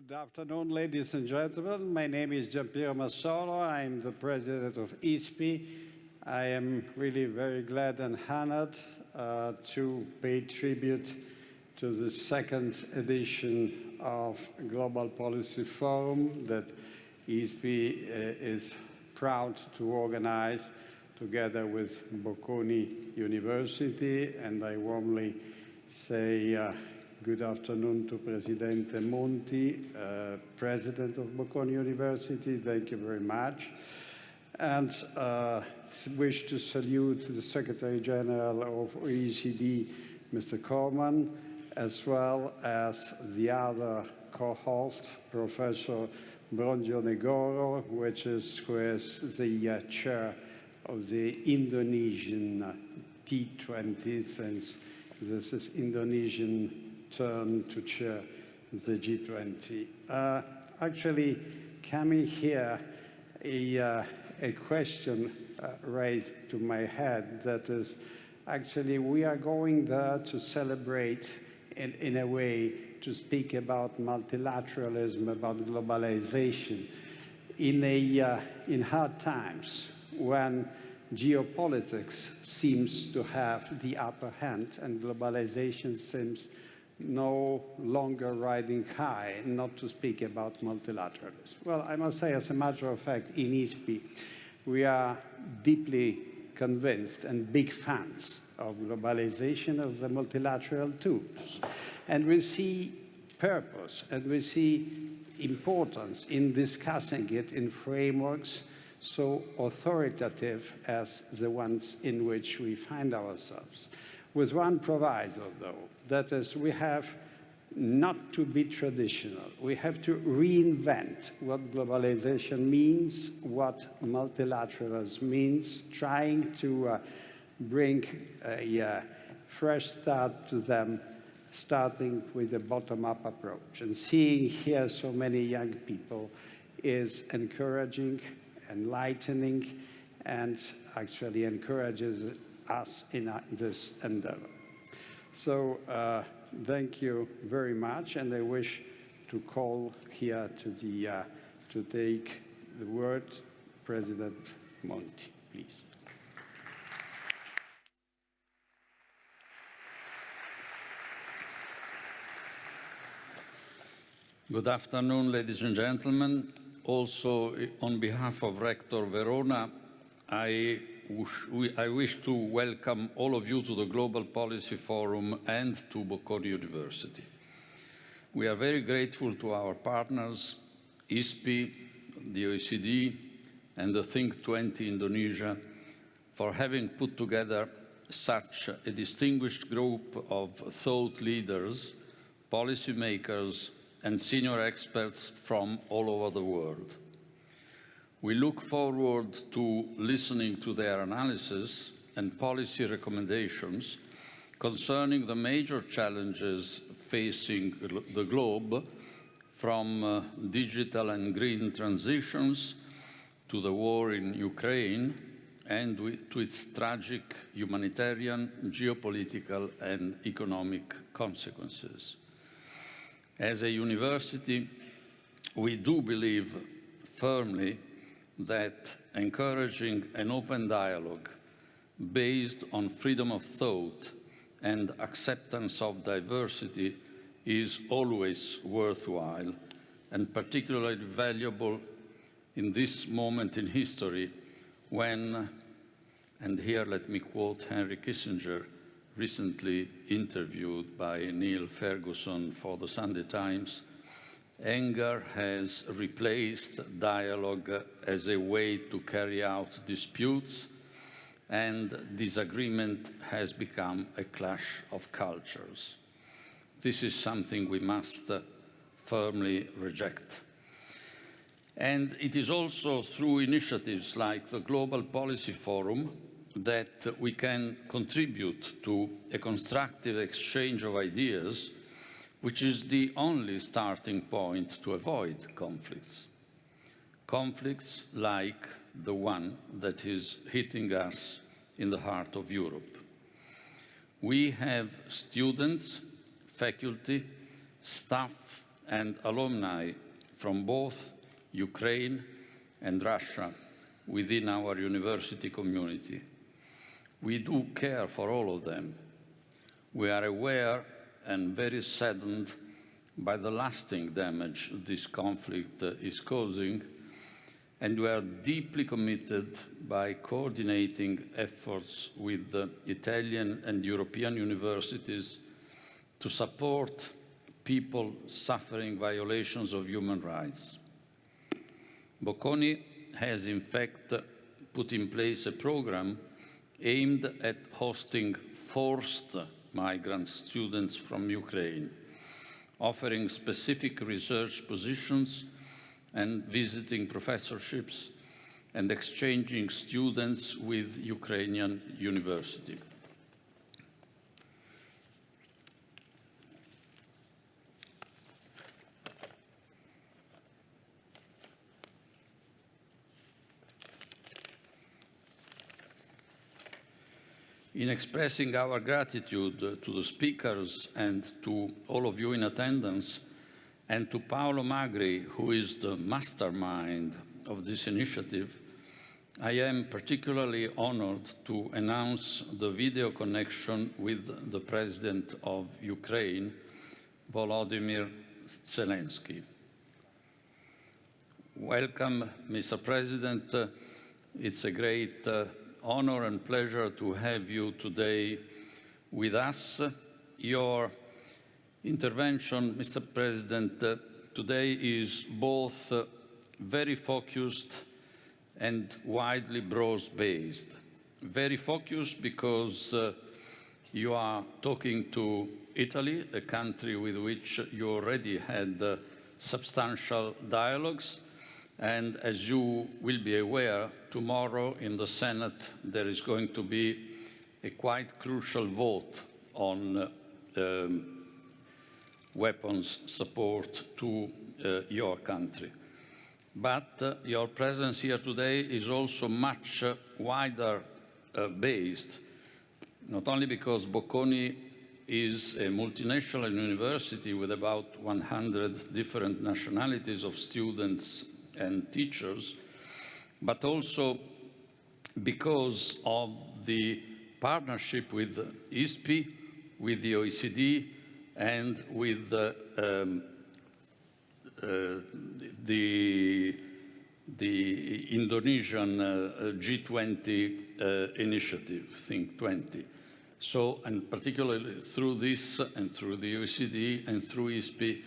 Good afternoon, ladies and gentlemen. My name is Giampiero Massolo. I'm the president of ISPI. I am really very glad and honored to pay tribute to the second edition of Global Policy Forum that ISPI is proud to organize together with Bocconi University. And I warmly say good afternoon to Presidente Monti, President of Bocconi University. Thank you very much. And wish to salute the Secretary General of OECD, Mr. Corman, as well as the other co-host, Professor Bronzio Negoro, who is the chair of the Indonesian T20, since this is Indonesian turn to chair the G20. Actually, coming here, a question raised to my head, that is, actually, we are going there to celebrate, in a way, to speak about multilateralism, about globalization, in hard times, when geopolitics seems to have the upper hand and globalization seems no longer riding high, not to speak about multilateralism. Well, I must say, as a matter of fact, in ISPI, we are deeply convinced and big fans of globalization, of the multilateral tools. And we see purpose and we see importance in discussing it in frameworks so authoritative as the ones in which we find ourselves. With one proviso, though, that is, we have not to be traditional. We have to reinvent what globalization means, what multilateralism means, trying to bring a fresh start to them, starting with a bottom-up approach. And seeing here so many young people is encouraging, enlightening, and actually encourages us in this endeavor. So thank you very much, and I wish to call here to take the word President Monti, please. Good afternoon, ladies and gentlemen. Also, on behalf of Rector Verona, I wish to welcome all of you to the Global Policy Forum and to Bocconi University. We are very grateful to our partners, ISPI, the OECD, and the Think 20 Indonesia, for having put together such a distinguished group of thought leaders, policymakers, and senior experts from all over the world. We look forward to listening to their analysis and policy recommendations concerning the major challenges facing the globe, from digital and green transitions to the war in Ukraine and to its tragic humanitarian, geopolitical, and economic consequences. As a university, we do believe firmly that encouraging an open dialogue based on freedom of thought and acceptance of diversity is always worthwhile and particularly valuable in this moment in history when, and here let me quote Henry Kissinger, recently interviewed by Neil Ferguson for the Sunday Times, anger has replaced dialogue as a way to carry out disputes, and disagreement has become a clash of cultures. This is something we must firmly reject. And it is also through initiatives like the Global Policy Forum that we can contribute to a constructive exchange of ideas, which is the only starting point to avoid conflicts. Conflicts like the one that is hitting us in the heart of Europe. We have students, faculty, staff, and alumni from both Ukraine and Russia within our university community. We do care for all of them. We are aware and very saddened by the lasting damage this conflict is causing, and we are deeply committed by coordinating efforts with the Italian and European universities to support people suffering violations of human rights. Bocconi has in fact put in place a program aimed at hosting forced migrant students from Ukraine, offering specific research positions and visiting professorships and exchanging students with Ukrainian universities. In expressing our gratitude to the speakers and to all of you in attendance, and to Paolo Magri, who is the mastermind of this initiative, I am particularly honored to announce the video connection with the President of Ukraine, Volodymyr Zelensky. Welcome, Mr. President. It's a great honor and pleasure to have you today with us. Your intervention, Mr. President, today is both very focused and widely broad-based. Very focused because you are talking to Italy, a country with which you already had substantial dialogues. And as you will be aware, tomorrow in the Senate there is going to be a quite crucial vote on weapons support to your country. But your presence here today is also much wider based, not only because Bocconi is a multinational university with about 100 different nationalities of students and teachers, but also because of the partnership with ISPI, with the OECD, and with the Indonesian G20 initiative, Think 20. So, and particularly through this and through the OECD and through ISPI,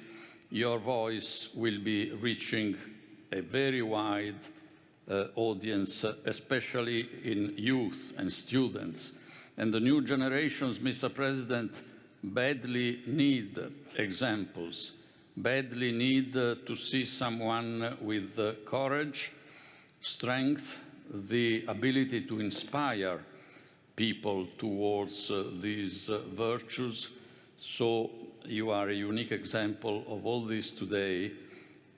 your voice will be reaching a very wide audience, especially in youth and students. And the new generations, Mr. President, badly need examples, badly need to see someone with courage, strength, the ability to inspire people towards these virtues. So you are a unique example of all this today.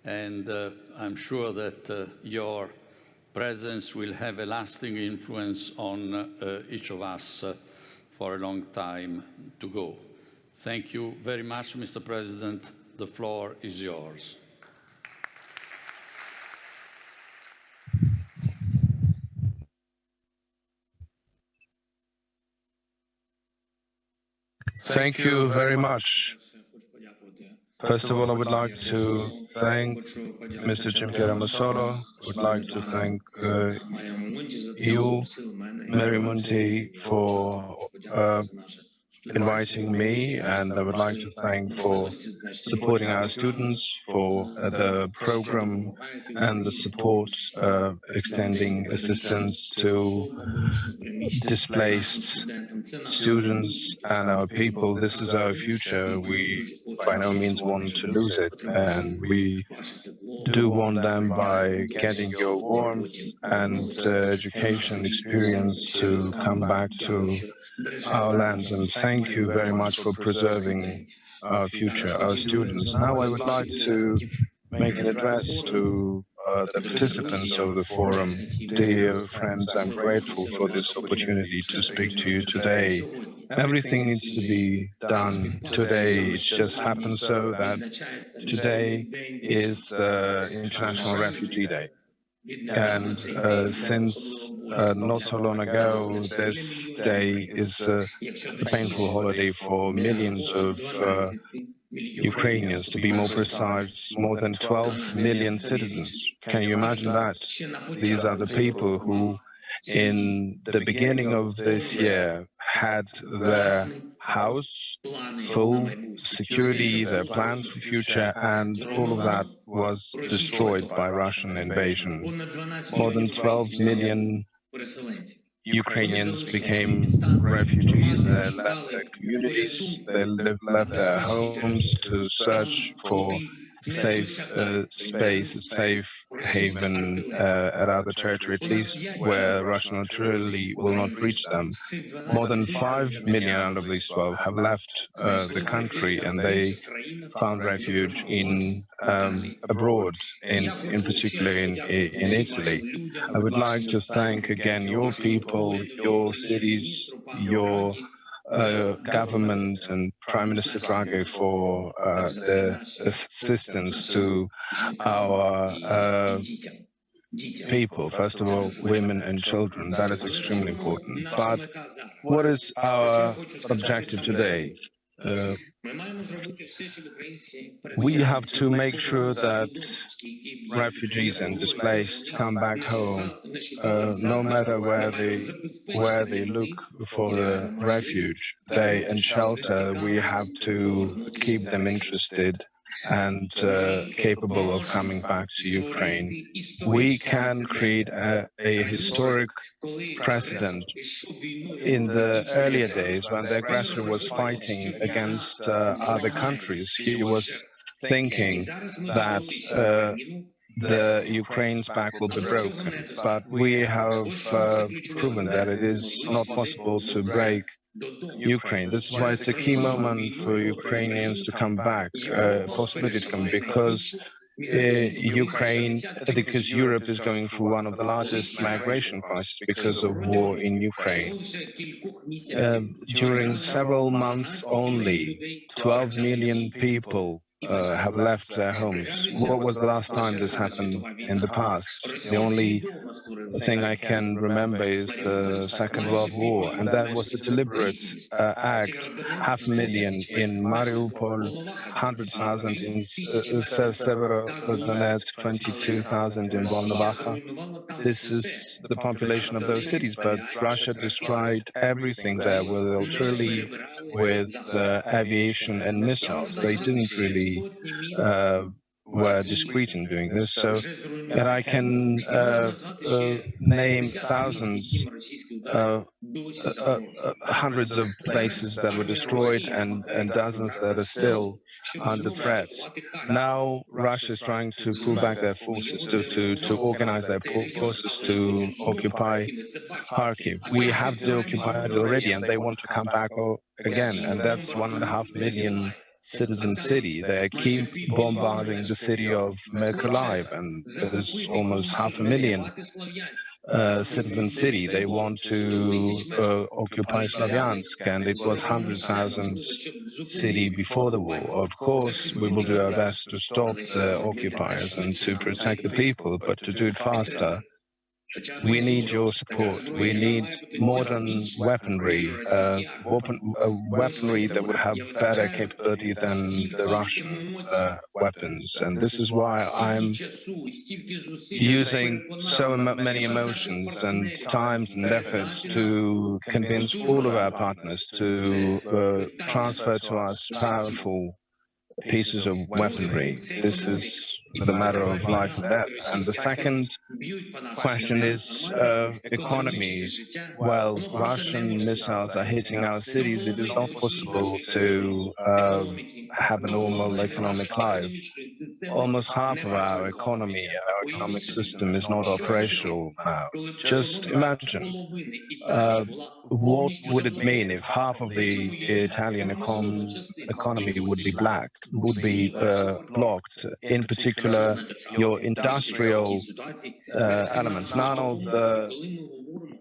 And I'm sure that your presence will have a lasting influence on each of us for a long time to go. Thank you very much, Mr. President. The floor is yours. Thank you very much. First of all, I would like to thank Mr. Giampiero Massolo. I would like to thank you, Mary Monti, for inviting me, and I would like to thank for supporting our students, for the program and the support extending assistance to displaced students and our people. This is our future. We by no means want to lose it, and we do want them by getting your warmth and education experience to come back to our land. And thank you very much for preserving our future, our students. Now I would like to make an address to the participants of the forum. Dear friends, I'm grateful for this opportunity to speak to you today. Everything needs to be done today. It just happens so that today is the International Refugee Day. And since not so long ago, this day is a painful holiday for millions of Ukrainians, to be more precise, more than 12 million citizens. Can you imagine that? These are the people who, in the beginning of this year, had their house full security, their plans for future, and all of that was destroyed by Russian invasion. More than 12 million Ukrainians became refugees. They left their communities, they left their homes to search for safe space, a safe haven at other territory, at least where Russian artillery will not reach them. More than 5 million out of these 12 have left the country, and they found refuge in abroad, in particular in Italy. I would like to thank again your people, your cities, your government and Prime Minister Draghi for the assistance to our people, first of all, women and children. That is extremely important. But what is our objective today? We have to make sure that refugees and displaced come back home, no matter where they look for the refuge and shelter. We have to keep them interested and capable of coming back to Ukraine. We can create a historic precedent. In the earlier days, when the aggressor was fighting against other countries, he was thinking that the Ukraine's back will be broken. But we have proven that it is not possible to break Ukraine. This is why it's a key moment for Ukrainians to come back, possibility to come, because because Europe is going through one of the largest migration crises because of war in Ukraine. During several months only, 12 million people have left their homes. What was the last time this happened in the past? The only thing I can remember is the Second World War, and that was a deliberate act. 500,000 in Mariupol, 100,000 in Severodonetsk, 22,000 in Volnovakha. This is the population of those cities, but Russia destroyed everything there with artillery, with aviation and missiles. They didn't really were discreet in doing this. So, and I can name thousands, hundreds of places that were destroyed and dozens that are still under threat. Now Russia is trying to pull back their forces, to organize their forces to occupy Kharkiv. We have deoccupied already, and they want to come back again, and that's 1.5 million citizen city. They keep bombarding the city of Mykolaiv, and there's almost 500,000 citizen city. They want to occupy Slavyansk, and it was 100,000 city before the war. Of course, we will do our best to stop the occupiers and to protect the people, but to do it faster, we need your support. We need modern weaponry, weaponry that would have better capability than the Russian weapons. And this is why I'm using so many emotions and times and efforts to convince all of our partners to transfer to us powerful pieces of weaponry. This is the matter of life and death. And the second question is economy. While Russian missiles are hitting our cities, it is not possible to have a normal economic life. Almost half of our economy and our economic system is not operational now. Just imagine, what would it mean if half of the Italian economy would be black? would be blocked. In particular, your industrial elements. None of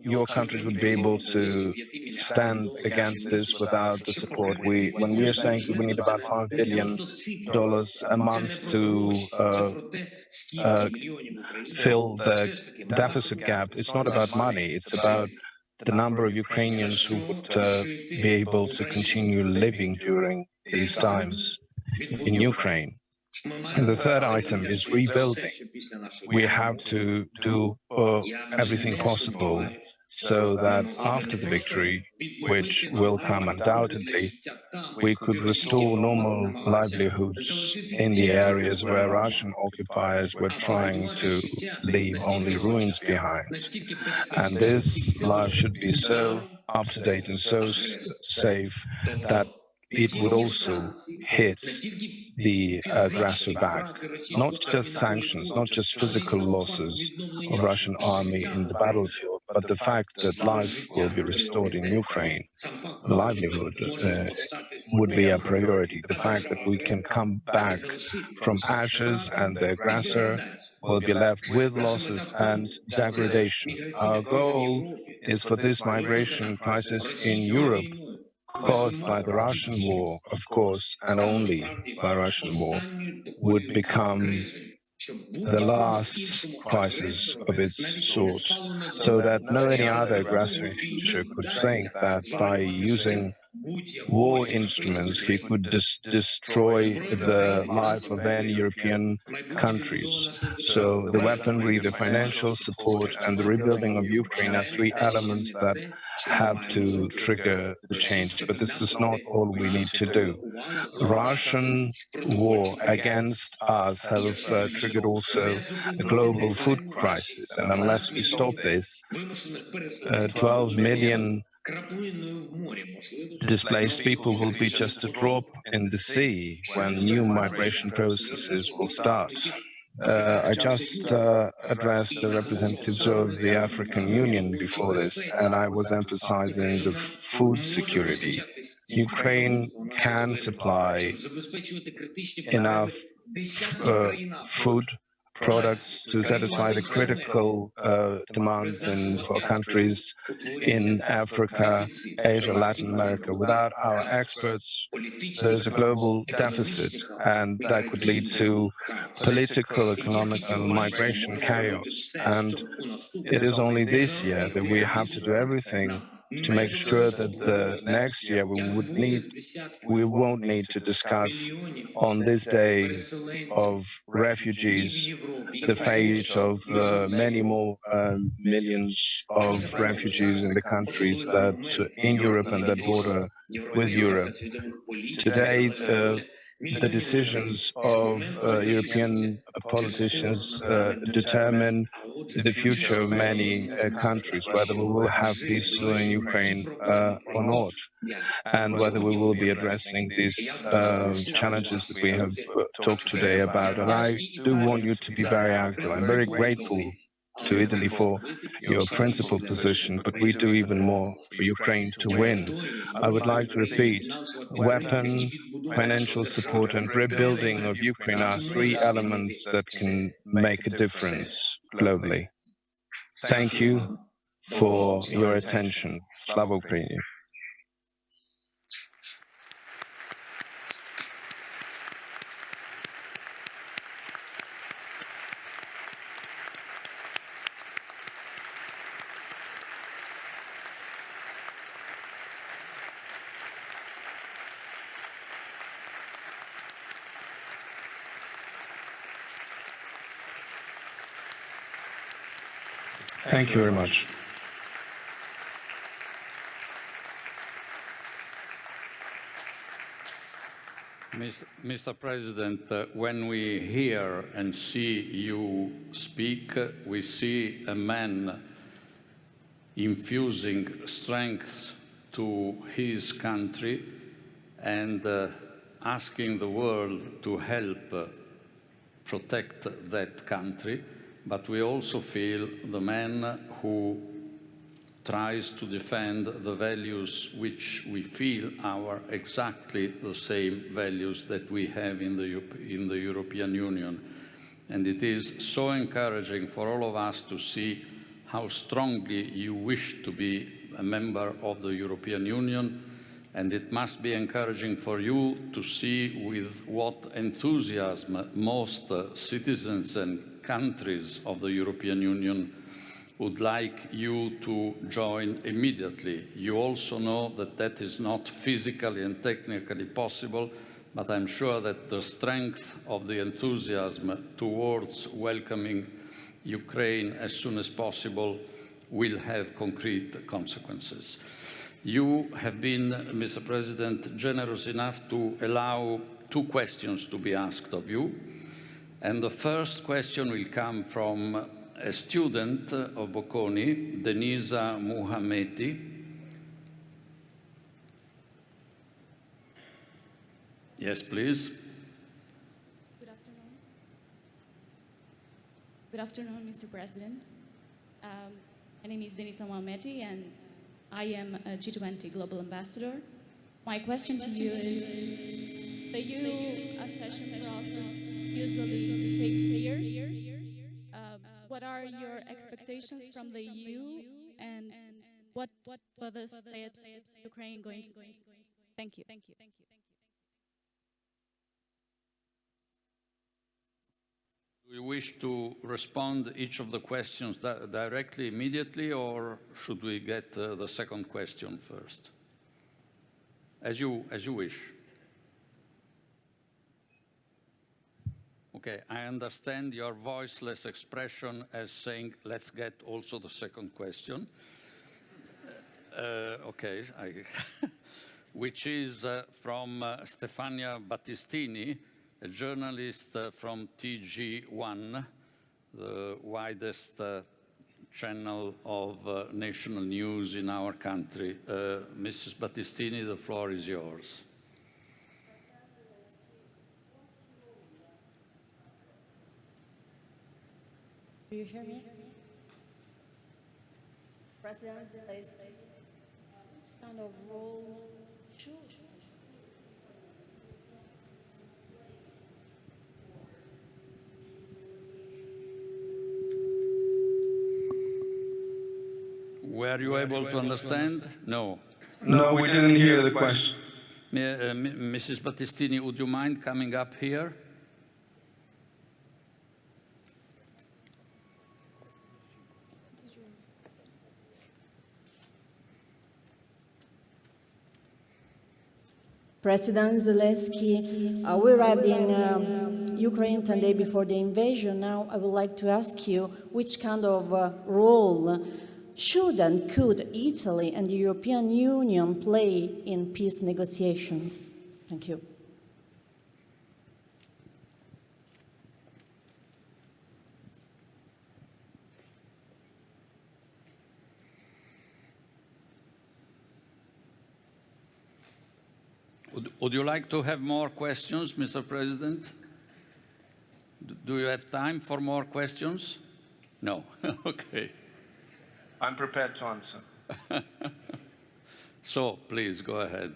your countries would be able to stand against this without the support. When we are saying that we need about $5 billion a month to fill the deficit gap, it's not about money. It's about the number of Ukrainians who would be able to continue living during these times in Ukraine. And the third item is rebuilding. We have to do everything possible so that after the victory, which will come undoubtedly, we could restore normal livelihoods in the areas where Russian occupiers were trying to leave only ruins behind. And this life should be so up-to-date and so safe that it would also hit the aggressor back. Not just sanctions, not just physical losses of Russian army in the battlefield, but the fact that life will be restored in Ukraine. The livelihood would be a priority. The fact that we can come back from ashes and the aggressor will be left with losses and degradation. Our goal is for this migration crisis in Europe, caused by the Russian war, of course, and only by Russian war, would become the last crisis of its sort, so that no any other aggressor in future could think that by using war instruments he could destroy the life of any European countries. So the weaponry, the financial support, and the rebuilding of Ukraine are three elements that have to trigger the change. But this is not all we need to do. Russian war against us have triggered also a global food crisis. And unless we stop this, 12 million displaced people will be just a drop in the sea when new migration processes will start. I just addressed the representatives of the African Union before this, and I was emphasizing the food security. Ukraine can supply enough food products to satisfy the critical demands for countries in Africa, Asia, Latin America. Without our experts, there's a global deficit, and that could lead to political, economic, and migration chaos. And it is only this year that we have to do everything to make sure that the next year we won't need to discuss on this day of refugees the fate of many more millions of refugees in the countries that in Europe and that border with Europe. Today, the decisions of European politicians determine the future of many countries, whether we will have peace in Ukraine or not, and whether we will be addressing these challenges that we have talked today about. And I do want you to be very active. I'm very grateful to Italy for your principal position, but we do even more for Ukraine to win. I would like to repeat, weapon, financial support, and rebuilding of Ukraine are three elements that can make a difference globally. Thank you for your attention. Slava Ukraini. Thank you very much. Mr. President, when we hear and see you speak, we see a man infusing strength to his country and asking the world to help protect that country. But we also feel the man who tries to defend the values which we feel are exactly the same values that we have in the European Union. And it is so encouraging for all of us to see how strongly you wish to be a member of the European Union, and it must be encouraging for you to see with what enthusiasm most citizens and countries of the European Union would like you to join immediately. You also know that that is not physically and technically possible, but I'm sure that the strength of the enthusiasm towards welcoming Ukraine as soon as possible will have concrete consequences. You have been, Mr. President, generous enough to allow 2 questions to be asked of you. And the first question will come from a student of Bocconi, Denisa Muhammeti. Yes, please. Good afternoon. Good afternoon, Mr. President. My name is Denisa Muhammeti, and I am a G20 Global Ambassador. My question to you is, the EU accession process usually takes years. What are your expectations from the EU, and what further steps is Ukraine going to take? Thank you. Do you wish to respond each of the questions directly, immediately, or should we get the second question first? As you wish. Okay, I understand your voiceless expression as saying, let's get also the second question. Okay, which is from Stefania Battistini, a journalist from TG1, the widest channel of national news in our country. Mrs. Battistini, the floor is yours. Do you hear me? President, is kind of role should Were you able to understand? No. No, we didn't hear the question. Mrs. Battistini, would you mind coming up here? President Zelensky, we arrived in Ukraine 10 days before the invasion. Now I would like to ask you which kind of role should and could Italy and the European Union play in peace negotiations? Thank you. Would you like to have more questions, Mr. President? Do you have time for more questions? No. Okay. I'm prepared to answer. So, please, go ahead.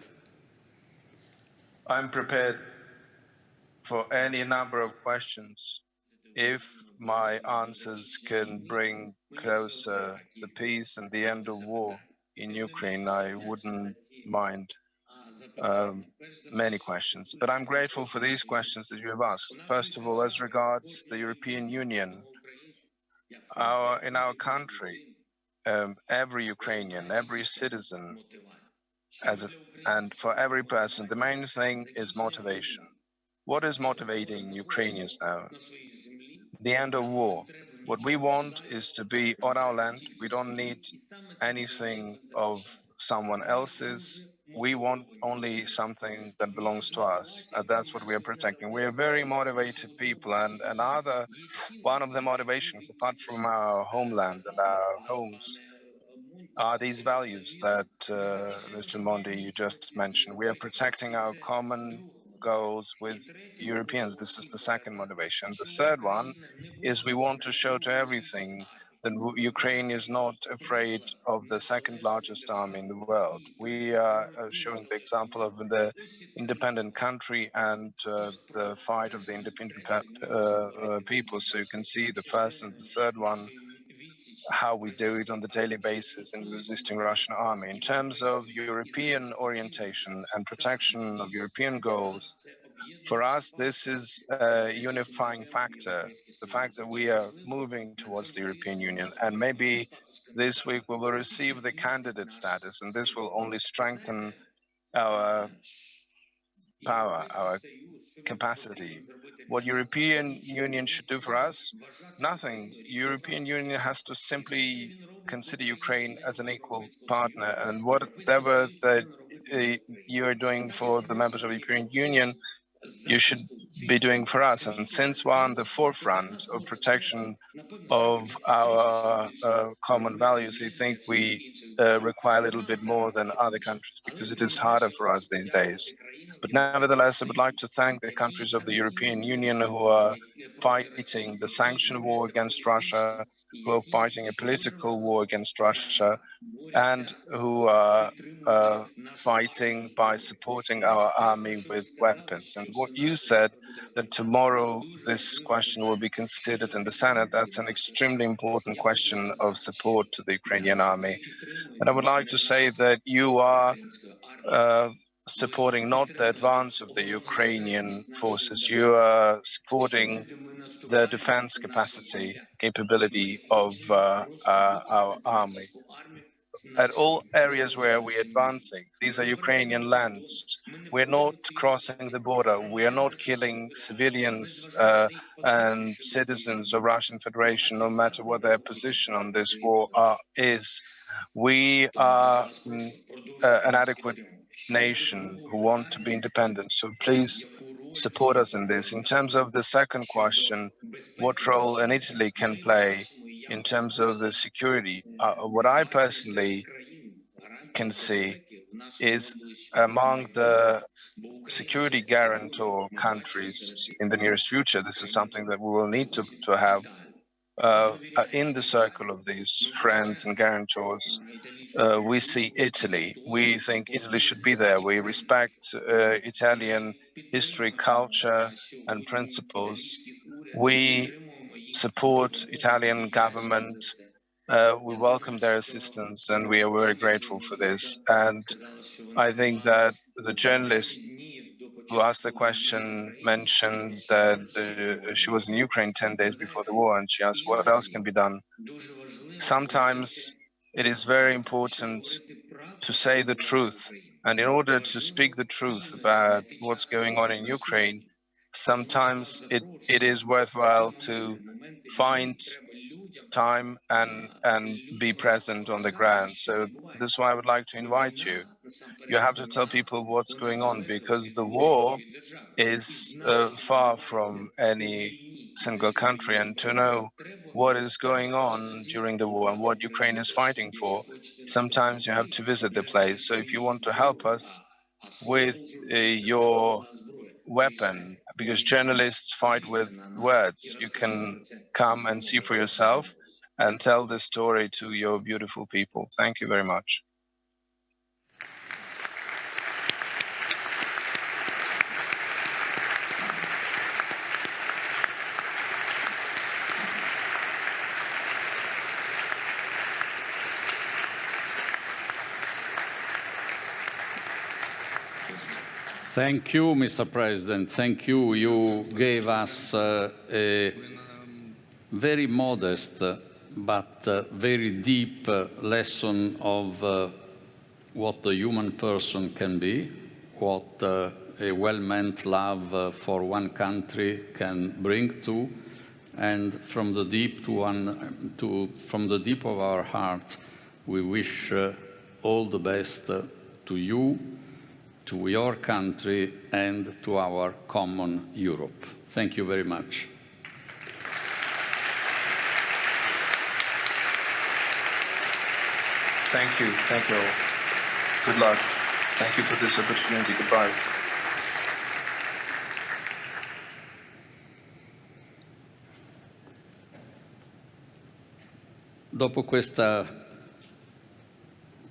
I'm prepared for any number of questions. If my answers can bring closer the peace and the end of war in Ukraine, I wouldn't mind many questions. But I'm grateful for these questions that you have asked. First of all, as regards the European Union, in our country, every Ukrainian, every citizen, and for every person, the main thing is motivation. What is motivating Ukrainians now? The end of war. What we want is to be on our land. We don't need anything of someone else's. We want only something that belongs to us. And that's what we are protecting. We are very motivated people. And one of the motivations, apart from our homeland and our homes, are these values that Mr. Mondi, you just mentioned. We are protecting our common goals with Europeans. This is the second motivation. The third one is we want to show to everything that Ukraine is not afraid of the second largest army in the world. We are showing the example of the independent country and the fight of the independent people. So you can see the first and the third one, how we do it on the daily basis in resisting Russian army. In terms of European orientation and protection of European goals, for us, this is a unifying factor, the fact that we are moving towards the European Union. And maybe this week we will receive the candidate status, and this will only strengthen our power, our capacity. What European Union should do for us? Nothing. European Union has to simply consider Ukraine as an equal partner, and whatever that you are doing for the members of the European Union, you should be doing for us. And since we're on the forefront of protection of our common values, I think we require a little bit more than other countries, because it is harder for us these days. But nevertheless, I would like to thank the countries of the European Union who are fighting the sanction war against Russia, who are fighting a political war against Russia, and who are fighting by supporting our army with weapons. And what you said, that tomorrow this question will be considered in the Senate, that's an extremely important question of support to the Ukrainian army. And I would like to say that you are supporting not the advance of the Ukrainian forces, you are supporting the defense capability of our army. At all areas where we're advancing, these are Ukrainian lands. We're not crossing the border. We are not killing civilians and citizens of Russian Federation, no matter what their position on this war is. We are an adequate nation who want to be independent. So please support us in this. In terms of the second question, what role an Italy can play in terms of the security, what I personally can see is among the security guarantor countries in the nearest future, this is something that we will need to have in the circle of these friends and guarantors. We see Italy. We think Italy should be there. We respect Italian history, culture, and principles. We support Italian government. We welcome their assistance, and we are very grateful for this. And I think that the journalist who asked the question mentioned that she was in Ukraine 10 days before the war, and she asked what else can be done. Sometimes it is very important to say the truth. And in order to speak the truth about what's going on in Ukraine, sometimes it is worthwhile to find time and be present on the ground. So this is why I would like to invite you. You have to tell people what's going on, because the war is far from any single country, and to know what is going on during the war and what Ukraine is fighting for, sometimes you have to visit the place. So if you want to help us with your weapon, because journalists fight with words, you can come and see for yourself and tell this story to your beautiful people. Thank you very much. Thank you, Mr. President. Thank you. You gave us a very modest but very deep lesson of what the human person can be, what a well-meant love for one country can bring to, and from the deep from the deep of our heart, we wish all the best to you, to your country, and to our common Europe. Thank you very much. Thank you. Thank you all. Good luck. Thank you for this opportunity. Goodbye. dopo questa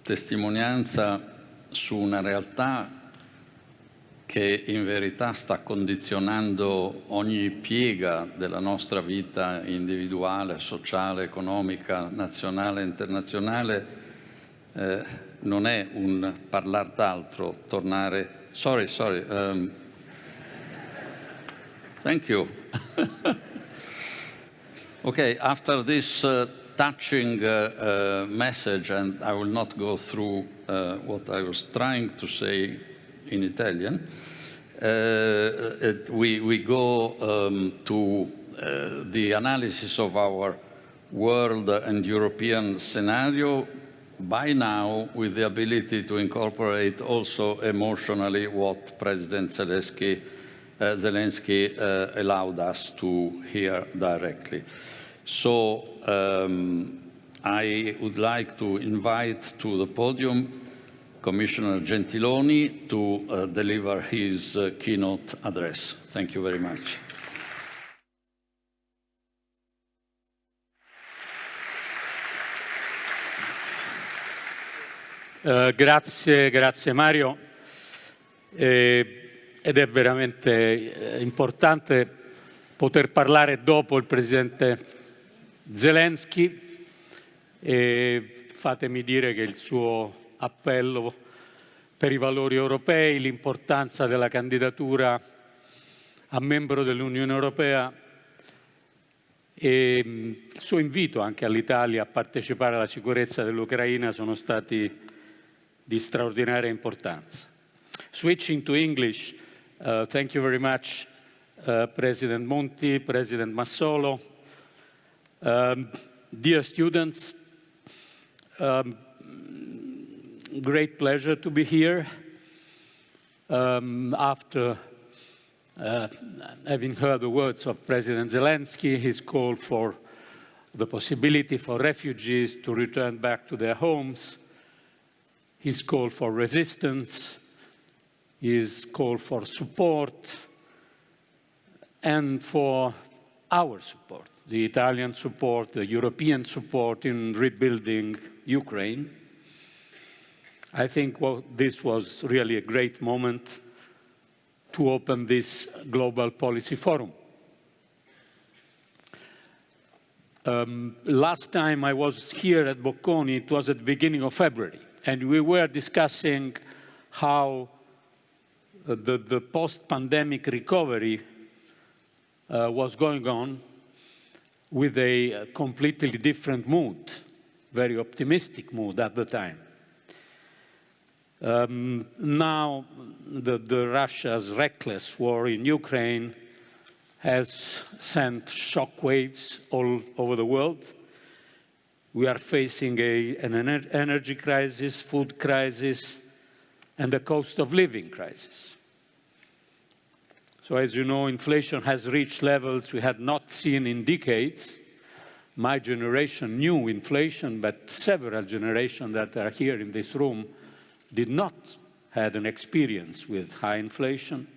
testimonianza su una realtà che in verità sta condizionando ogni piega della nostra vita individuale, sociale, economica, nazionale e internazionale, non è un parlar d'altro, tornare... Sorry. Thank you. Okay, after this touching message, and I will not go through what I was trying to say in Italian, we go to the analysis of our world and European scenario, by now with the ability to incorporate also emotionally what President Zelensky allowed us to hear directly. So I would like to invite to the podium Commissioner Gentiloni to deliver his keynote address. Thank you very much. Grazie Mario. Ed è veramente importante poter parlare dopo il Presidente Zelensky, e fatemi dire che il suo appello per i valori europei, l'importanza della candidatura a membro dell'Unione Europea e il suo invito anche all'Italia a partecipare alla sicurezza dell'Ucraina sono stati di straordinaria importanza. Switching to English, thank you very much, President Monti, President Massolo, dear students, great pleasure to be here after having heard the words of President Zelensky, his call for the possibility for refugees to return back to their homes, his call for resistance, his call for support, and for our support, the Italian support, the European support in rebuilding Ukraine. I think this was really a great moment to open this Global Policy Forum. Last time I was here at Bocconi, it was at the beginning of February, and we were discussing how the post-pandemic recovery was going on with a completely different mood, very optimistic mood at the time. Now, the Russia's reckless war in Ukraine has sent shockwaves all over the world. We are facing an energy crisis, food crisis, and a cost of living crisis. So as you know, inflation has reached levels we had not seen in decades. My generation knew inflation, but several generations that are here in this room did not have an experience with high inflation.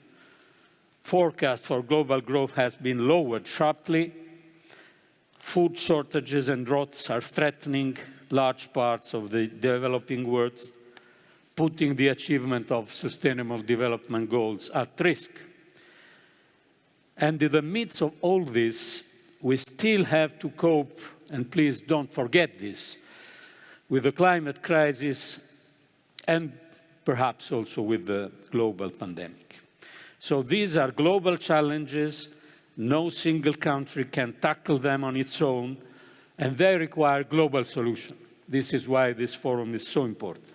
Forecast for global growth has been lowered sharply. Food shortages and droughts are threatening large parts of the developing world, putting the achievement of sustainable development goals at risk. And in the midst of all this, we still have to cope, and please don't forget this, with the climate crisis and perhaps also with the global pandemic. So these are global challenges. No single country can tackle them on its own, and they require global solutions. This is why this forum is so important.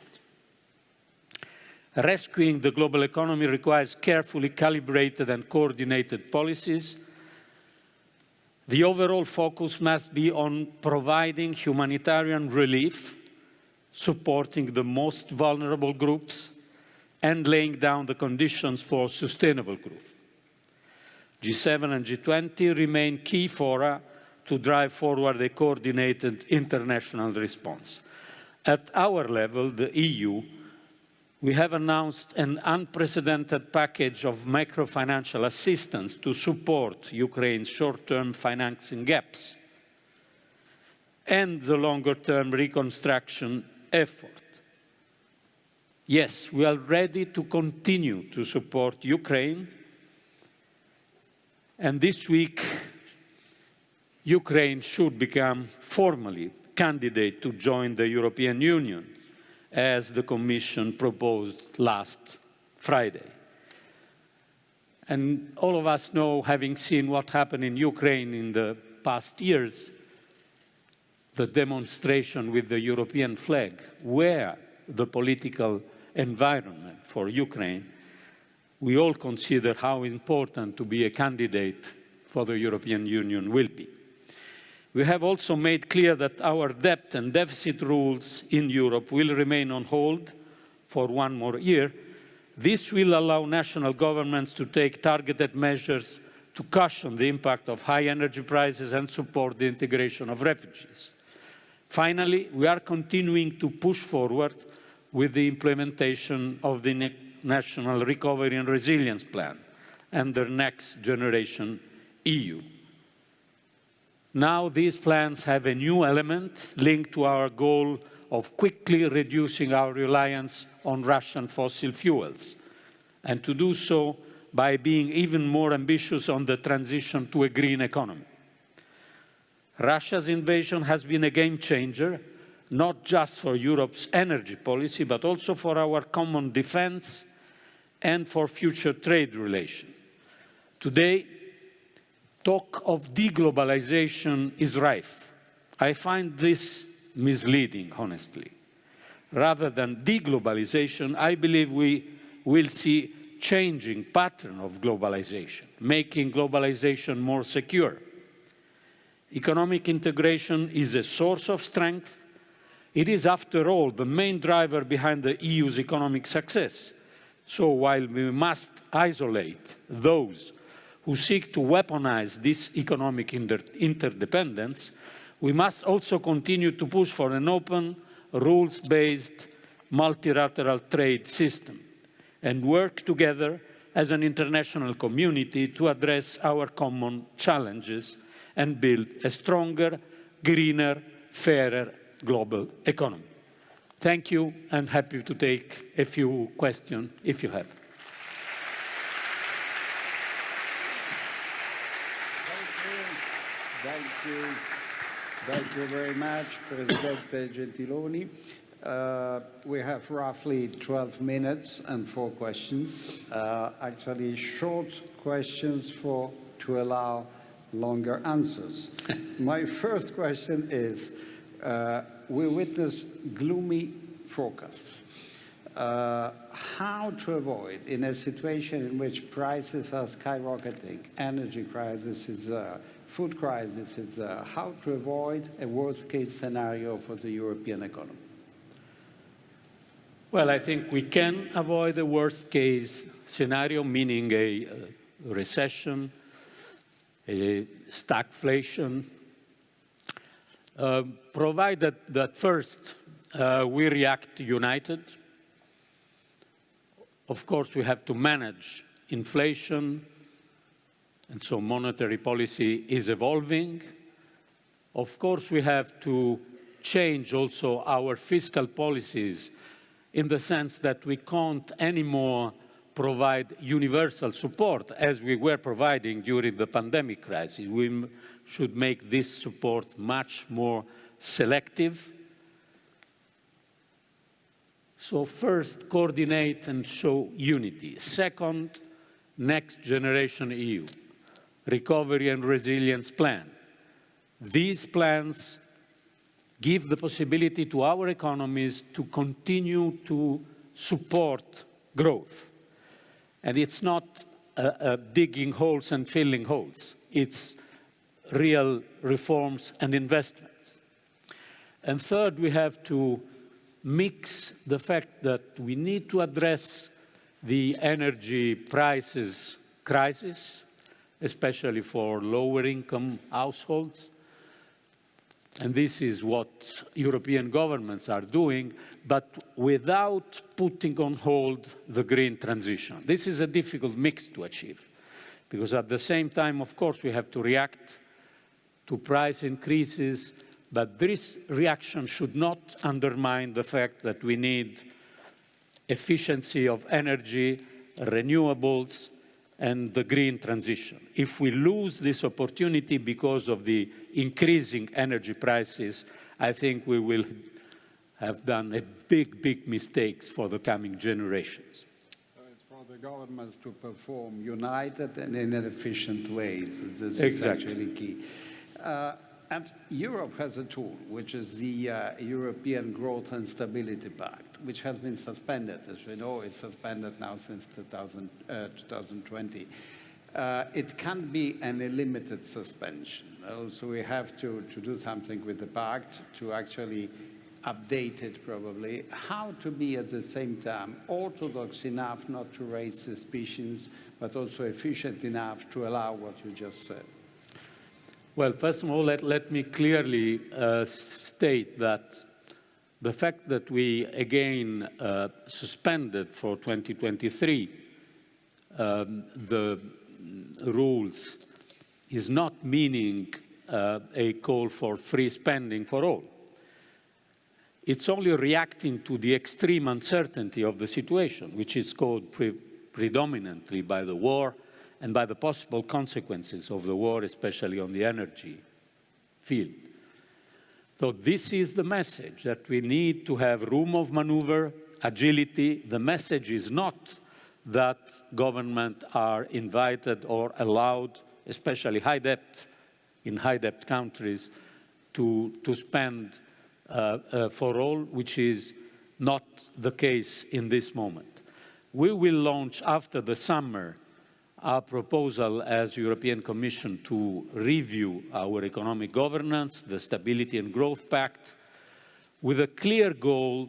Rescuing the global economy requires carefully calibrated and coordinated policies. The overall focus must be on providing humanitarian relief, supporting the most vulnerable groups, and laying down the conditions for sustainable growth. G7 and G20 remain key fora to drive forward a coordinated international response. At our level, the EU, we have announced an unprecedented package of macro-financial assistance to support Ukraine's short-term financing gaps. and the longer-term reconstruction effort. Yes, we are ready to continue to support Ukraine. And this week, Ukraine should become formally candidate to join the European Union, as the Commission proposed last Friday. And all of us know, having seen what happened in Ukraine in the past years, the demonstration with the European flag, where the political environment for Ukraine, we all consider how important to be a candidate for the European Union will be. We have also made clear that our debt and deficit rules in Europe will remain on hold for 1 more year. This will allow national governments to take targeted measures to cushion the impact of high energy prices and support the integration of refugees. Finally, we are continuing to push forward with the implementation of the National Recovery and Resilience Plan and the Next Generation EU. Now these plans have a new element linked to our goal of quickly reducing our reliance on Russian fossil fuels, and to do so by being even more ambitious on the transition to a green economy. Russia's invasion has been a game changer, not just for Europe's energy policy, but also for our common defense and for future trade relations. Today, talk of deglobalization is rife. I find this misleading, honestly. Rather than deglobalization, I believe we will see changing pattern of globalization, making globalization more secure. Economic integration is a source of strength. It is, after all, the main driver behind the EU's economic success. So while we must isolate those who seek to weaponize this economic interdependence, we must also continue to push for an open, rules-based, multilateral trade system and work together as an international community to address our common challenges and build a stronger, greener, fairer global economy. Thank you, and happy to take a few questions if you have. Thank you very much, Presidente Gentiloni. We have roughly 12 minutes and 4 questions. Actually, short questions to allow longer answers. My first question is, we witness gloomy forecasts. How to avoid, in a situation in which prices are skyrocketing, energy crisis is there, food crisis is there, how to avoid a worst-case scenario for the European economy? Well, I think we can avoid a worst-case scenario, meaning a recession, a stagflation, provided that first we react united. Of course, we have to manage inflation, and so monetary policy is evolving. Of course, we have to change also our fiscal policies in the sense that we can't anymore provide universal support as we were providing during the pandemic crisis. We should make this support much more selective. So first, coordinate and show unity. Second, Next Generation EU, Recovery and Resilience Plan. These plans give the possibility to our economies to continue to support growth. And it's not digging holes and filling holes. It's real reforms and investments. And third, we have to mix the fact that we need to address the energy prices crisis, especially for lower-income households. And this is what European governments are doing, but without putting on hold the green transition. This is a difficult mix to achieve, because at the same time, of course, we have to react to price increases, But this reaction should not undermine the fact that we need efficiency of energy, renewables, and the green transition. If we lose this opportunity because of the increasing energy prices, I think we will have done a big mistakes for the coming generations. So it's for the governments to perform united and in an efficient way. So this Exactly. is actually key. And Europe has a tool, which is the European Growth and Stability Pact, which has been suspended. As we know, it's suspended now since 2020. It can be an unlimited suspension. So we have to do something with the pact to actually update it probably. How to be at the same time orthodox enough not to raise suspicions, but also efficient enough to allow what you just said. Well, first of all, let me clearly state that the fact that we again suspended for 2023 the rules is not meaning a call for free spending for all. It's only reacting to the extreme uncertainty of the situation, which is caused predominantly by the war and by the possible consequences of the war, especially on the energy field. So this is the message, that we need to have room of maneuver, agility. The message is not that governments are invited or allowed, especially in high-debt countries, to spend for all, which is not the case in this moment. We will launch after the summer our proposal as European Commission to review our economic governance, the Stability and Growth Pact, with a clear goal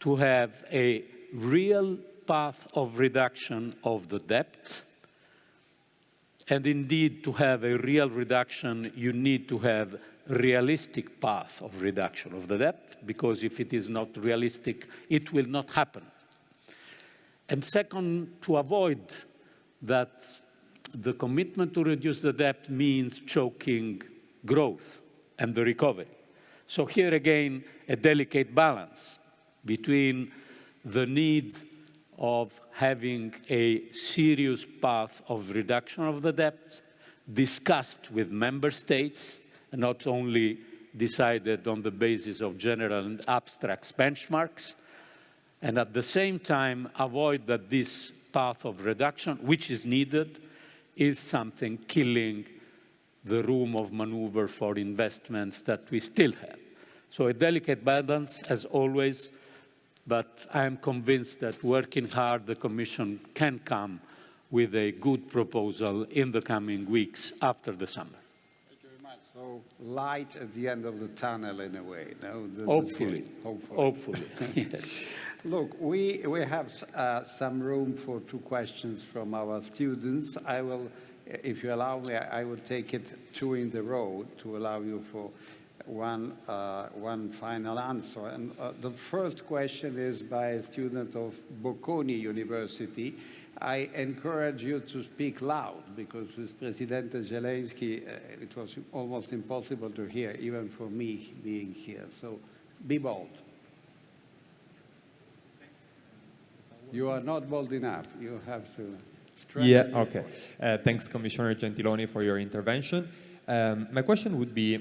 to have a real path of reduction of the debt. And indeed, to have a real reduction, you need to have a realistic path of reduction of the debt, because if it is not realistic, it will not happen. And second, to avoid that the commitment to reduce the debt means choking growth and the recovery. So here again, a delicate balance between the need of having a serious path of reduction of the debt, discussed with member states, and not only decided on the basis of general and abstract benchmarks, and at the same time avoid that this path of reduction, which is needed, is something killing the room of maneuver for investments that we still have. So a delicate balance, as always, but I am convinced that working hard, the Commission can come with a good proposal in the coming weeks after the summer. Thank you very much. So light at the end of the tunnel in a way. No? Hopefully. Hopefully. Yes. Look, we have some room for two questions from our students. I will, if you allow me, I will take it two in the row to allow you for one final answer. And the first question is by a student of Bocconi University. I encourage you to speak loud, because with President Zelensky, it was almost impossible to hear, even for me being here. So be bold. You are not bold enough. You have to strengthen. Yeah, okay. Thanks, Commissioner Gentiloni, for your intervention. My question would be,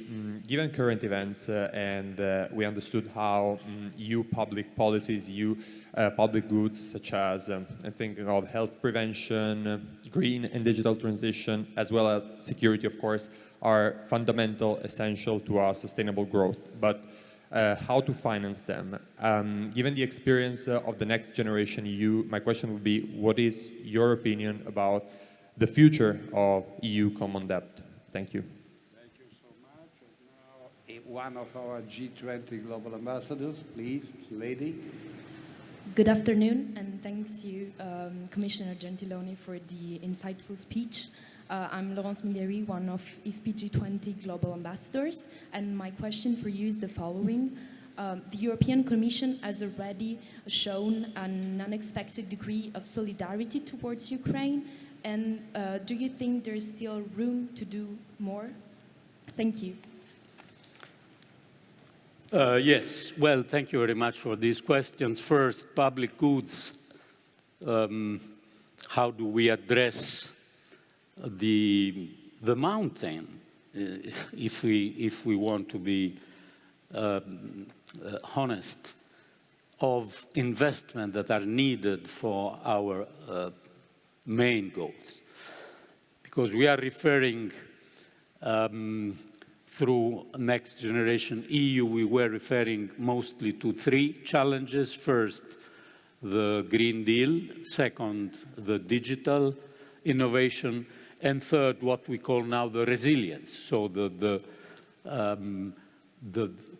given current events and we understood how EU public policies, EU public goods such as, I'm thinking of health prevention, green and digital transition, as well as security, of course, are fundamental, essential to our sustainable growth. But how to finance them? Given the experience of the next generation EU, my question would be, what is your opinion about the future of EU common debt? Thank you. Thank you so much. And now, one of our G20 global ambassadors, please, lady. Good afternoon, and thanks you, Commissioner Gentiloni, for the insightful speech. I'm Laurence Migliori, one of ISPI G20 global ambassadors, and my question for you is the following. The European Commission has already shown an unexpected degree of solidarity towards Ukraine, and do you think there's still room to do more? Thank you. Yes, well, thank you very much for these questions. First, public goods. How do we address the mountain, if we want to be honest, of investment that are needed for our main goals? Because we are referring through Next Generation EU, we were referring mostly to three challenges. First, the Green Deal. Second, the digital innovation. And third, what we call now the resilience. So the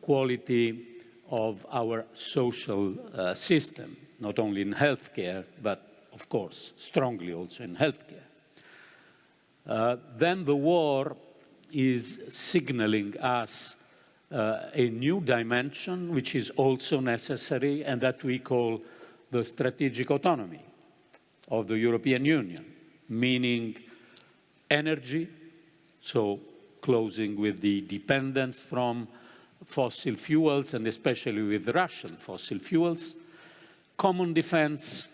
quality of our social system, not only in healthcare, but of course, strongly also in healthcare. Then the war is signaling us a new dimension, which is also necessary, and that we call the strategic autonomy of the European Union, meaning energy, so closing with the dependence from fossil fuels, and especially with Russian fossil fuels, common defense,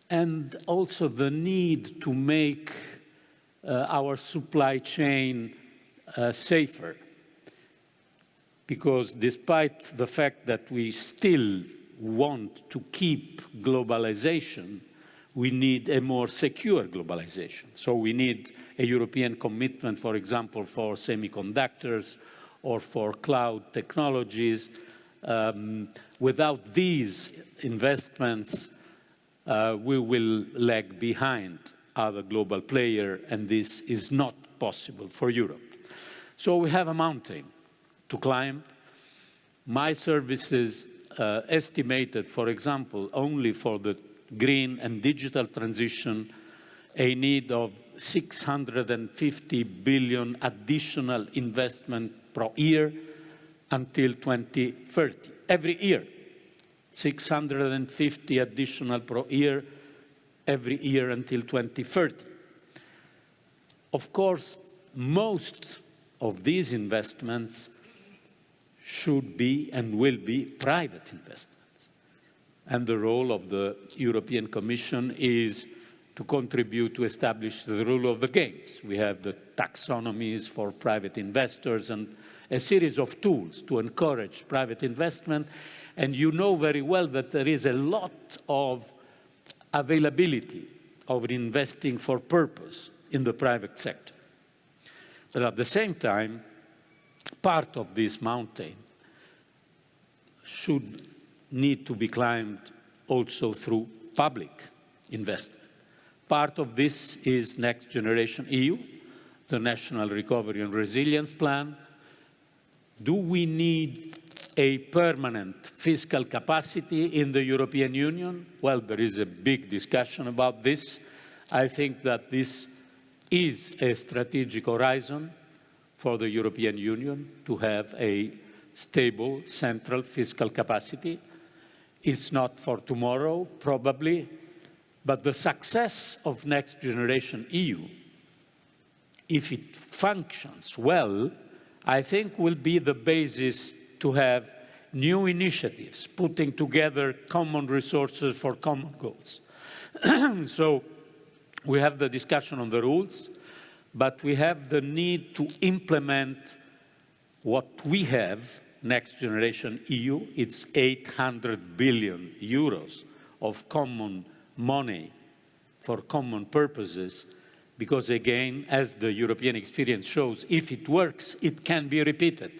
and also the need to make our supply chain safer. Because despite the fact that we still want to keep globalization, we need a more secure globalization. So we need a European commitment, for example, for semiconductors or for cloud technologies. Without these investments, we will lag behind other global players, and this is not possible for Europe. So we have a mountain to climb. My services estimated, for example, only for the green and digital transition, a need of 650 billion additional investment per year until 2030. Every year, 650 additional per year, every year until 2030. Of course, most of these investments should be and will be private investments. And the role of the European Commission is to contribute to establish the rule of the games. We have the taxonomies for private investors and a series of tools to encourage private investment. And you know very well that there is a lot of availability of investing for purpose in the private sector. But at the same time, part of this mountain should need to be climbed also through public investment. Part of this is Next Generation EU, the National Recovery and Resilience Plan. Do we need a permanent fiscal capacity in the European Union? Well, there is a big discussion about this. I think that this is a strategic horizon for the European Union to have a stable central fiscal capacity. It's not for tomorrow, probably, but the success of Next Generation EU, if it functions well, I think will be the basis to have new initiatives, putting together common resources for common goals. So we have the discussion on the rules, but we have the need to implement what we have, Next Generation EU. It's 800 billion euros of common money for common purposes, because again, as the European experience shows, if it works, it can be repeated.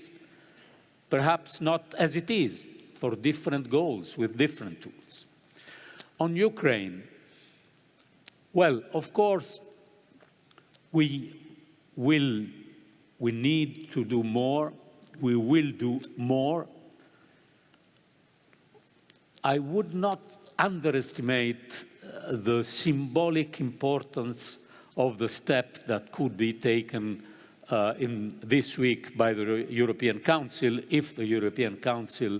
Perhaps not as it is, for different goals with different tools. On Ukraine, well, of course, we need to do more. We will do more. I would not underestimate the symbolic importance of the step that could be taken in this week by the European Council, if the European Council,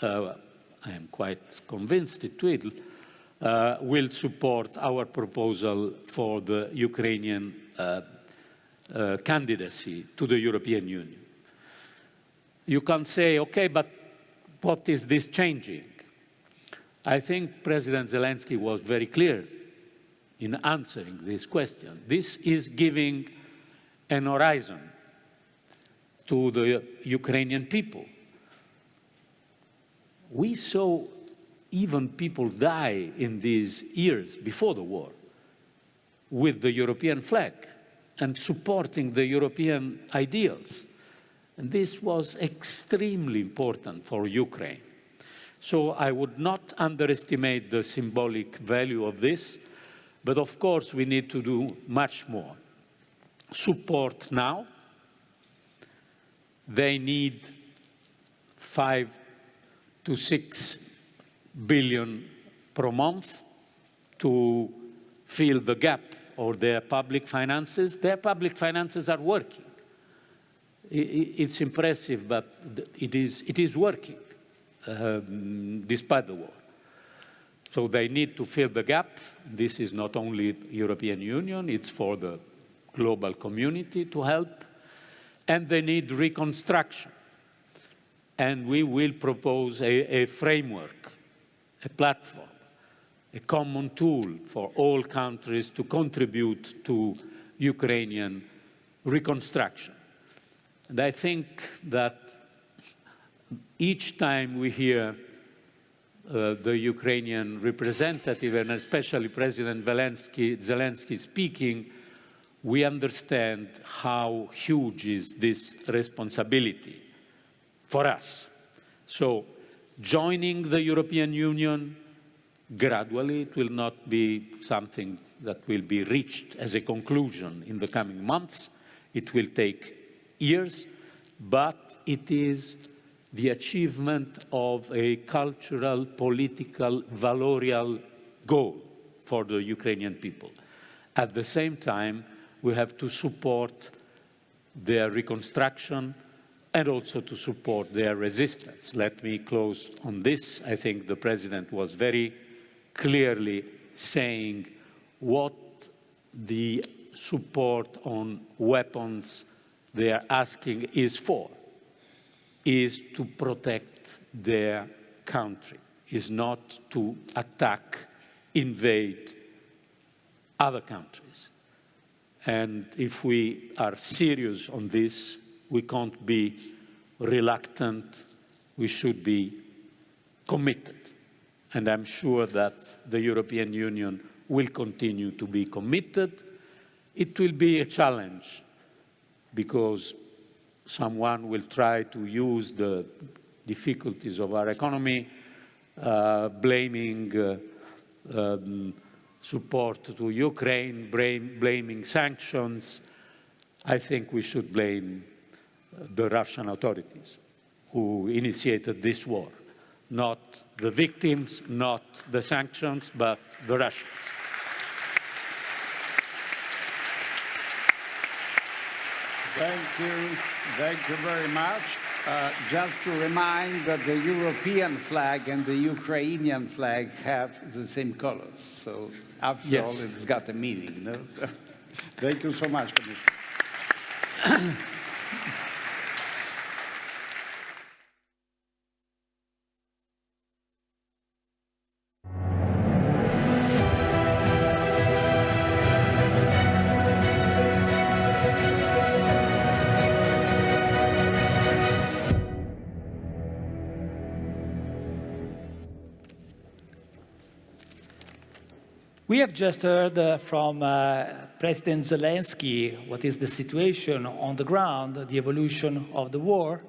I am quite convinced it will support our proposal for the Ukrainian candidacy to the European Union. You can say, okay, but what is this changing? I think President Zelensky was very clear in answering this question. This is giving an horizon to the Ukrainian people. We saw even people die in these years before the war with the European flag and supporting the European ideals. And this was extremely important for Ukraine. So I would not underestimate the symbolic value of this, but of course we need to do much more. Support now. They need 5 to 6 billion per month to fill the gap of their public finances. Their public finances are working. It's impressive, but it is working despite the war. So they need to fill the gap. This is not only European Union, it's for the global community to help. And they need reconstruction. And we will propose a framework, a platform, a common tool for all countries to contribute to Ukrainian reconstruction. And I think that each time we hear the Ukrainian representative, and especially President Zelensky speaking, we understand how huge is this responsibility for us. So joining the European Union gradually, it will not be something that will be reached as a conclusion in the coming months. It will take years, but it is the achievement of a cultural, political, valorial goal for the Ukrainian people. At the same time, we have to support their reconstruction and also to support their resistance. Let me close on this. I think the President was very clearly saying what the support on weapons they are asking is for, is to protect their country, is not to attack, invade other countries. And if we are serious on this, we can't be reluctant, we should be committed. And I'm sure that the European Union will continue to be committed. It will be a challenge because someone will try to use the difficulties of our economy, blaming support to Ukraine, blaming sanctions. I think we should blame the Russian authorities who initiated this war. Not the victims, not the sanctions, but the Russians. Thank you very much. Just to remind that the European flag and the Ukrainian flag have the same colors. So after all, it's got a meaning, no? Thank you so much, Commissioner. We have just heard from President Zelensky what is the situation on the ground, the evolution of the war,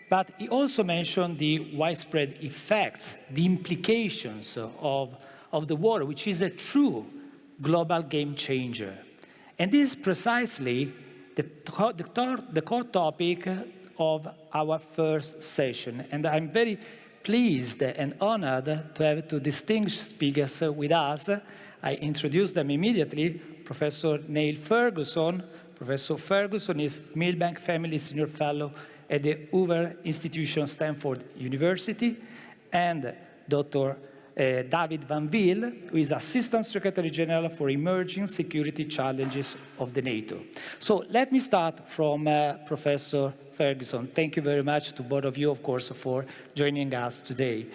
but he also mentioned the widespread effects, the implications of the war, which is a true global game changer. And this is precisely the core topic of our first session. And I'm very pleased and honored to have two distinguished speakers with us. I introduce them immediately. Professor Neil Ferguson. Professor Ferguson is Milbank Family Senior Fellow at the Hoover Institution, Stanford University, and Dr. David Van Wil, who is Assistant Secretary General for Emerging Security Challenges of the NATO. So let me start from Professor Ferguson. Thank you very much to both of you, of course, for joining us today.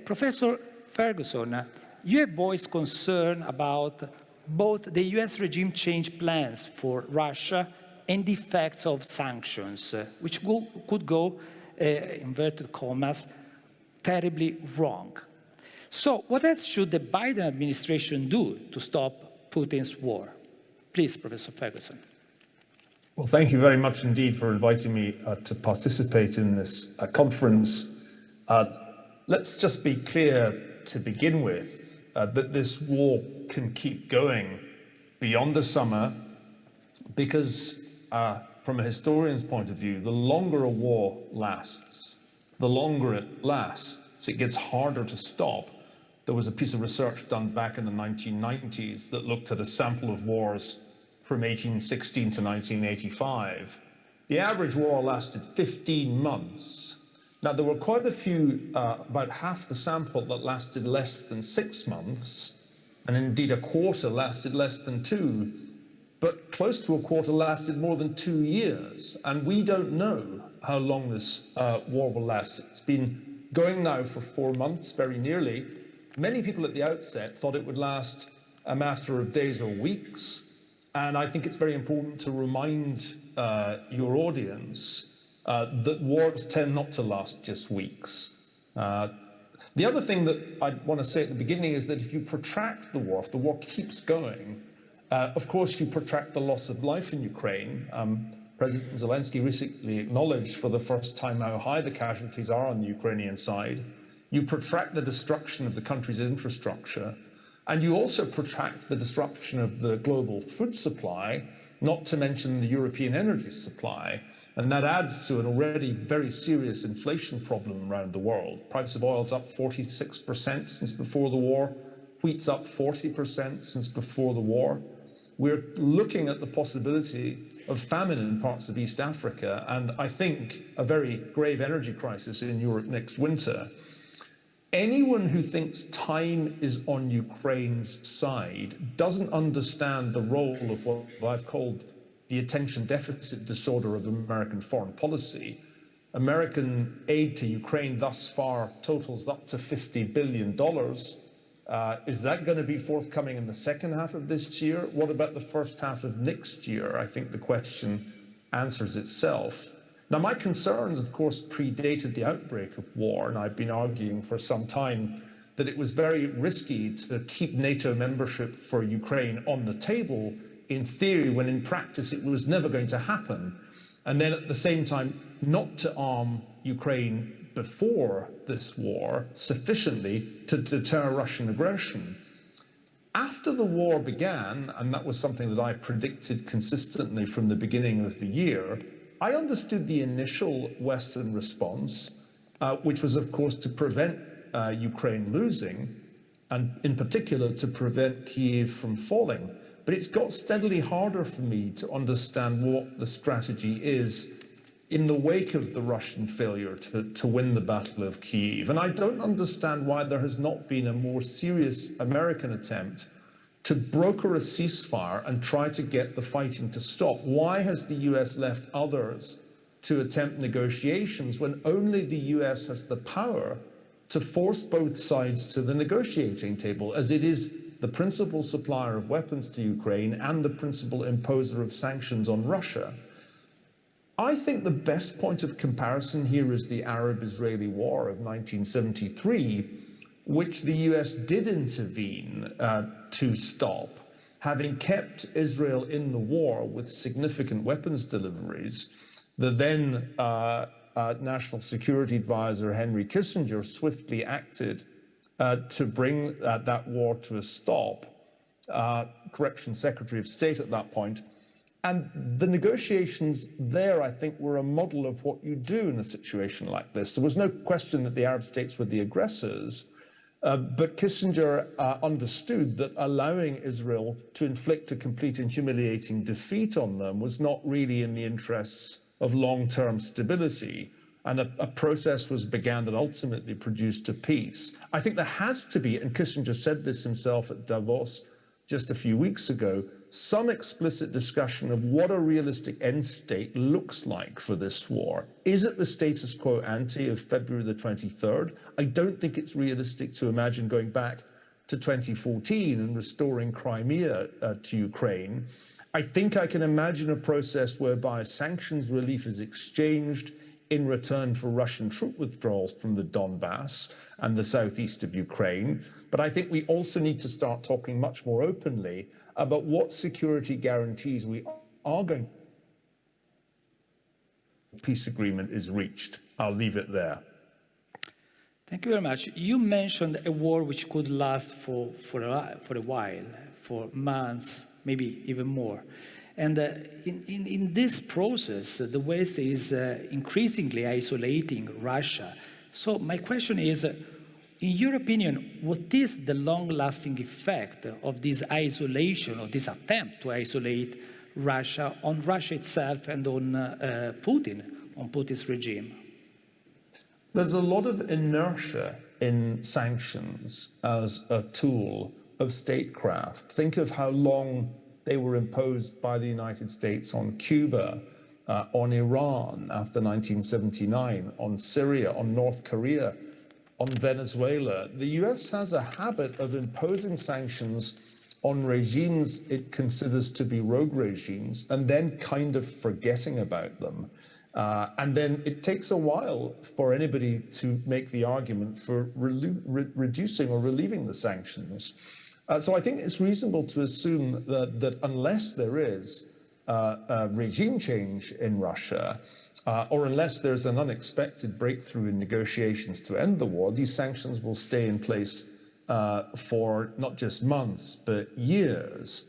Professor Ferguson, you have voiced concern about both the US regime change plans for Russia and the effects of sanctions, which could go, inverted commas, terribly wrong. So what else should the Biden administration do to stop Putin's war? Please, Professor Ferguson. Well, thank you very much indeed for inviting me to participate in this conference. Let's just be clear to begin with that this war can keep going beyond the summer because from a historian's point of view, the longer a war lasts, the longer it lasts, it gets harder to stop. There was a piece of research done back in the 1990s that looked at a sample of wars from 1816 to 1985. The average war lasted 15 months. Now, there were quite a few, about half the sample that lasted less than 6 months, and indeed a quarter lasted less than 2, but close to a quarter lasted more than 2 years. And we don't know how long this war will last. It's been going now for 4 months, very nearly. Many people at the outset thought it would last a matter of days or weeks. And I think it's very important to remind your audience that wars tend not to last just weeks. The other thing that I want to say at the beginning is that if you protract the war, if the war keeps going, of course you protract the loss of life in Ukraine. President Zelensky recently acknowledged for the first time how high the casualties are on the Ukrainian side. You protract the destruction of the country's infrastructure, and you also protract the disruption of the global food supply, not to mention the European energy supply. And that adds to an already very serious inflation problem around the world. Price of oil's up 46% since before the war. Wheat's up 40% since before the war. We're looking at the possibility of famine in parts of East Africa, and I think a very grave energy crisis in Europe next winter. Anyone who thinks time is on Ukraine's side doesn't understand the role of what I've called the attention deficit disorder of American foreign policy. American aid to Ukraine thus far totals up to $50 billion. Is that going to be forthcoming in the second half of this year? What about the first half of next year? I think the question answers itself. Now, my concerns, of course, predated the outbreak of war, and I've been arguing for some time that it was very risky to keep NATO membership for Ukraine on the table in theory, when in practice it was never going to happen. And then at the same time, not to arm Ukraine before this war sufficiently to deter Russian aggression. After the war began, and that was something that I predicted consistently from the beginning of the year, I understood the initial Western response, which was, of course, to prevent Ukraine losing, and in particular to prevent Kyiv from falling. But it's got steadily harder for me to understand what the strategy is in the wake of the Russian failure to win the Battle of Kyiv. And I don't understand why there has not been a more serious American attempt to broker a ceasefire and try to get the fighting to stop. Why has the US left others to attempt negotiations when only the US has the power to force both sides to the negotiating table, as it is the principal supplier of weapons to Ukraine and the principal imposer of sanctions on Russia? I think the best point of comparison here is the Arab-Israeli War of 1973, which the US did intervene to stop, having kept Israel in the war with significant weapons deliveries. The then National Security Advisor Henry Kissinger swiftly acted to bring that war to a stop, Corrections Secretary of State at that point. And the negotiations there, I think, were a model of what you do in a situation like this. There was no question that the Arab states were the aggressors, but Kissinger understood that allowing Israel to inflict a complete and humiliating defeat on them was not really in the interests of long-term stability. And a process was began that ultimately produced a peace. I think there has to be, and Kissinger said this himself at Davos just a few weeks ago, some explicit discussion of what a realistic end state looks like for this war. Is it the status quo ante of February the 23rd? I don't think it's realistic to imagine going back to 2014 and restoring Crimea to Ukraine. I think I can imagine a process whereby sanctions relief is exchanged in return for Russian troop withdrawals from the Donbass and the southeast of Ukraine. But I think we also need to start talking much more openly about what security guarantees we are going. Peace agreement is reached. I'll leave it there. Thank you very much. You mentioned a war which could last for a while, for months, maybe even more. And in this process, the West is increasingly isolating Russia. So my question is, in your opinion, what is the long-lasting effect of this isolation, or this attempt to isolate Russia on Russia itself and on Putin's regime? There's a lot of inertia in sanctions as a tool of statecraft. Think of how long they were imposed by the United States on Cuba, on Iran after 1979, on Syria, on North Korea, on Venezuela. The US has a habit of imposing sanctions on regimes it considers to be rogue regimes and then kind of forgetting about them. And then it takes a while for anybody to make the argument for reducing or relieving the sanctions. So I think it's reasonable to assume that unless there is a regime change in Russia, or unless there's an unexpected breakthrough in negotiations to end the war, these sanctions will stay in place for not just months, but years.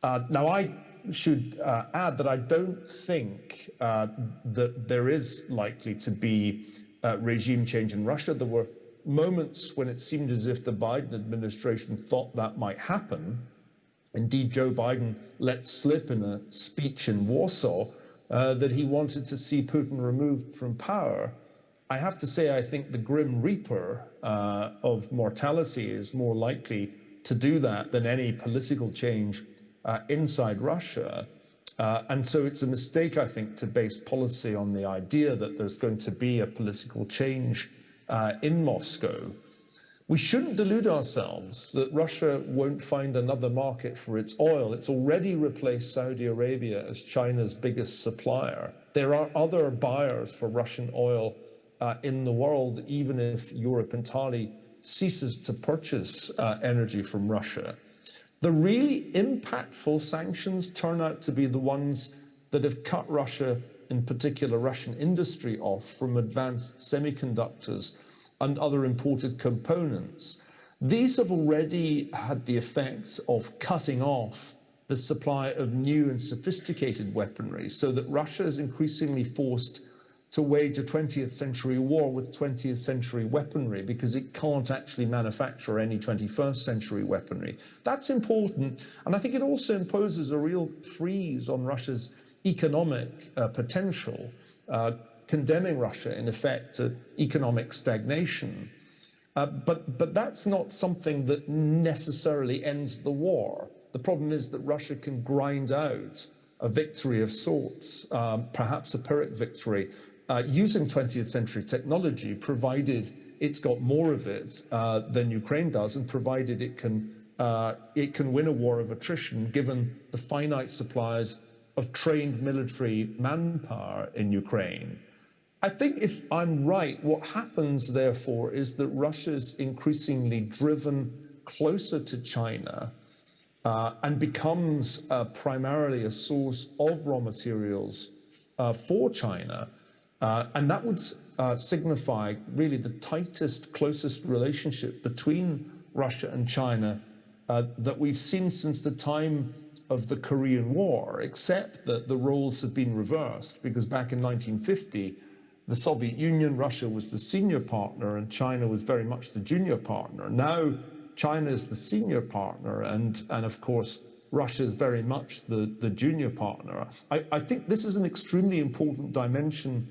Now, I should add that I don't think that there is likely to be regime change in Russia. There were moments when it seemed as if the Biden administration thought that might happen. Indeed, Joe Biden let slip in a speech in Warsaw that he wanted to see Putin removed from power. I have to say, I think the Grim Reaper of mortality is more likely to do that than any political change inside Russia. And so it's a mistake, I think, to base policy on the idea that there's going to be a political change in Moscow. We shouldn't delude ourselves that Russia won't find another market for its oil. It's already replaced Saudi Arabia as China's biggest supplier. There are other buyers for Russian oil in the world, even if Europe entirely ceases to purchase energy from Russia. The really impactful sanctions turn out to be the ones that have cut Russia, in particular Russian industry, off from advanced semiconductors and other imported components. These have already had the effect of cutting off the supply of new and sophisticated weaponry, so that Russia is increasingly forced to wage a 20th century war with 20th century weaponry because it can't actually manufacture any 21st century weaponry. That's important, and I think it also imposes a real freeze on Russia's economic potential, condemning Russia, in effect, to economic stagnation. But that's not something that necessarily ends the war. The problem is that Russia can grind out a victory of sorts, perhaps a Pyrrhic victory, using 20th century technology, provided it's got more of it than Ukraine does, and provided it can win a war of attrition, given the finite supplies of trained military manpower in Ukraine. I think if I'm right, what happens, therefore, is that Russia's increasingly driven closer to China and becomes primarily a source of raw materials for China. And that would signify really the tightest, closest relationship between Russia and China that we've seen since the time of the Korean War, except that the roles have been reversed, because back in 1950, the Soviet Union, Russia was the senior partner and China was very much the junior partner. Now China is the senior partner and of course, Russia is very much the junior partner. I think this is an extremely important dimension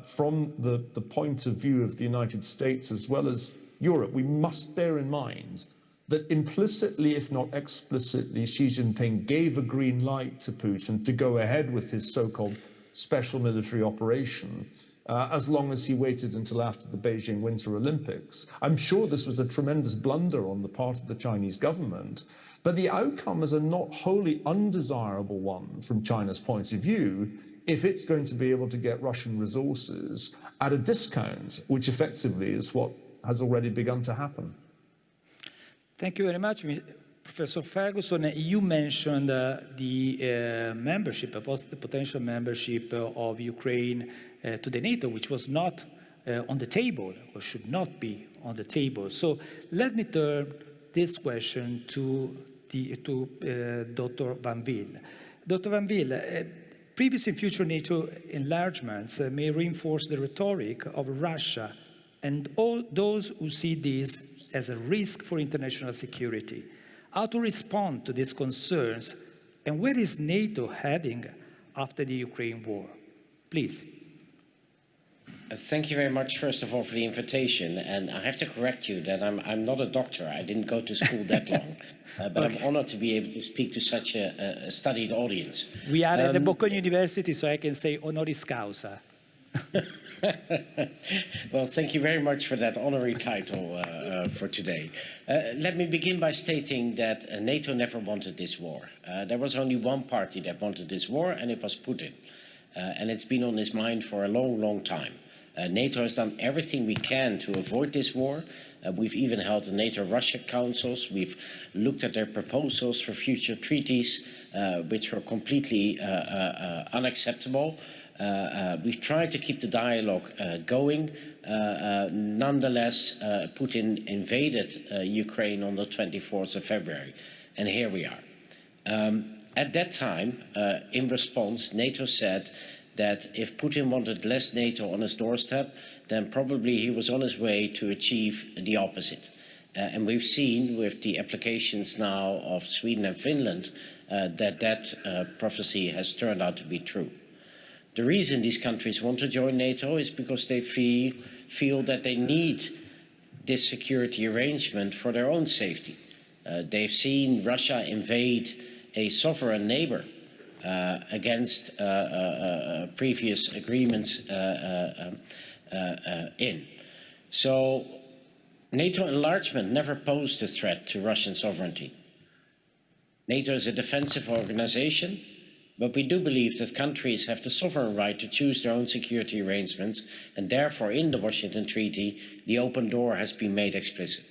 from the point of view of the United States as well as Europe. We must bear in mind that implicitly, if not explicitly, Xi Jinping gave a green light to Putin to go ahead with his so-called special military operation, as long as he waited until after the Beijing Winter Olympics. I'm sure this was a tremendous blunder on the part of the Chinese government, but the outcome is a not wholly undesirable one from China's point of view if it's going to be able to get Russian resources at a discount, which effectively is what has already begun to happen. Thank you very much, Professor Ferguson. You mentioned the membership, the potential membership of Ukraine to the NATO, which was not on the table, or should not be on the table. So let me turn this question to Dr. Van Wil. Dr. Van Wil, previous and future NATO enlargements may reinforce the rhetoric of Russia and all those who see this as a risk for international security. How to respond to these concerns, and where is NATO heading after the Ukraine war? Please. Thank you very much, first of all, for the invitation. And I have to correct you that I'm not a doctor. I didn't go to school that long. But okay. I'm honored to be able to speak to such a studied audience. We are at the Bocconi University, so I can say honoris causa. Well, thank you very much for that honorary title for today. Let me begin by stating that NATO never wanted this war. There was only one party that wanted this war, and it was Putin. And it's been on his mind for a long, long time. NATO has done everything we can to avoid this war. We've even held the NATO-Russia councils. We've looked at their proposals for future treaties, which were completely unacceptable. We've tried to keep the dialogue going. Nonetheless, Putin invaded Ukraine on the 24th of February, and here we are. At that time, in response, NATO said that if Putin wanted less NATO on his doorstep, then probably he was on his way to achieve the opposite. And we've seen with the applications now of Sweden and Finland that prophecy has turned out to be true. The reason these countries want to join NATO is because they feel that they need this security arrangement for their own safety. They've seen Russia invade a sovereign neighbor against previous agreements So NATO enlargement never posed a threat to Russian sovereignty. NATO is a defensive organization, but we do believe that countries have the sovereign right to choose their own security arrangements, and therefore in the Washington Treaty, the open door has been made explicit.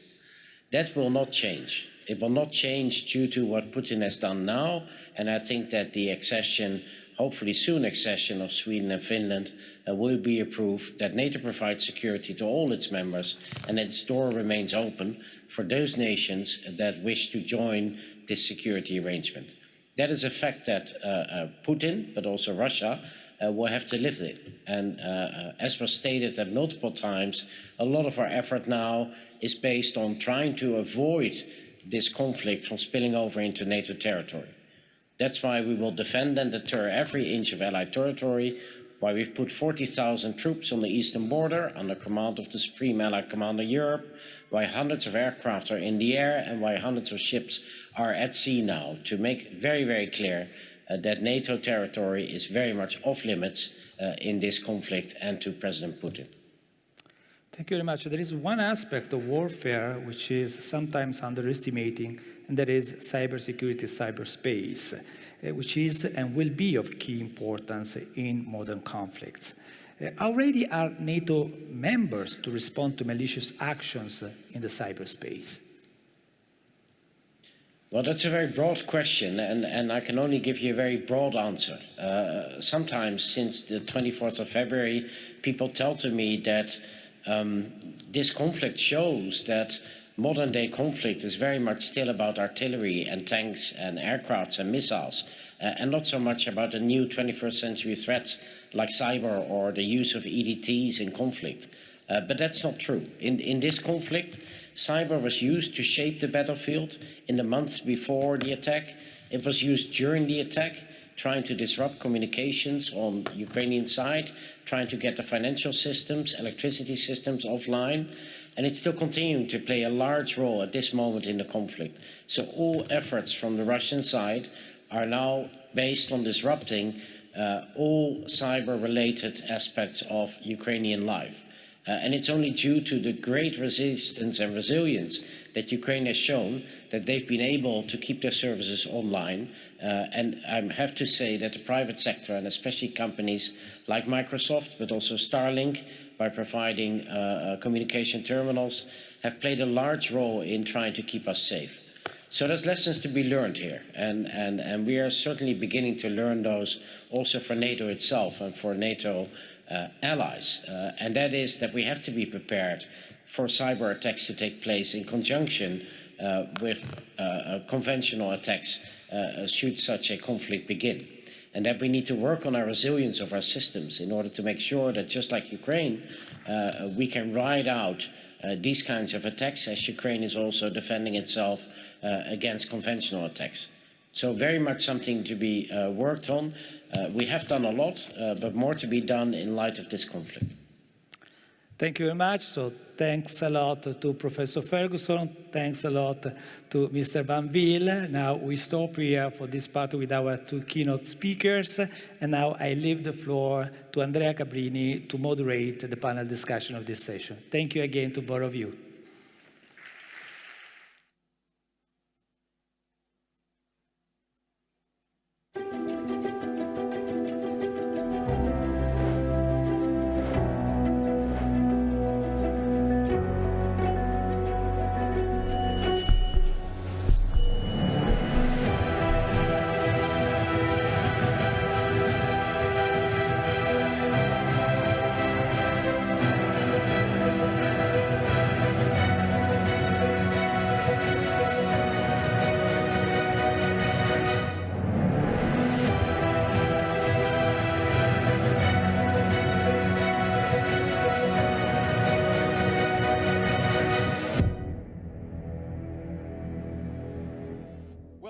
That will not change. It will not change due to what Putin has done now, and I think that the accession, hopefully soon accession of Sweden and Finland will be a proof that NATO provides security to all its members, and its door remains open for those nations that wish to join this security arrangement. That is a fact that Putin, but also Russia, will have to live with. And as was stated at multiple times, a lot of our effort now is based on trying to avoid this conflict from spilling over into NATO territory. That's why we will defend and deter every inch of Allied territory, why we've put 40,000 troops on the eastern border under command of the Supreme Allied Commander Europe, why hundreds of aircraft are in the air, and why hundreds of ships are at sea now, to make very, very clear that NATO territory is very much off limits in this conflict and to President Putin. Thank you very much. There is one aspect of warfare which is sometimes underestimating, and that is cybersecurity, cyberspace, which is and will be of key importance in modern conflicts. How ready are NATO members to respond to malicious actions in the cyberspace? Well, that's a very broad question, and I can only give you a very broad answer. Sometimes since the 24th of February, people tell to me that this conflict shows that modern-day conflict is very much still about artillery and tanks and aircrafts and missiles, and not so much about the new 21st century threats like cyber or the use of EDTs in conflict. But that's not true. In this conflict, cyber was used to shape the battlefield in the months before the attack. It was used during the attack. trying to disrupt communications on the Ukrainian side, trying to get the financial systems, electricity systems offline, and it's still continuing to play a large role at this moment in the conflict. So all efforts from the Russian side are now based on disrupting all cyber-related aspects of Ukrainian life. And it's only due to the great resistance and resilience that Ukraine has shown that they've been able to keep their services online. And I have to say that the private sector, and especially companies like Microsoft, but also Starlink, by providing communication terminals, have played a large role in trying to keep us safe. So there's lessons to be learned here, and we are certainly beginning to learn those also for NATO itself and for NATO allies, and that is that we have to be prepared for cyber attacks to take place in conjunction with conventional attacks should such a conflict begin. And that we need to work on our resilience of our systems in order to make sure that, just like Ukraine, we can ride out these kinds of attacks, as Ukraine is also defending itself against conventional attacks. So very much something to be worked on. We have done a lot, but more to be done in light of this conflict. Thank you very much. So thanks a lot to Professor Ferguson. Thanks a lot to Mr. Van Wil. Now we stop here for this part with our two keynote speakers. And now I leave the floor to Andrea Cabrini to moderate the panel discussion of this session. Thank you again to both of you.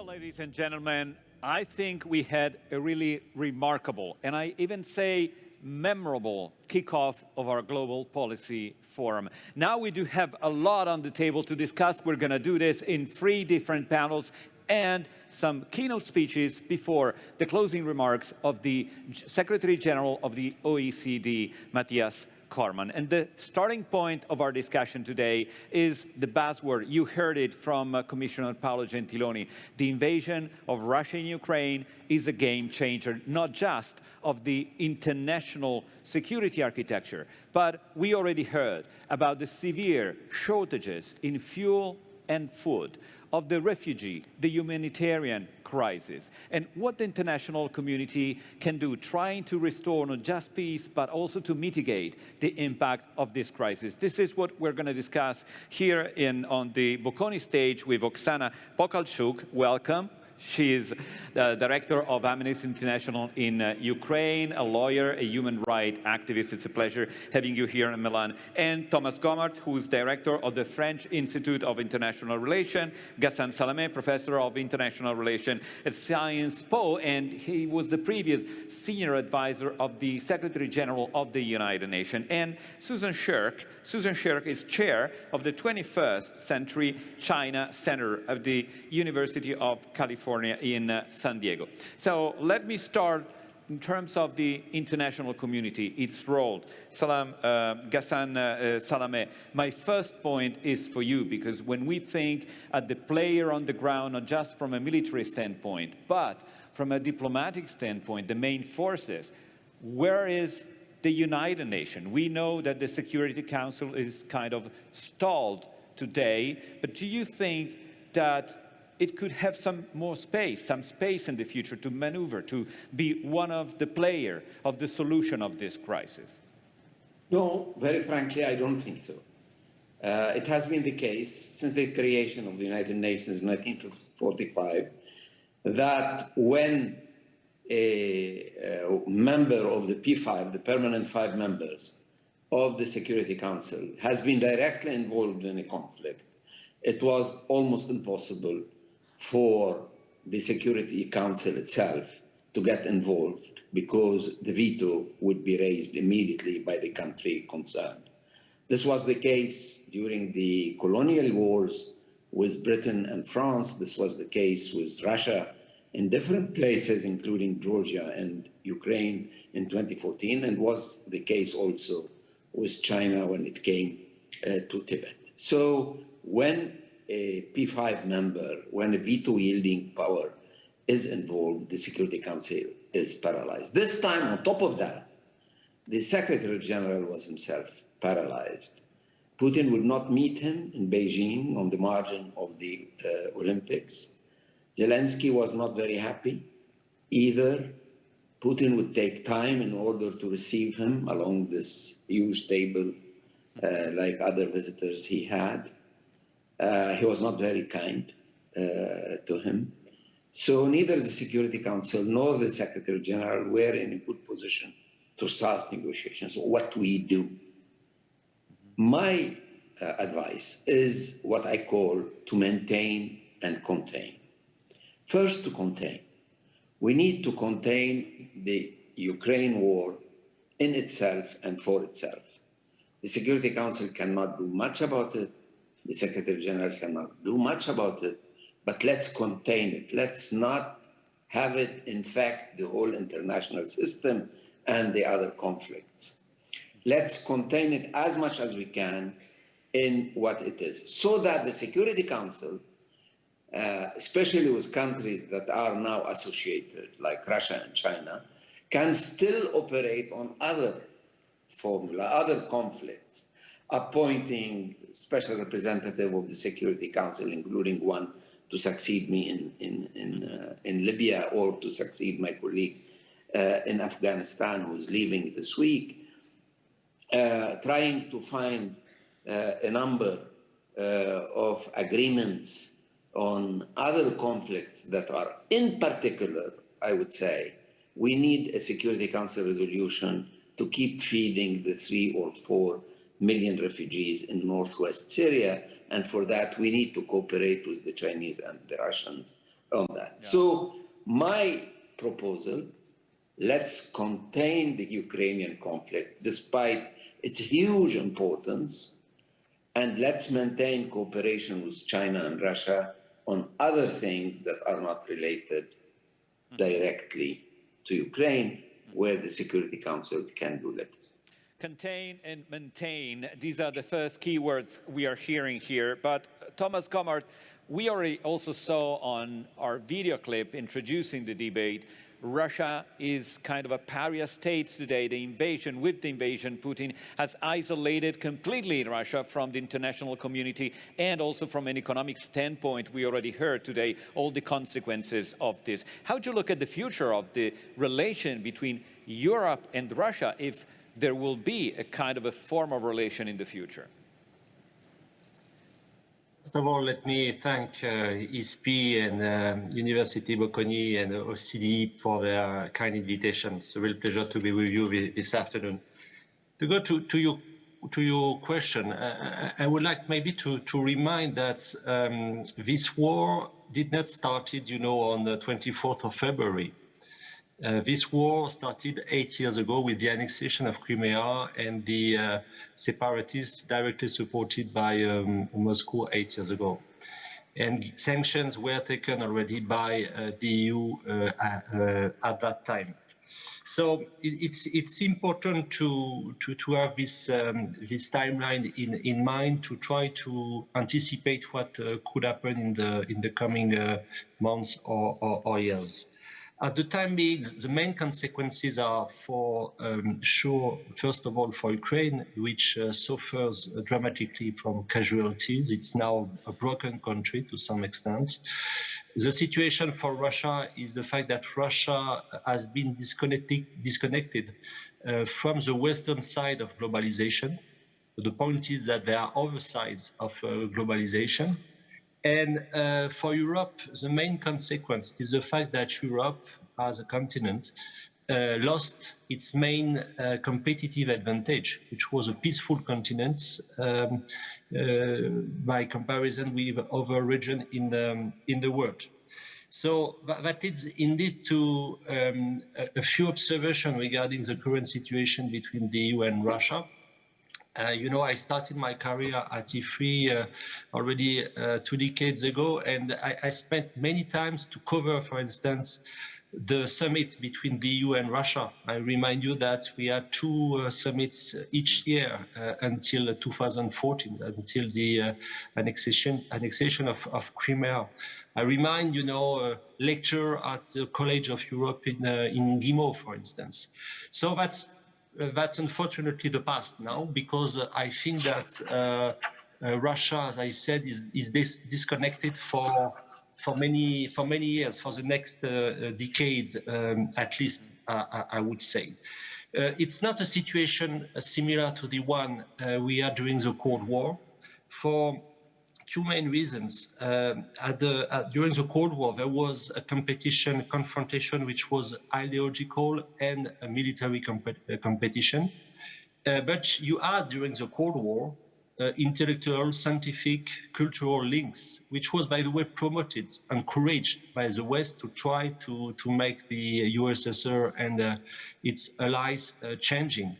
Ladies and gentlemen, I think we had a really remarkable, and I even say memorable, kickoff of our Global Policy Forum. Now we do have a lot on the table to discuss. We're going to do this in 3 different panels and some keynote speeches before the closing remarks of the Secretary General of the OECD, Matthias Cormann. And the starting point of our discussion today is the buzzword. You heard it from Commissioner Paolo Gentiloni. The invasion of Russia in Ukraine is a game changer, not just of the international security architecture, but we already heard about the severe shortages in fuel and food, of the refugee, the humanitarian crisis, and what the international community can do, trying to restore not just peace, but also to mitigate the impact of this crisis. This is what we're going to discuss here on the Bocconi stage with Oksana Pokalchuk. Welcome. She is the director of Amnesty International in Ukraine, a lawyer, a human rights activist. It's a pleasure having you here in Milan. And Thomas Gomart, who's director of the French Institute of International Relations, Ghassan Salameh, professor of international relations at Sciences Po, and he was the previous senior advisor of the Secretary General of the United Nations. And Susan Shirk. Susan Shirk is chair of the 21st Century China Center of the University of California in San Diego. So let me start in terms of the international community, its role. Ghassan Salameh, my first point is for you, because when we think at the player on the ground, not just from a military standpoint, but from a diplomatic standpoint, the main forces, where is the United Nations? We know that the Security Council is kind of stalled today, but do you think that it could have some space in the future to maneuver, to be one of the players of the solution of this crisis? No, very frankly, I don't think so. It has been the case since the creation of the United Nations in 1945 that when a member of the P5, the permanent 5 members of the Security Council, has been directly involved in a conflict, it was almost impossible for the Security Council itself to get involved because the veto would be raised immediately by the country concerned. This was the case during the colonial wars with Britain and France. This was the case with Russia in different places, including Georgia and Ukraine in 2014, and was the case also with China when it came to Tibet. So when a P5 member, when a veto-yielding power is involved, the Security Council is paralyzed. This time, on top of that, the Secretary General was himself paralyzed. Putin would not meet him in Beijing on the margin of the Olympics. Zelensky was not very happy either. Putin would take time in order to receive him along this huge table like other visitors he had. He was not very kind to him. So neither the Security Council nor the Secretary General were in a good position to start negotiations. So what do we do? My advice is what I call to maintain and contain. First, to contain. We need to contain the Ukraine war in itself and for itself. The Security Council cannot do much about it. The Secretary General cannot do much about it, but let's contain it. Let's not have it infect the whole international system and the other conflicts. Let's contain it as much as we can in what it is, so that the Security Council, especially with countries that are now associated, like Russia and China, can still operate on other formula, other conflicts, appointing special representative of the Security Council, including one to succeed me in Libya or to succeed my colleague in Afghanistan who's leaving this week, trying to find a number of agreements on other conflicts that are, in particular, I would say, we need a Security Council resolution to keep feeding the 3 or 4 million refugees in northwest Syria. And for that, we need to cooperate with the Chinese and the Russians on that. Yeah. So my proposal, let's contain the Ukrainian conflict despite its huge importance, and let's maintain cooperation with China and Russia on other things that are not related directly to Ukraine, where the Security Council can do little. Contain and maintain, these are the first keywords we are hearing here. But Thomas Gommard, we already also saw on our video clip introducing the debate, Russia is kind of a pariah state today. With the invasion, Putin has isolated completely Russia from the international community and also from an economic standpoint. We already heard today all the consequences of this. How do you look at the future of the relation between Europe and Russia if there will be a kind of a formal relation in the future? First of all, let me thank ISPI and University Bocconi and OCDE for their kind invitation. It's a real pleasure to be with you this afternoon. To go to your question, I would like maybe to remind that this war did not start, on the 24th of February. This war started 8 years ago with the annexation of Crimea and the separatists directly supported by Moscow 8 years ago. And sanctions were taken already by the EU at that time. So it's important to have this timeline in mind to try to anticipate what could happen in the coming months or years. At the time being, the main consequences are for sure, first of all, for Ukraine, which suffers dramatically from casualties. It's now a broken country to some extent. The situation for Russia is the fact that Russia has been disconnected from the Western side of globalization. The point is that there are other sides of globalization. And for Europe, the main consequence is the fact that Europe, as a continent, lost its main competitive advantage, which was a peaceful continent by comparison with other regions in the world. So that leads indeed to a few observations regarding the current situation between the EU and Russia. You know, I started my career at ISPI already 2 decades ago, and I spent many times to cover, for instance, the summit between the EU and Russia. I remind you that we had 2 summits each year until 2014, until the annexation of Crimea. I remind, you know, a lecture at the College of Europe in Gimo, for instance. So that's unfortunately the past now, because I think that Russia, as I said, is disconnected for many years, for the next decade, at least, I would say. It's not a situation similar to the one we had during the Cold War, for 2 main reasons. During the Cold War, there was a confrontation, which was ideological and a military competition. But you had, during the Cold War, intellectual, scientific, cultural links, which was, by the way, promoted, encouraged by the West to try to make the USSR and its allies changing.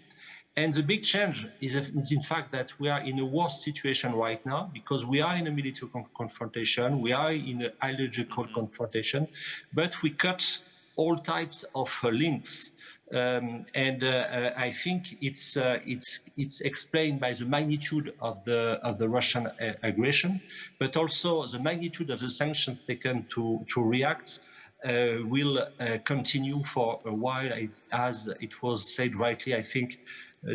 And the big change is in fact that we are in a worse situation right now, because we are in a military confrontation, we are in an ideological confrontation, but we cut all types of links. I think it's explained by the magnitude of the Russian aggression, but also the magnitude of the sanctions taken to react will continue for a while, as it was said rightly, I think,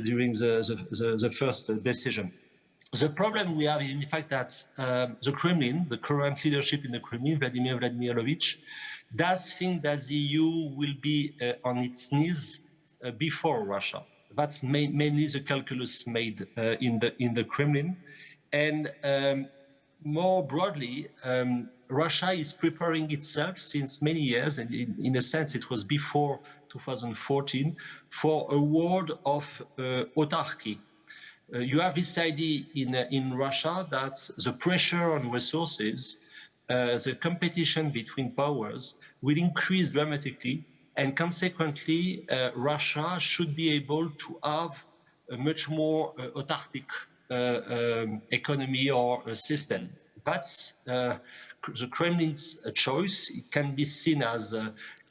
during the first decision. The problem we have is in fact that the Kremlin, the current leadership in the Kremlin, Vladimir Vladimirovich, does think that the EU will be on its knees before Russia. That's mainly the calculus made in the Kremlin. And more broadly, Russia is preparing itself since many years, and in a sense it was before 2014, for a world of autarky. You have this idea in Russia that the pressure on resources, the competition between powers will increase dramatically, and consequently Russia should be able to have a much more autarkic economy or system. That's the Kremlin's choice. It can be seen as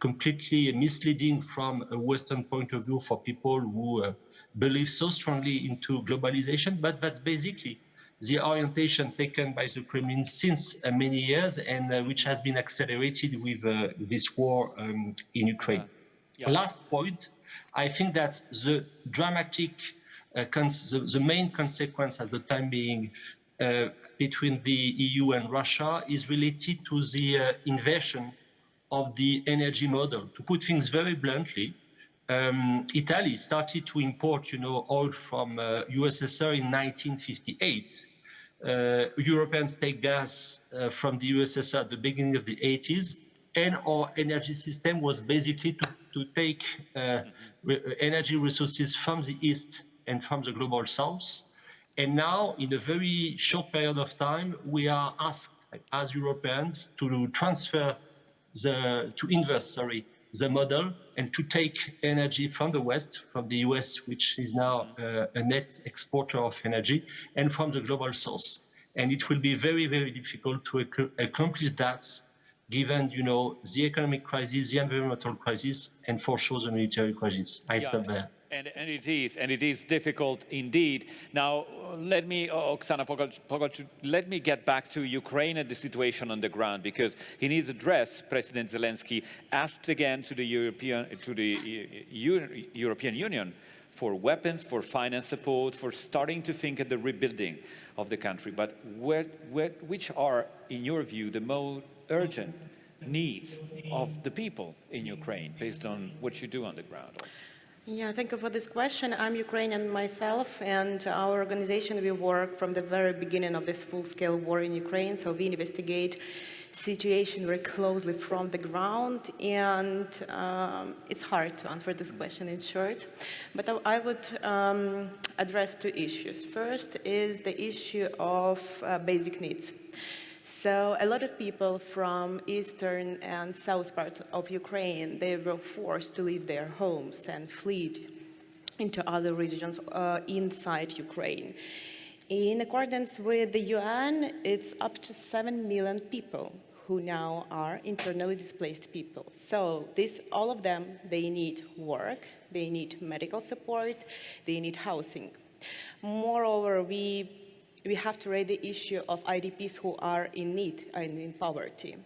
completely misleading from a Western point of view for people who believe so strongly into globalization, but that's basically the orientation taken by the Kremlin since many years, and which has been accelerated with this war in Ukraine. Last point, I think that the dramatic, the main consequence at the time being between the EU and Russia is related to the invasion of the energy model. To put things very bluntly, Italy started to import, oil from USSR in 1958. Europeans take gas from the USSR at the beginning of the 80s, and our energy system was basically to take energy resources from the East and from the global South. And now, in a very short period of time, we are asked as Europeans to invest the model and to take energy from the West, from the US, which is now a net exporter of energy, and from the global South. And it will be very, very difficult to accomplish that, given, the economic crisis, the environmental crisis, and for sure the military crisis. I stop there. And it is difficult indeed. Now, let me, Oksana Pogoch, let me get back to Ukraine and the situation on the ground, because in his address, President Zelensky asked again to the European Union for weapons, for finance support, for starting to think at the rebuilding of the country. But which are, in your view, the most urgent needs of the people in Ukraine, based on what you do on the ground also? Yeah, thank you for this question. I'm Ukrainian myself, and our organization, we work from the very beginning of this full-scale war in Ukraine, so we investigate situation very closely from the ground, and it's hard to answer this question in short, but I would address 2 issues. First is the issue of basic needs. So a lot of people from eastern and south part of Ukraine, they were forced to leave their homes and flee into other regions inside Ukraine. In accordance with the UN, it's up to 7 million people who now are internally displaced people. So all of them, they need work, they need medical support, they need housing. Moreover, we have to raise the issue of IDPs who are in need and in poverty.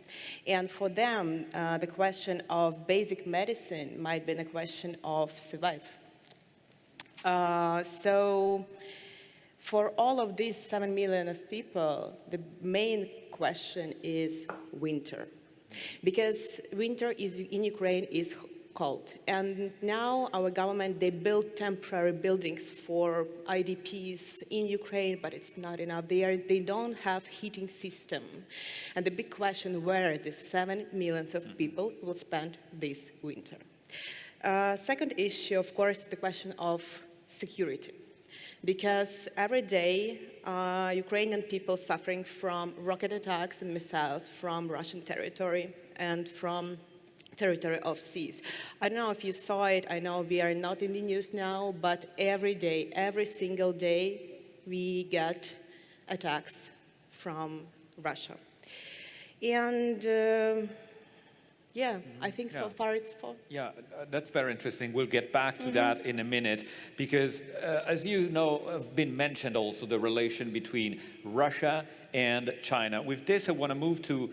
And for them, the question of basic medicine might be a question of survival. So for all of these 7 million of people, the main question is winter. Because winter in Ukraine is cold. And now our government, they build temporary buildings for IDPs in Ukraine, but it's not enough. They don't have heating system. And the big question, where the 7 million of people will spend this winter. Second issue, of course, the question of security. Because every day, Ukrainian people suffering from rocket attacks and missiles from Russian territory and from territory of seas. I don't know if you saw it, I know we are not in the news now, but every day, every single day, we get attacks from Russia. And yeah, I think so far it's for. Yeah, that's very interesting. We'll get back to that in a minute, because as you know, have been mentioned also the relation between Russia and China. With this, I want to move to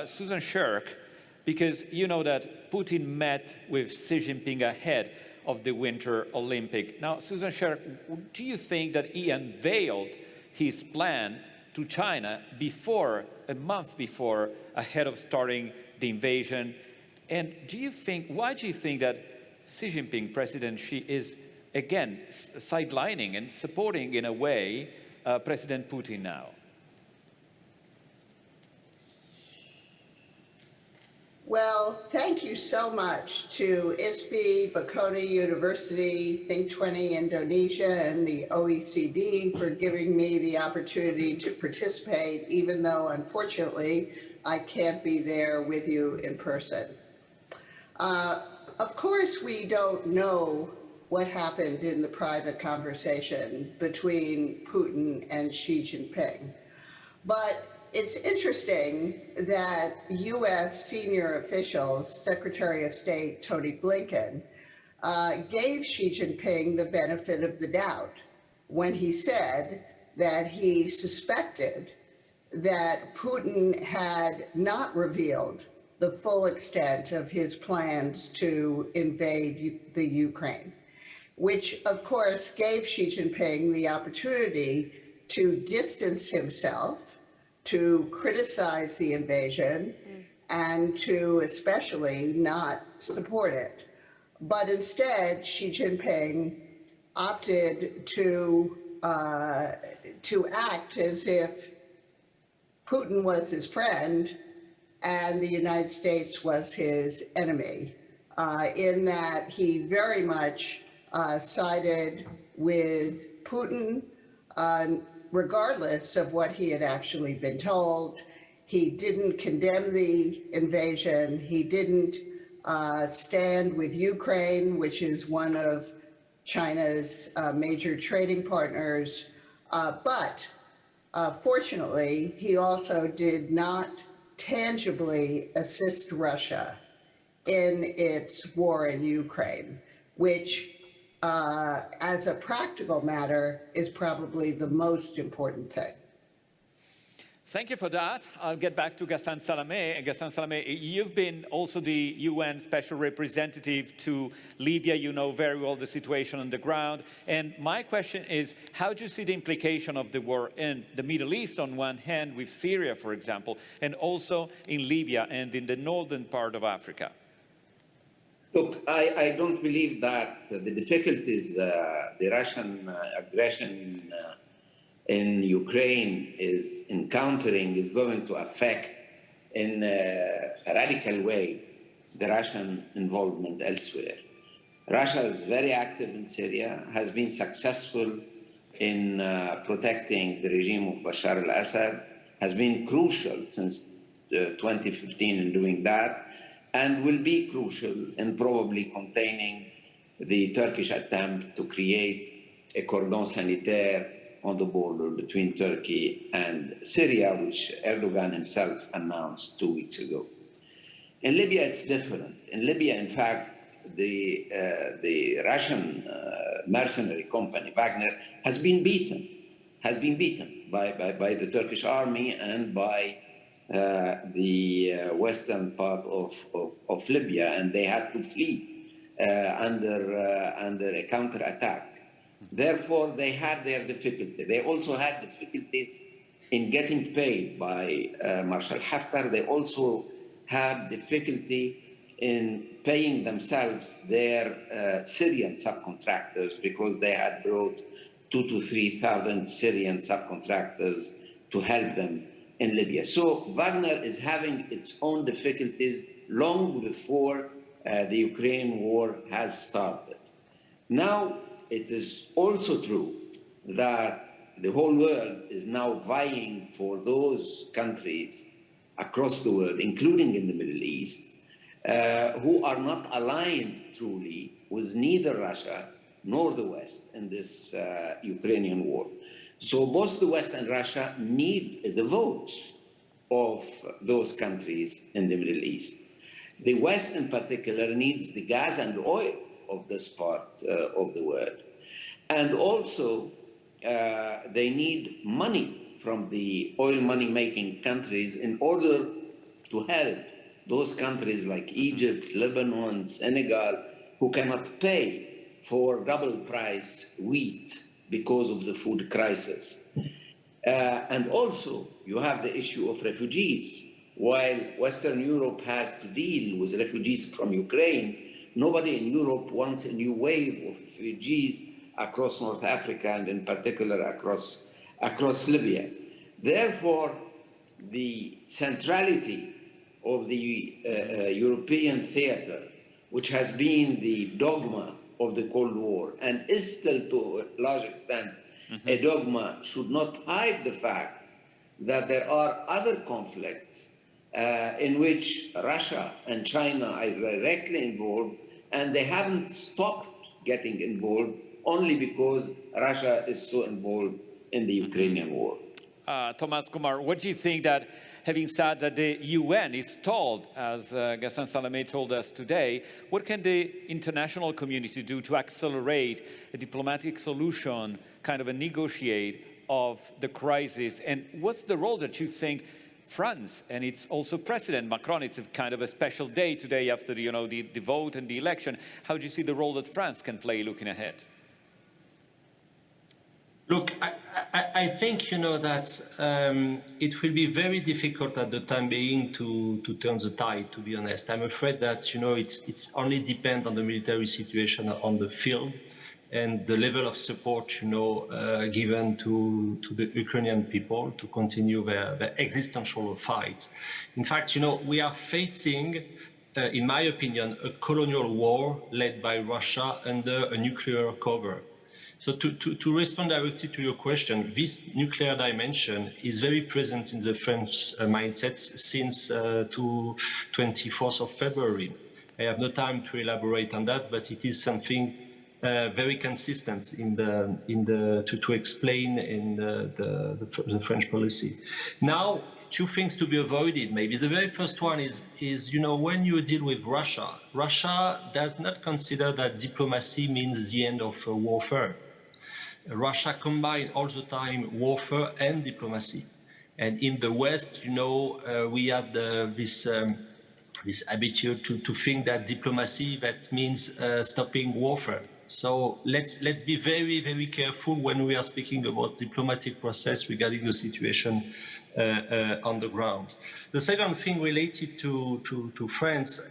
Susan Shirk, because you know that Putin met with Xi Jinping ahead of the Winter Olympic. Now, Susan Shirk, do you think that he unveiled his plan to China a month before, ahead of starting the invasion? And why do you think that Xi Jinping, President Xi, is again sidelining and supporting in a way President Putin now? Well, thank you so much to ISPI, Bocconi University, Think 20 Indonesia, and the OECD for giving me the opportunity to participate, even though, unfortunately, I can't be there with you in person. Of course, we don't know what happened in the private conversation between Putin and Xi Jinping, but it's interesting that U.S. senior officials, Secretary of State Tony Blinken, gave Xi Jinping the benefit of the doubt when he said that he suspected that Putin had not revealed the full extent of his plans to invade the Ukraine, which of course gave Xi Jinping the opportunity to distance himself, to criticize the invasion, and to especially not support it. But instead, Xi Jinping opted to act as if Putin was his friend and the United States was his enemy, in that he very much sided with Putin, regardless of what he had actually been told. He didn't condemn the invasion. He didn't stand with Ukraine, which is one of China's major trading partners. But fortunately, he also did not tangibly assist Russia in its war in Ukraine, which as a practical matter, is probably the most important thing. Thank you for that. I'll get back to Ghassan Salameh. And Ghassan Salameh, you've been also the UN Special Representative to Libya. You know very well the situation on the ground. And my question is, how do you see the implication of the war in the Middle East on one hand, with Syria, for example, and also in Libya and in the northern part of Africa? Look, I don't believe that the difficulties the Russian aggression in Ukraine is encountering is going to affect in a radical way the Russian involvement elsewhere. Russia is very active in Syria, has been successful in protecting the regime of Bashar al-Assad, has been crucial since 2015 in doing that, and will be crucial in probably containing the Turkish attempt to create a cordon sanitaire on the border between Turkey and Syria, which Erdogan himself announced 2 weeks ago. In Libya, it's different. In Libya, in fact, the Russian mercenary company, Wagner, has been beaten by the Turkish army and by the western part of Libya, and they had to flee under a counterattack. Therefore, they had their difficulty. They also had difficulties in getting paid by Marshal Haftar. They also had difficulty in paying themselves their Syrian subcontractors, because they had brought 2,000 to 3,000 Syrian subcontractors to help them in Libya. So Wagner is having its own difficulties long before the Ukraine war has started. Now, it is also true that the whole world is now vying for those countries across the world, including in the Middle East, who are not aligned truly with neither Russia nor the West in this Ukrainian war. So both the West and Russia need the votes of those countries in the Middle East. The West in particular needs the gas and oil of this part of the world. And also they need money from the oil money-making countries in order to help those countries like Egypt, Lebanon, Senegal, who cannot pay for double-price wheat because of the food crisis. And also, you have the issue of refugees. While Western Europe has to deal with refugees from Ukraine, nobody in Europe wants a new wave of refugees across North Africa and in particular across Libya. Therefore, the centrality of the European theater, which has been the dogma of the Cold War and is still to a large extent a dogma, should not hide the fact that there are other conflicts in which Russia and China are directly involved, and they haven't stopped getting involved only because Russia is so involved in the Ukrainian war. Thomas Kumar, what do you think that, having said that the UN is stalled, as Ghassan Salameh told us today, what can the international community do to accelerate a diplomatic solution, kind of a negotiate of the crisis? And what's the role that you think France, and it's also President Macron, it's a kind of a special day today after the vote and the election. How do you see the role that France can play looking ahead? Look, I think, that it will be very difficult at the time being to turn the tide, to be honest. I'm afraid that, it's only depend on the military situation on the field and the level of support, given to the Ukrainian people to continue their existential fight. In fact, we are facing, in my opinion, a colonial war led by Russia under a nuclear cover. So to respond directly to your question, this nuclear dimension is very present in the French mindsets since 24th of February. I have no time to elaborate on that, but it is something very consistent to explain in the French policy. Now, two things to be avoided, maybe. The very first one is when you deal with Russia, Russia does not consider that diplomacy means the end of warfare. Russia combines all the time warfare and diplomacy. And in the West, we have this attitude to think that diplomacy, that means stopping warfare. So let's be very, very careful when we are speaking about diplomatic process regarding the situation on the ground. The second thing related to France,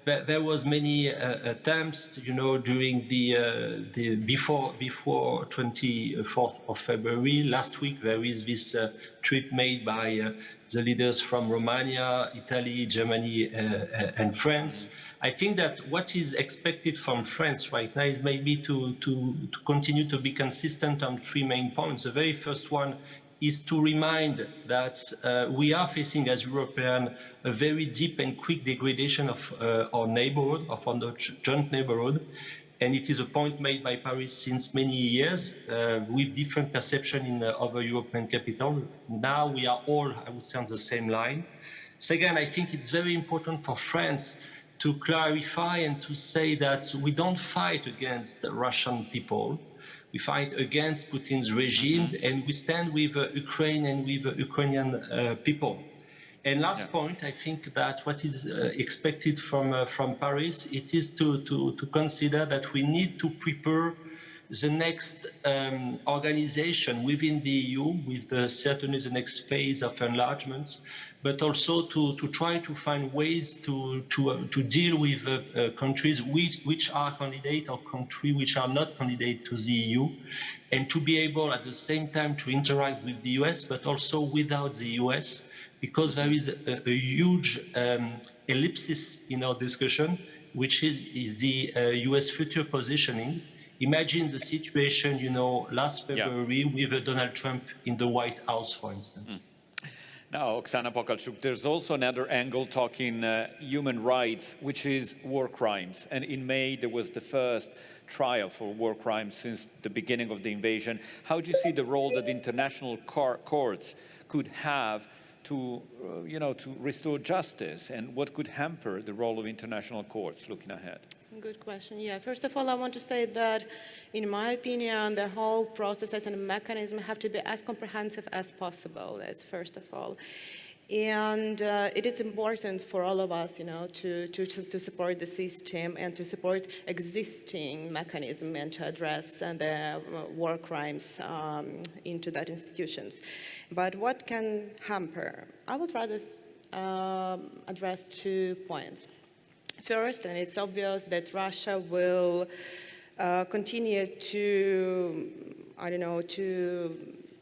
there was many attempts, during the before 24th of February. Last week there is this trip made by the leaders from Romania, Italy, Germany, and France. I think that what is expected from France right now is maybe to continue to be consistent on three main points. The very first one is to remind that we are facing as Europeans a very deep and quick degradation of our neighborhood, of our joint neighborhood. And it is a point made by Paris since many years, with different perception in other European capitals. Now we are all, I would say, on the same line. Second, I think it's very important for France to clarify and to say that we don't fight against the Russian people. We fight against Putin's regime, and we stand with Ukraine and with Ukrainian people. And last point, I think that what is expected from Paris, it is to consider that we need to prepare the next organization within the EU, with certainly the next phase of enlargements, but also to try to find ways to deal with countries which are candidate or countries which are not candidate to the EU, and to be able at the same time to interact with the US, but also without the US, because there is a huge ellipsis in our discussion, which is the US future positioning. Imagine the situation, you know, last February with Donald Trump in the White House, for instance. Now, Oksana Pokalchuk, there's also another angle talking human rights, which is war crimes. And in May, there was the first trial for war crimes since the beginning of the invasion. How do you see the role that international courts could have to, to restore justice, and what could hamper the role of international courts looking ahead? Good question. Yeah, first of all, I want to say that, in my opinion, the whole processes and mechanism have to be as comprehensive as possible, that's first of all. And it is important for all of us, to support the system and to support existing mechanism and to address the war crimes into that institutions. But what can hamper? I would rather address 2 points. First, and it's obvious that Russia will continue to,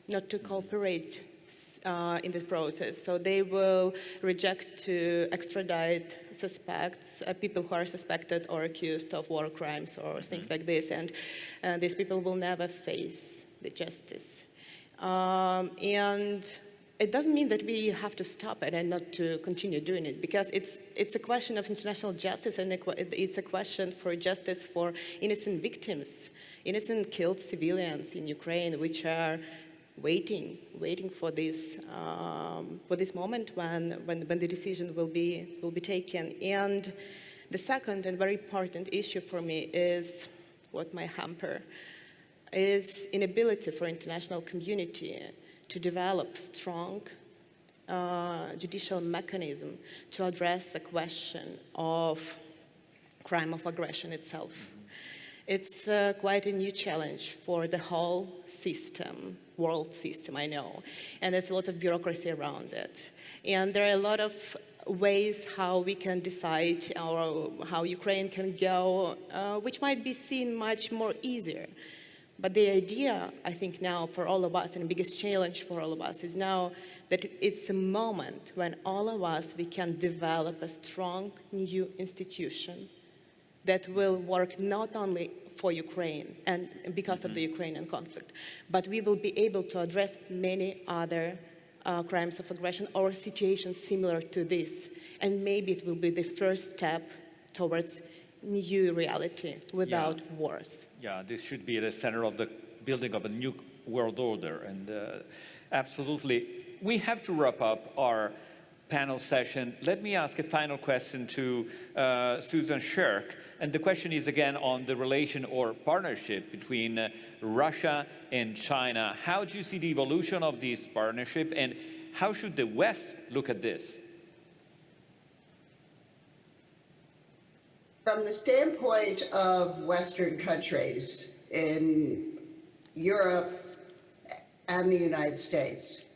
not to cooperate in this process. So they will reject to extradite suspects, people who are suspected or accused of war crimes or things like this, and these people will never face the justice. And it doesn't mean that we have to stop it and not to continue doing it, because it's a question of international justice, and it's a question for justice for innocent victims, innocent killed civilians in Ukraine, which are waiting for this moment when the decision will be taken. And the second and very important issue for me is what might hamper is inability for international community to develop strong judicial mechanism to address the question of crime of aggression itself. It's quite a new challenge for the whole system, world system, I know, and there's a lot of bureaucracy around it. And there are a lot of ways how we can decide or how Ukraine can go, which might be seen much more easier. But the idea, I think now for all of us, and the biggest challenge for all of us is now that it's a moment when all of us, we can develop a strong new institution that will work not only for Ukraine and because of the Ukrainian conflict, but we will be able to address many other crimes of aggression or situations similar to this. And maybe it will be the first step towards new reality without wars. Yeah, this should be at the center of the building of a new world order. And absolutely, we have to wrap up our panel session. Let me ask a final question to Susan Shirk. And the question is again on the relation or partnership between Russia and China. How do you see the evolution of this partnership, and how should the West look at this? From the standpoint of Western countries in Europe and the United States,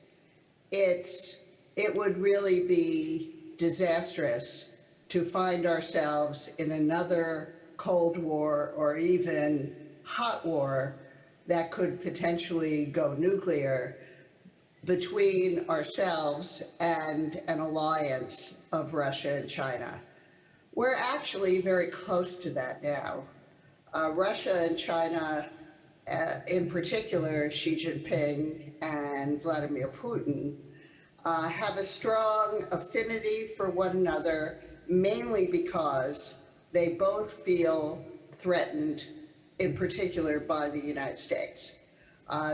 it would really be disastrous to find ourselves in another Cold War or even hot war that could potentially go nuclear between ourselves and an alliance of Russia and China. We're actually very close to that now. Russia and China in particular Xi Jinping and Vladimir Putin, have a strong affinity for one another, mainly because they both feel threatened, in particular by the United States.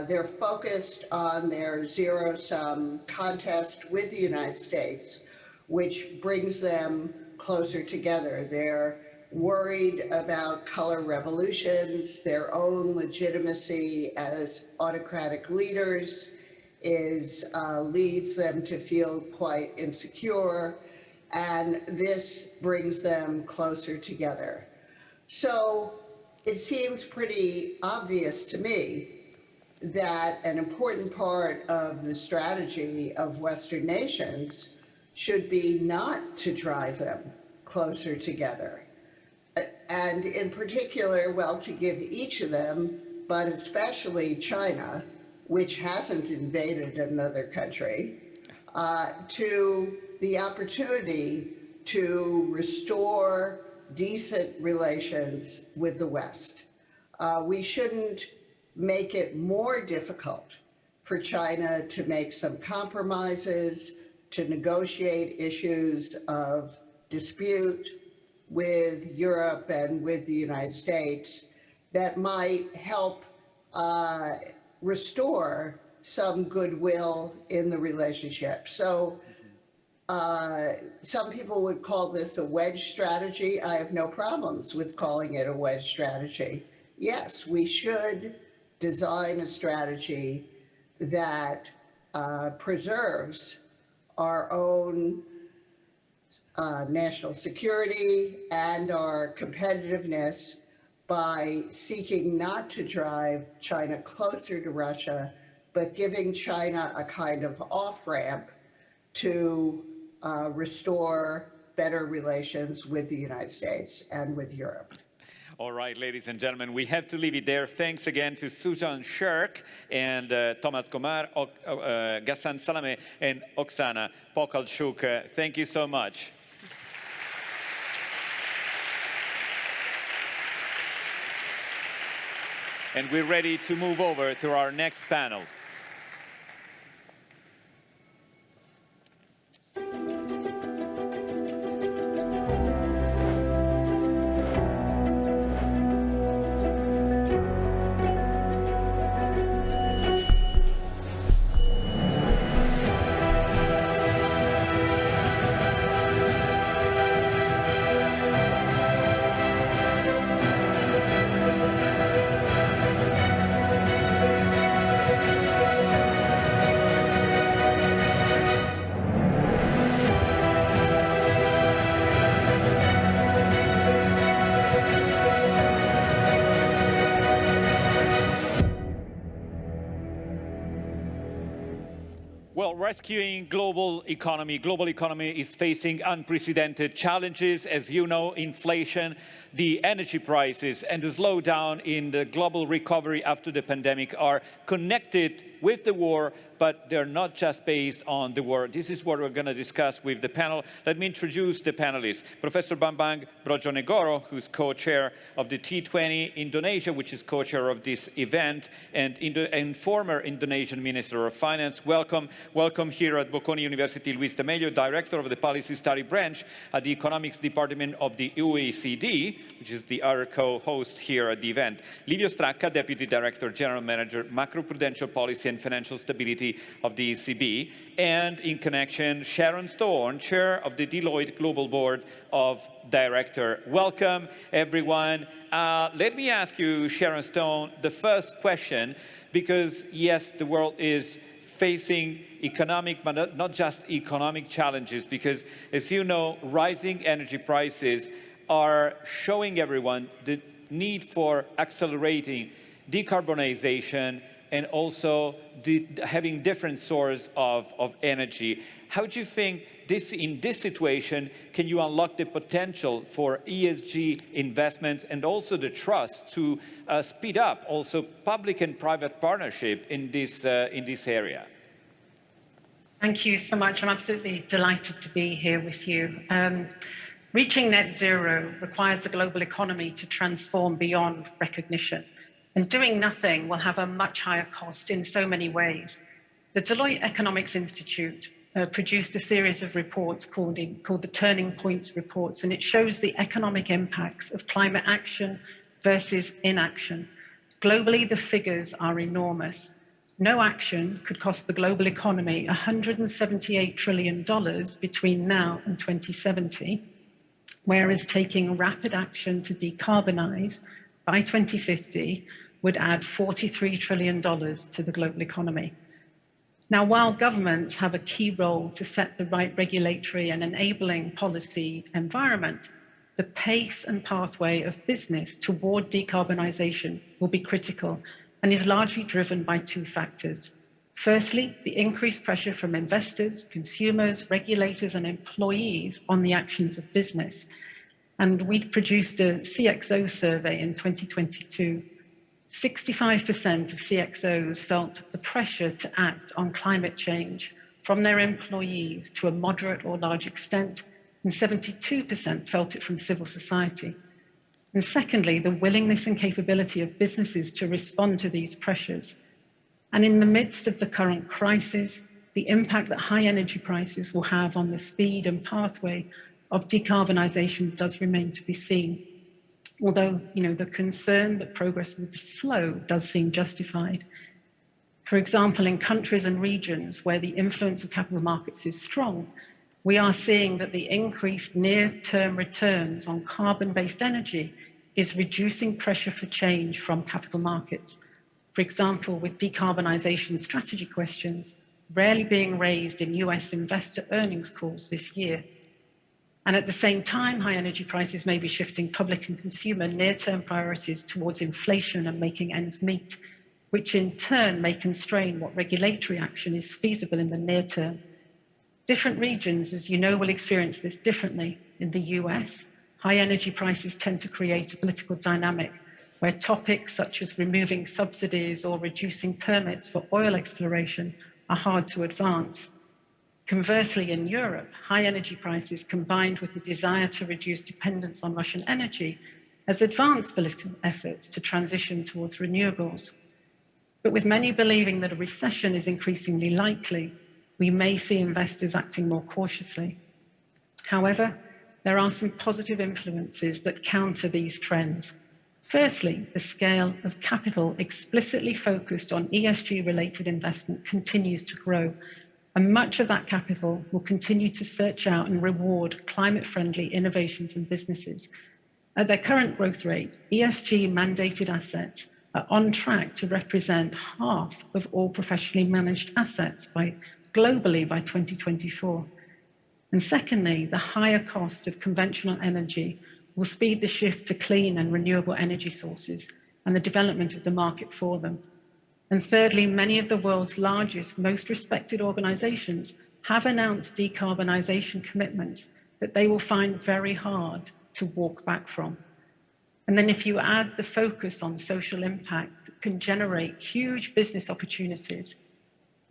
They're focused on their zero-sum contest with the United States, which brings them closer together. They're worried about color revolutions, their own legitimacy as autocratic leaders leads them to feel quite insecure, and this brings them closer together. So it seems pretty obvious to me that an important part of the strategy of Western nations should be not to drive them closer together. And in particular, well, to give each of them, but especially China, which hasn't invaded another country, to the opportunity to restore decent relations with the West. We shouldn't make it more difficult for China to make some compromises, to negotiate issues of dispute with Europe and with the United States that might help restore some goodwill in the relationship. So some people would call this a wedge strategy. I have no problems with calling it a wedge strategy. Yes, we should design a strategy that preserves our own national security and our competitiveness by seeking not to drive China closer to Russia, but giving China a kind of off-ramp to restore better relations with the United States and with Europe. All right, ladies and gentlemen, we have to leave it there. Thanks again to Susan Shirk and Thomas Komar, Ghassan Salameh, and Oksana Pokalchuk. Thank you so much. And we're ready to move over to our next panel. Well, rescuing global economy. Global economy is facing unprecedented challenges. As you know, inflation, the energy prices, and the slowdown in the global recovery after the pandemic are connected with the war, but they're not just based on the war. This is what we're going to discuss with the panel. Let me introduce the panelists. Professor Bambang Brojonegoro, who's co-chair of the T20 Indonesia, which is co-chair of this event, and former Indonesian Minister of Finance. Welcome here at Bocconi University, Luis de Mello, Director of the Policy Study Branch at the Economics Department of the OECD, which is the other co-host here at the event. Livio Stracca, Deputy Director, General Manager, Macroprudential Policy and Financial Stability of the ECB. And in connection, Sharon Stone, Chair of the Deloitte Global Board of Director. Welcome, everyone. Let me ask you, Sharon Stone, the first question, because yes, the world is facing economic, but not just economic challenges, because as you know, rising energy prices are showing everyone the need for accelerating decarbonization and also having different sources of energy. How do you think in this situation, can you unlock the potential for ESG investments and also the trust to speed up also public and private partnership in this area? Thank you so much. I'm absolutely delighted to be here with you. Reaching net zero requires the global economy to transform beyond recognition. And doing nothing will have a much higher cost in so many ways. The Deloitte Economics Institute produced a series of reports called the Turning Points reports, and it shows the economic impacts of climate action versus inaction. Globally, the figures are enormous. No action could cost the global economy $178 trillion between now and 2070, whereas taking rapid action to decarbonize by 2050 would add $43 trillion to the global economy. Now, while governments have a key role to set the right regulatory and enabling policy environment, the pace and pathway of business toward decarbonization will be critical and is largely driven by two factors. Firstly, the increased pressure from investors, consumers, regulators, and employees on the actions of business. And we produced a CXO survey in 2022. 65% of CXOs felt the pressure to act on climate change from their employees to a moderate or large extent, and 72% felt it from civil society. And secondly, the willingness and capability of businesses to respond to these pressures. And in the midst of the current crisis, the impact that high energy prices will have on the speed and pathway of decarbonization does remain to be seen. Although, the concern that progress will be slow does seem justified. For example, in countries and regions where the influence of capital markets is strong, we are seeing that the increased near-term returns on carbon-based energy is reducing pressure for change from capital markets. For example, with decarbonization strategy questions rarely being raised in US investor earnings calls this year. And at the same time, high energy prices may be shifting public and consumer near-term priorities towards inflation and making ends meet, which in turn may constrain what regulatory action is feasible in the near term. Different regions, as you know, will experience this differently. In the US, high energy prices tend to create a political dynamic where topics such as removing subsidies or reducing permits for oil exploration are hard to advance. Conversely, in Europe, high energy prices combined with the desire to reduce dependence on Russian energy has advanced political efforts to transition towards renewables. But with many believing that a recession is increasingly likely, we may see investors acting more cautiously. However, there are some positive influences that counter these trends. Firstly, the scale of capital explicitly focused on ESG-related investment continues to grow, and much of that capital will continue to search out and reward climate-friendly innovations and businesses. At their current growth rate, ESG-mandated assets are on track to represent half of all professionally managed assets globally by 2024. And secondly, the higher cost of conventional energy will speed the shift to clean and renewable energy sources and the development of the market for them. And thirdly, many of the world's largest, most respected organizations have announced decarbonization commitments that they will find very hard to walk back from. And then if you add the focus on social impact that can generate huge business opportunities,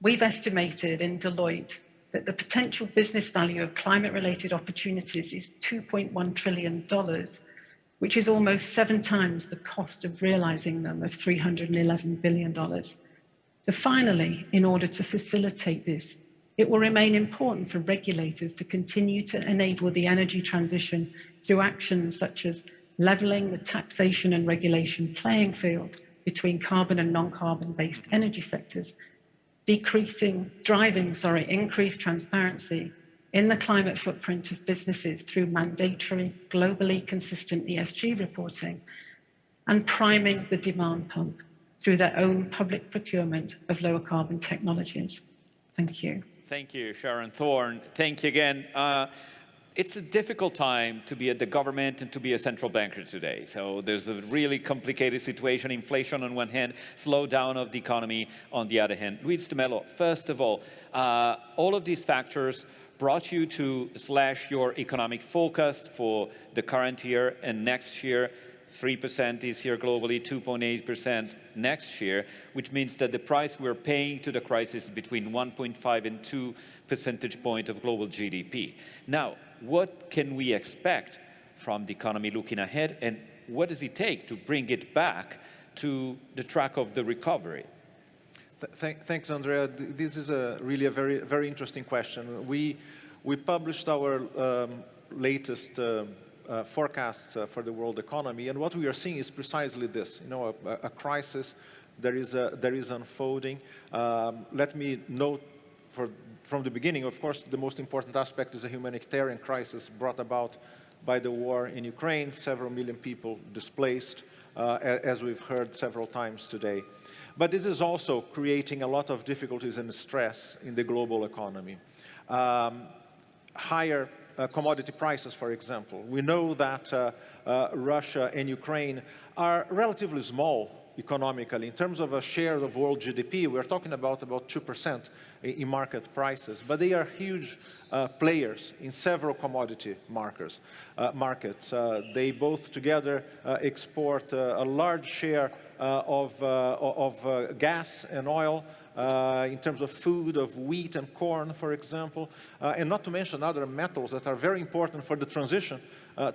we've estimated in Deloitte that the potential business value of climate-related opportunities is $2.1 trillion, which is almost 7 times the cost of realizing them of $311 billion. So finally, in order to facilitate this, it will remain important for regulators to continue to enable the energy transition through actions such as leveling the taxation and regulation playing field between carbon and non-carbon based energy sectors, driving increased transparency in the climate footprint of businesses through mandatory, globally consistent ESG reporting, and priming the demand pump through their own public procurement of lower carbon technologies. Thank you. Thank you, Sharon Thorne. Thank you again. It's a difficult time to be at the government and to be a central banker today. So there's a really complicated situation, inflation on one hand, slowdown of the economy on the other hand. Luis de Mello, first of all of these factors brought you to slash your economic focus for the current year and next year. 3% this year globally, 2.8% next year, which means that the price we're paying to the crisis is between 1.5 and 2 percentage points of global GDP. Now, what can we expect from the economy looking ahead, and what does it take to bring it back to the track of the recovery? Thanks, Andrea. This is really a very, very interesting question. We published our latest forecasts for the world economy, and what we are seeing is precisely this. You know, a crisis that is unfolding. Let me note from the beginning, of course, the most important aspect is a humanitarian crisis brought about by the war in Ukraine. Several million people displaced, as we've heard several times today. But this is also creating a lot of difficulties and stress in the global economy. Higher commodity prices, for example. We know that Russia and Ukraine are relatively small economically. In terms of a share of world GDP, we're talking about 2% in market prices, but they are huge players in several commodity markets. They both together export a large share of gas and oil, in terms of food, of wheat and corn, for example, and not to mention other metals that are very important for the transition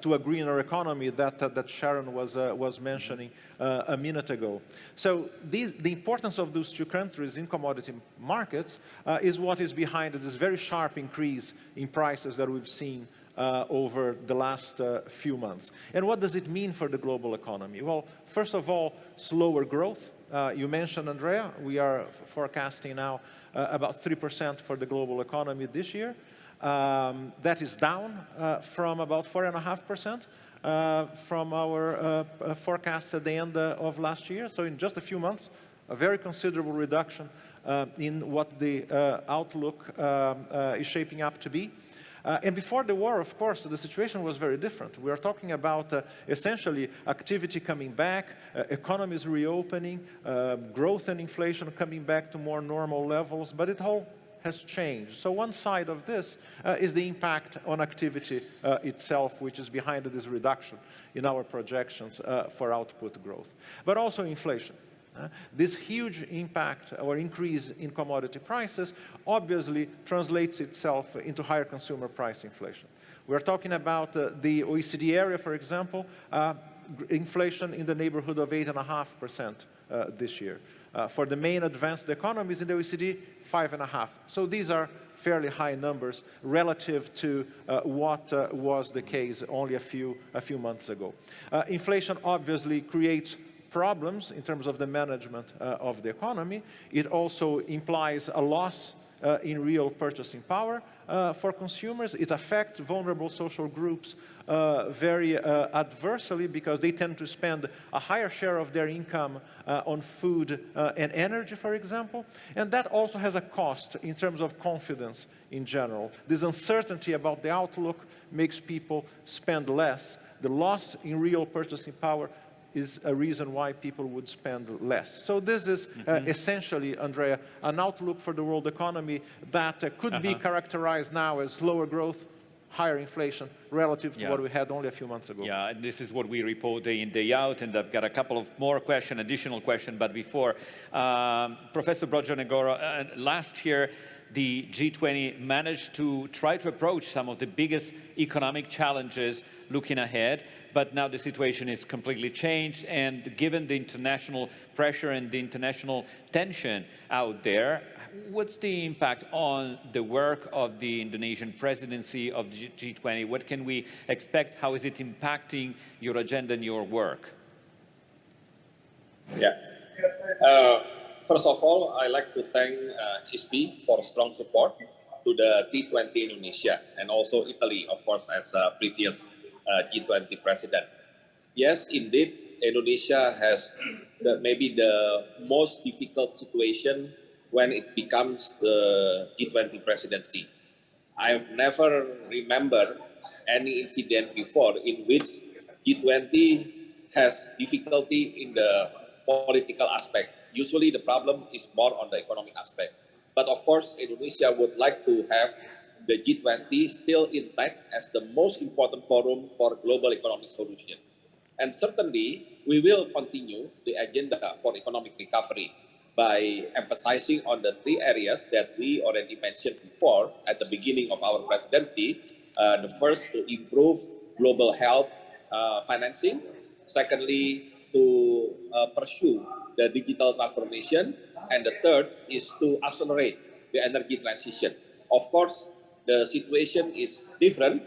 to a greener economy that Sharon was mentioning a minute ago. So the importance of those two countries in commodity markets is what is behind this very sharp increase in prices that we've seen over the last few months. And what does it mean for the global economy? Well, first of all, slower growth. You mentioned, Andrea, we are forecasting now about 3% for the global economy this year. That is down from about 4.5% from our forecast at the end of last year. So in just a few months, a very considerable reduction in what the outlook is shaping up to be. And before the war, of course, the situation was very different. We are talking about essentially activity coming back, economies reopening, growth and inflation coming back to more normal levels, but it all has changed. So one side of this is the impact on activity itself, which is behind this reduction in our projections for output growth, but also inflation. This huge impact or increase in commodity prices obviously translates itself into higher consumer price inflation. We're talking about the OECD area, for example, inflation in the neighborhood of 8.5% this year. For the main advanced economies in the OECD, 5.5%. So these are fairly high numbers relative to what was the case only a few months ago. Inflation obviously creates problems in terms of the management of the economy. It also implies a loss in real purchasing power for consumers. It affects vulnerable social groups very adversely because they tend to spend a higher share of their income on food and energy, for example. And that also has a cost in terms of confidence in general. This uncertainty about the outlook makes people spend less. The loss in real purchasing power is a reason why people would spend less. So this is essentially, Andrea, an outlook for the world economy that could be characterized now as lower growth, higher inflation relative to what we had only a few months ago. Yeah, and this is what we report day in, day out, and I've got a couple of more additional questions, but before, Professor Brojo-Negoro, last year, the G20 managed to try to approach some of the biggest economic challenges looking ahead, but now the situation is completely changed, and given the international pressure and the international tension out there, what's the impact on the work of the Indonesian presidency of the G20? What can we expect? How is it impacting your agenda and your work? Yeah. First of all, I'd like to thank ISPI for strong support to the G20 Indonesia and also Italy, of course, as a previous G20 president. Yes, indeed, Indonesia has maybe the most difficult situation when it becomes the G20 presidency. I've never remember any incident before in which G20 has difficulty in the political aspect. Usually the problem is more on the economic aspect. But of course, Indonesia would like to have the G20 still intact as the most important forum for global economic solution. And certainly, we will continue the agenda for economic recovery by emphasizing on the three areas that we already mentioned before at the beginning of our presidency. The first, to improve global health financing. Secondly, to pursue the digital transformation, and the third is to accelerate the energy transition. Of course, the situation is different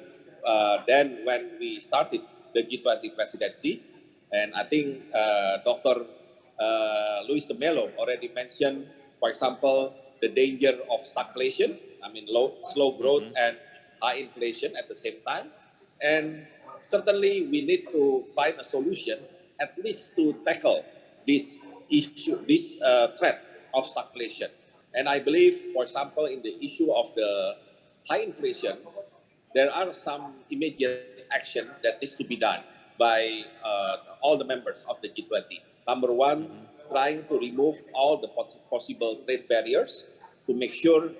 than when we started the G20 presidency, and I think Dr. Luis de Mello already mentioned, for example, the danger of stagflation, I mean slow growth and high inflation at the same time. And certainly we need to find a solution at least to tackle this issue, this threat of stagflation. And I believe, for example, in the issue of the high inflation, there are some immediate action that needs to be done by all the members of the G20. Number one, trying to remove all the possible trade barriers to make sure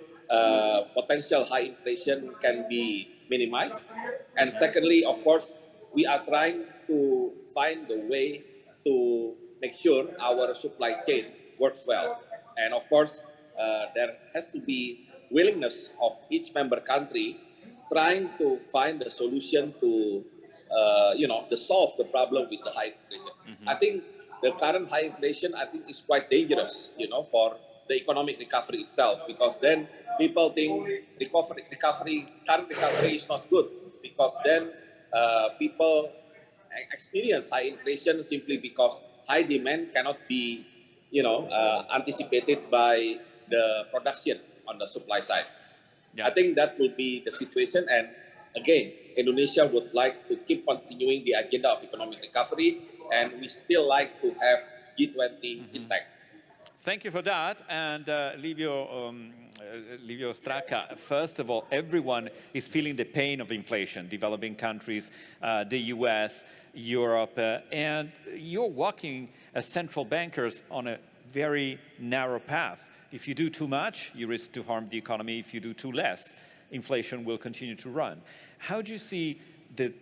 potential high inflation can be minimized. And secondly, of course, we are trying to find a way to make sure our supply chain works well. And of course, there has to be willingness of each member country trying to find a solution to, to solve the problem with the high inflation. I think the current high inflation, I think, is quite dangerous, for the economic recovery itself, because then people think current recovery is not good, because then people experience high inflation simply because high demand cannot be, anticipated by the production on the supply side. Yeah. I think that will be the situation. And again, Indonesia would like to keep continuing the agenda of economic recovery, and we still like to have G20 intact. Thank you for that. And Livio Stracca, first of all, everyone is feeling the pain of inflation, developing countries, the US, Europe, and you're walking as central bankers on a very narrow path. If you do too much, you risk to harm the economy. If you do too less, inflation will continue to run. How do you see the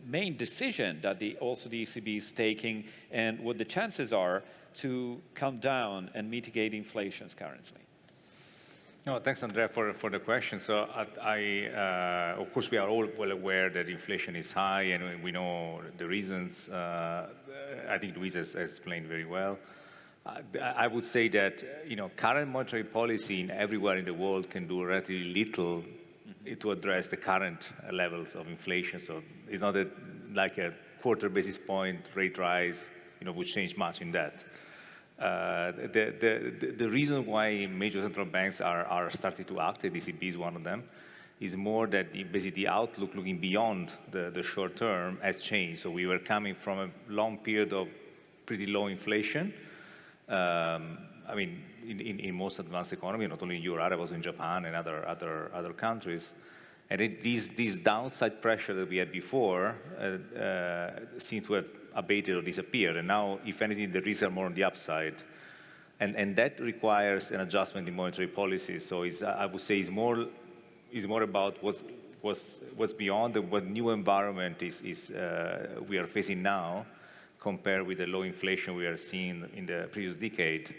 main decision that the ECB is taking, and what the chances are to calm down and mitigate inflations currently? No, thanks, Andrea, for the question. So of course, we are all well aware that inflation is high, and we know the reasons. I think Luis has explained very well. I would say that current monetary policy everywhere in the world can do relatively little to address the current levels of inflation. So it's not like a quarter basis point rate rise, would change much in that. The reason why major central banks are starting to act, and ECB is one of them, is more that basically the outlook looking beyond the short term has changed. So we were coming from a long period of pretty low inflation. I mean, in most advanced economies, not only in Europe, but also in Japan and other countries. And this downside pressure that we had before seems to have abated or disappeared. And now, if anything, the risks are more on the upside. And that requires an adjustment in monetary policy. So I would say it's more about what's beyond what new environment we are facing now, compared with the low inflation we are seeing in the previous decade.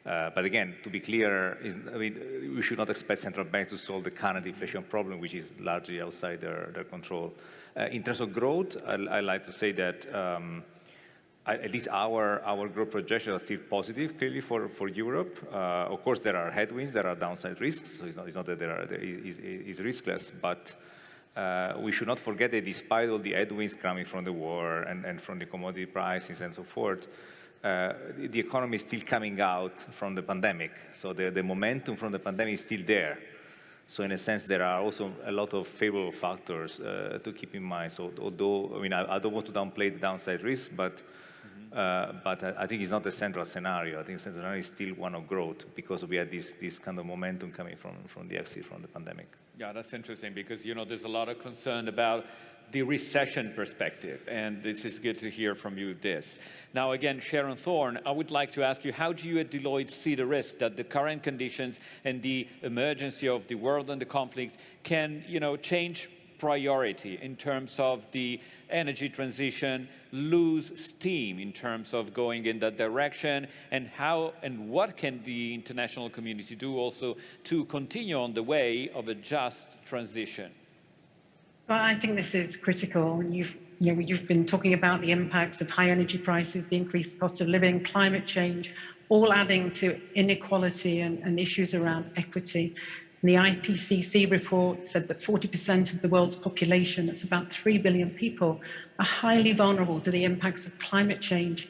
But again, to be clear, we should not expect central banks to solve the current inflation problem, which is largely outside their control. In terms of growth, I like to say that at least our growth projections are still positive, clearly, for Europe. Of course, there are headwinds, there are downside risks, so it's not that it's riskless, but we should not forget that despite all the headwinds coming from the war and from the commodity prices and so forth, the economy is still coming out from the pandemic. So the momentum from the pandemic is still there. So in a sense, there are also a lot of favorable factors to keep in mind. So although, I don't want to downplay the downside risk, but I think it's not the central scenario. I think the central scenario is still one of growth, because we had this kind of momentum coming from the exit from the pandemic. Yeah, that's interesting, because there's a lot of concern about the recession perspective, and this is good to hear from you this. Now again, Sharon Thorne, I would like to ask you, how do you at Deloitte see the risk that the current conditions and the emergency of the world and the conflict can, change priority in terms of the energy transition, lose steam in terms of going in that direction, and how and what can the international community do also to continue on the way of a just transition? Well, I think this is critical. You've You've been talking about the impacts of high energy prices, the increased cost of living, climate change, all adding to inequality and issues around equity. And the IPCC report said that 40% of the world's population, that's about 3 billion people, are highly vulnerable to the impacts of climate change.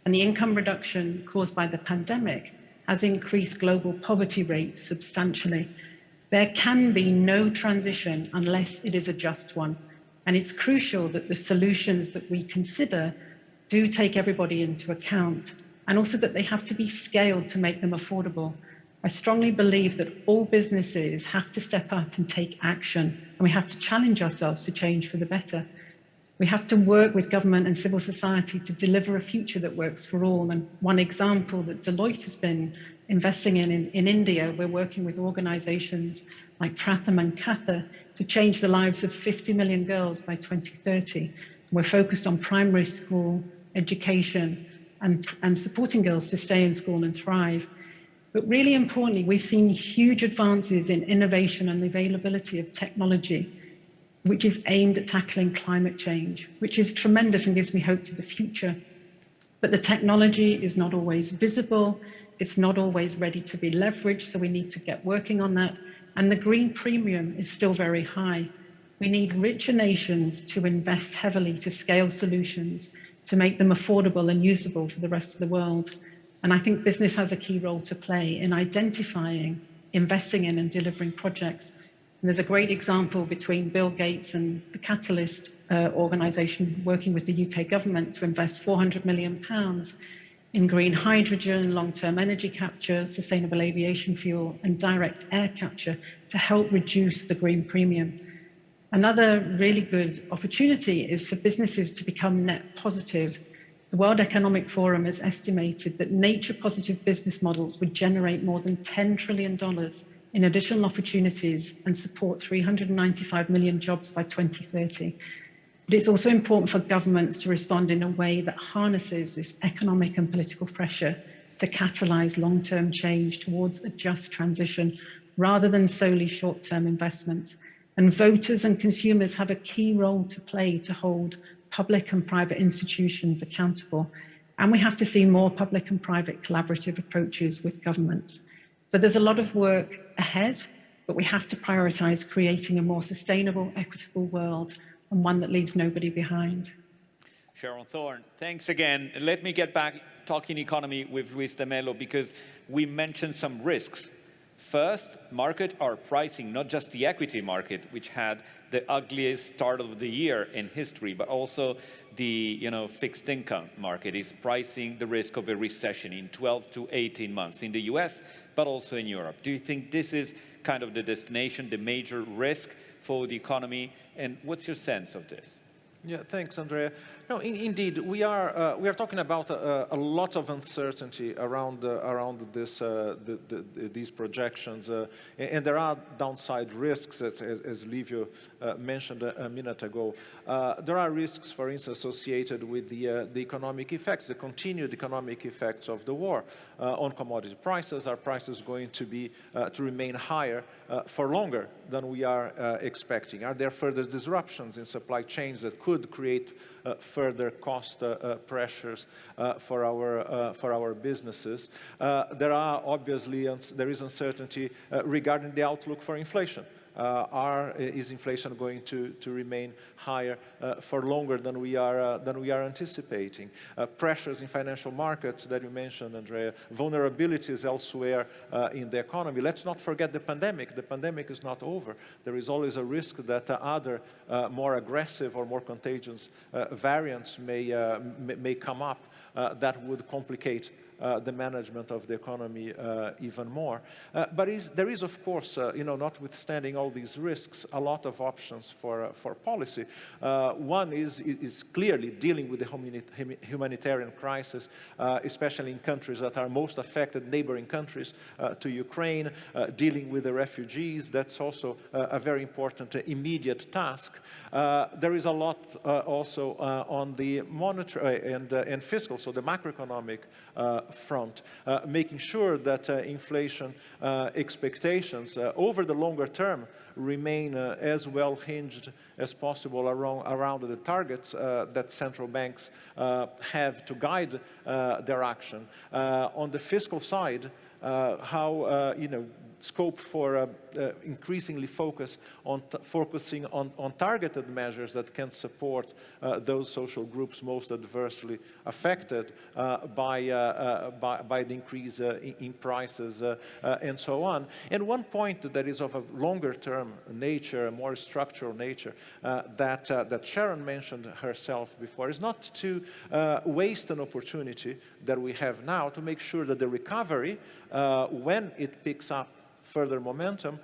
And the income reduction caused by the pandemic has increased global poverty rates substantially. There can be no transition unless it is a just one. And it's crucial that the solutions that we consider do take everybody into account, and also that they have to be scaled to make them affordable. I strongly believe that all businesses have to step up and take action, and we have to challenge ourselves to change for the better. We have to work with government and civil society to deliver a future that works for all. And one example that Deloitte has been investing in India, we're working with organizations like Pratham and Katha to change the lives of 50 million girls by 2030. We're focused on primary school education and supporting girls to stay in school and thrive. But really importantly, we've seen huge advances in innovation and the availability of technology, which is aimed at tackling climate change, which is tremendous and gives me hope for the future. But the technology is not always visible, it's not always ready to be leveraged, so we need to get working on that. And the green premium is still very high. We need richer nations to invest heavily to scale solutions, to make them affordable and usable for the rest of the world. And I think business has a key role to play in identifying, investing in and delivering projects. And there's a great example between Bill Gates and the Catalyst organisation working with the UK government to invest £400 million in green hydrogen, long-term energy capture, sustainable aviation fuel, and direct air capture to help reduce the green premium. Another really good opportunity is for businesses to become net positive. The World Economic Forum has estimated that nature-positive business models would generate more than $10 trillion in additional opportunities and support 395 million jobs by 2030. But it's also important for governments to respond in a way that harnesses this economic and political pressure to catalyse long-term change towards a just transition, rather than solely short-term investments. And voters and consumers have a key role to play to hold public and private institutions accountable. And we have to see more public and private collaborative approaches with governments. So there's a lot of work ahead, but we have to prioritise creating a more sustainable, equitable world, and one that leaves nobody behind. Sharon Thorne, thanks again. Let me get back talking economy with Luis de Mello, because we mentioned some risks. First, market are pricing, not just the equity market, which had the ugliest start of the year in history, but also the fixed income market is pricing the risk of a recession in 12 to 18 months in the US, but also in Europe. Do you think this is kind of the destination, the major risk for the economy? And what's your sense of this? Yeah, thanks, Andrea. No, indeed, we are talking about a lot of uncertainty around these projections, and there are downside risks, as Livio mentioned a minute ago. There are risks, for instance, associated with the economic effects, the continued economic effects of the war on commodity prices. Are prices going to remain higher for longer than we are expecting? Are there further disruptions in supply chains that could create further cost pressures for our businesses? There is uncertainty regarding the outlook for inflation. Is inflation going to remain higher for longer than we are anticipating? Pressures in financial markets that you mentioned, Andrea, vulnerabilities elsewhere in the economy. Let's not forget the pandemic. The pandemic is not over. There is always a risk that other more aggressive or more contagious variants may come up that would complicate the management of the economy even more. But there is, of course, notwithstanding all these risks, a lot of options for policy. One is clearly dealing with the humanitarian crisis, especially in countries that are most affected, neighboring countries to Ukraine, dealing with the refugees. That's also a very important immediate task. There is a lot also on the monetary and fiscal, so the macroeconomic front, making sure that inflation expectations over the longer term remain as well hinged as possible around the targets that central banks have to guide their action. On the fiscal side, how scope for increasingly focusing on targeted measures that can support those social groups most adversely affected by the increase in prices and so on. And one point that is of a longer-term nature, a more structural nature, that Sharon mentioned herself before, is not to waste an opportunity that we have now to make sure that the recovery, when it picks up further momentum,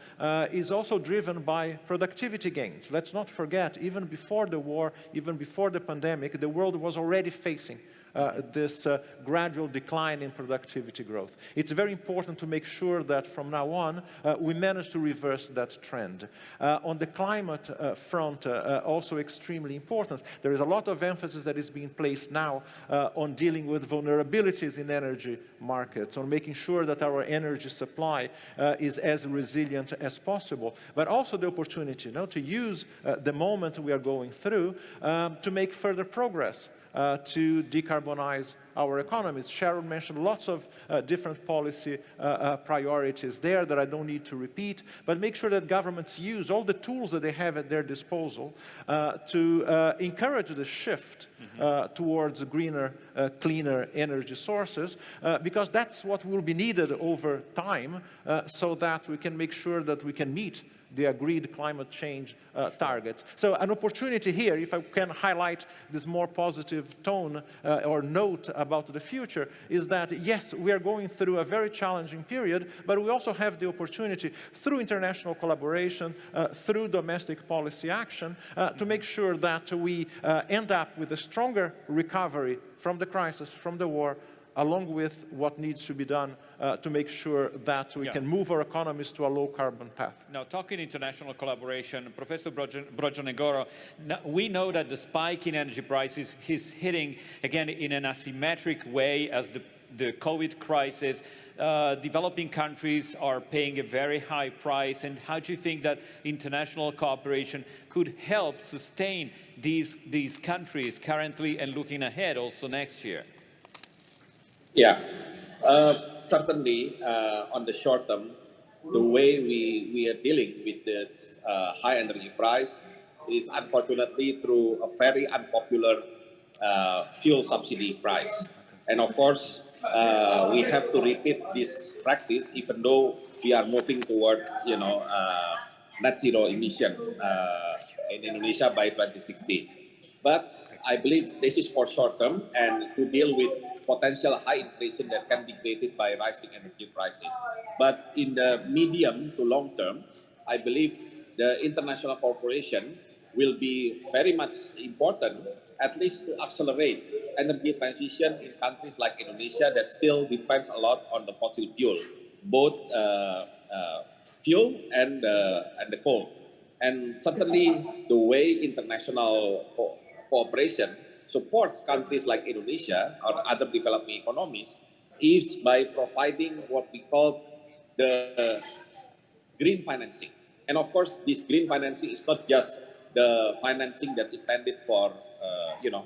is also driven by productivity gains. Let's not forget, even before the war, even before the pandemic, the world was already facing this gradual decline in productivity growth. It's very important to make sure that from now on, we manage to reverse that trend. On the climate front, also extremely important. There is a lot of emphasis that is being placed now on dealing with vulnerabilities in energy markets, on making sure that our energy supply is as resilient as possible, but also the opportunity to use the moment we are going through to make further progress to decarbonize our economies. Sharon mentioned lots of different policy priorities there that I don't need to repeat, but make sure that governments use all the tools that they have at their disposal to encourage the shift towards greener, cleaner energy sources, because that's what will be needed over time so that we can make sure that we can meet the agreed climate change targets. So an opportunity here, if I can highlight this more positive tone or note about the future, is that yes, we are going through a very challenging period, but we also have the opportunity through international collaboration, through domestic policy action, to make sure that we end up with a stronger recovery from the crisis, from the war, along with what needs to be done to make sure that we can move our economies to a low-carbon path. Now, talking international collaboration, Professor Brojonegoro, we know that the spike in energy prices is hitting, again, in an asymmetric way as the COVID crisis. Developing countries are paying a very high price. And how do you think that international cooperation could help sustain these countries currently and looking ahead also next year? Yeah, certainly on the short term, the way we are dealing with this high energy price is unfortunately through a very unpopular fuel subsidy price. And of course, we have to repeat this practice even though we are moving toward, net zero emission in Indonesia by 2060. But I believe this is for short term and to deal with potential high inflation that can be created by rising energy prices. But in the medium to long term, I believe the international cooperation will be very much important, at least to accelerate energy transition in countries like Indonesia that still depends a lot on the fossil fuel, both fuel and the coal. And certainly the way international cooperation supports countries like Indonesia or other developing economies is by providing what we call the green financing. And of course, this green financing is not just the financing that intended for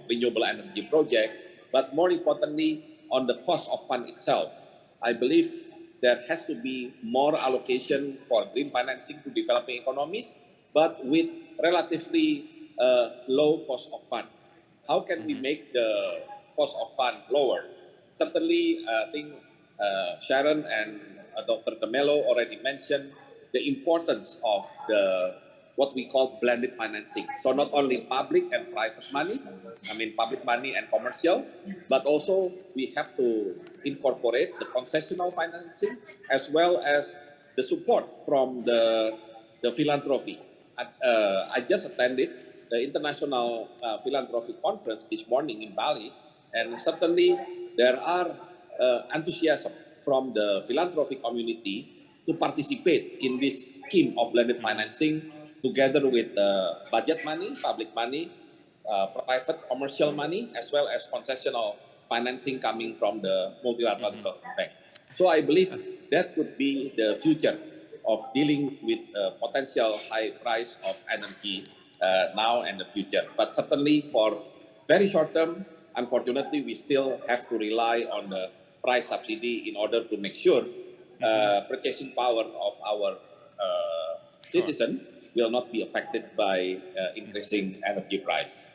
renewable energy projects, but more importantly, on the cost of fund itself. I believe there has to be more allocation for green financing to developing economies, but with relatively low cost of fund. How can we make the cost of fund lower? Certainly, I think Sharon and Dr. Temelo already mentioned the importance of what we call blended financing. So not only public and private money, public money and commercial, but also we have to incorporate the concessional financing as well as the support from the philanthropy. I just attended the International Philanthropic Conference this morning in Bali, and certainly there are enthusiasm from the philanthropic community to participate in this scheme of blended financing together with budget money, public money, private commercial money, as well as concessional financing coming from the multilateral development bank. So I believe that could be the future of dealing with potential high price of energy now and the future. But certainly for very short term, unfortunately, we still have to rely on the price subsidy in order to make sure purchasing power of our citizens will not be affected by increasing energy price.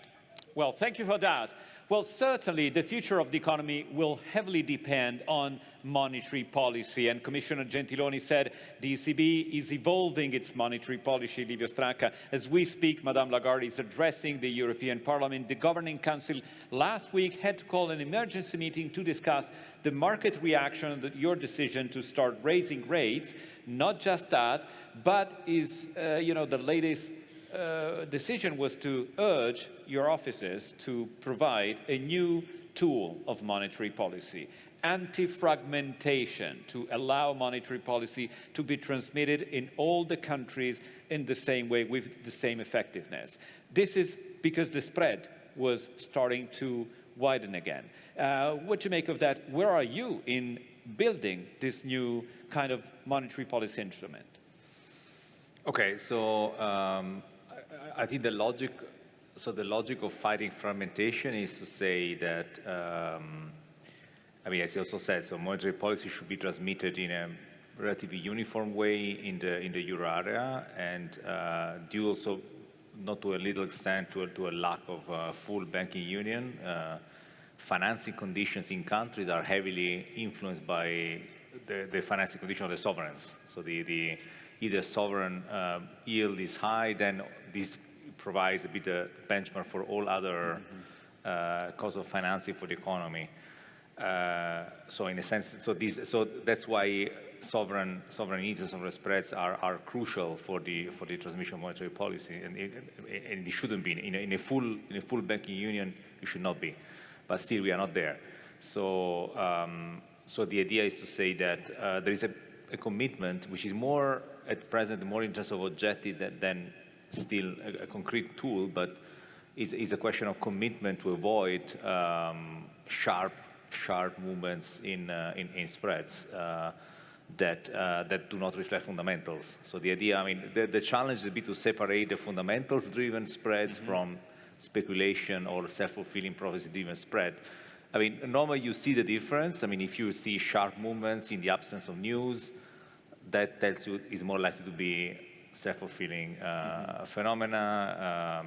Well, thank you for that. Well, certainly the future of the economy will heavily depend on monetary policy. And Commissioner Gentiloni said the ECB is evolving its monetary policy, Livio Stracca. As we speak, Madame Lagarde is addressing the European Parliament. The Governing Council last week had to call an emergency meeting to discuss the market reaction to your decision to start raising rates. Not just that, but is, the latest decision was to urge your offices to provide a new tool of monetary policy, anti-fragmentation, to allow monetary policy to be transmitted in all the countries in the same way with the same effectiveness. This is because the spread was starting to widen again. What do you make of that? Where are you in building this new kind of monetary policy instrument? Okay, so I think the logic of fighting fragmentation is to say that, as you also said, so monetary policy should be transmitted in a relatively uniform way in the euro area, and due also, not to a little extent, to a lack of full banking union. Financing conditions in countries are heavily influenced by the financing condition of the sovereigns. So if the sovereign yield is high, then this provides a bit of benchmark for all other costs of financing for the economy. So in a sense, so that's why sovereign needs and sovereign spreads are crucial for the transmission of monetary policy, and it shouldn't be in a full banking union. It should not be, but still we are not there. So so the idea is to say that there is a commitment which is more at present more in terms of objective than still a concrete tool, but is a question of commitment to avoid sharp movements in spreads that do not reflect fundamentals. So the idea, the challenge is a bit to separate the fundamentals-driven spreads from speculation or self-fulfilling prophecy-driven spread. Normally you see the difference. If you see sharp movements in the absence of news, that tells you is more likely to be self-fulfilling phenomena,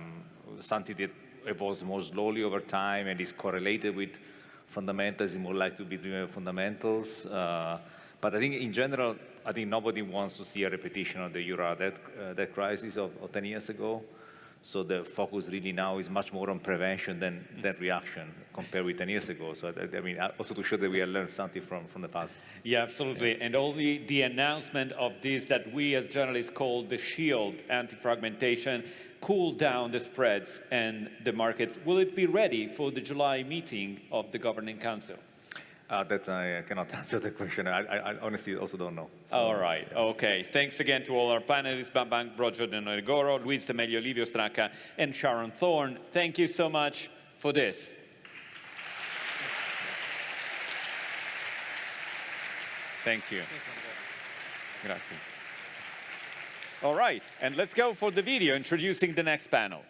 something that evolves more slowly over time and is correlated with fundamentals, is more likely to be driven by fundamentals. But I think in general, nobody wants to see a repetition of the euro debt crisis of 10 years ago. So the focus really now is much more on prevention than reaction compared with 10 years ago. So also to show that we have learned something from the past. Yeah, absolutely. Yeah. And all the announcement of this that we as journalists call the shield, anti-fragmentation, cool down the spreads and the markets. Will it be ready for the July meeting of the Governing Council? That I cannot answer the question. I honestly also don't know. So. All right. Okay. Thanks again to all our panelists, Bambang Brojonegoro, Luis de Melio, Livio Stracca, and Sharon Thorne. Thank you so much for this. Thank you. Grazie. All right. And let's go for the video introducing the next panel.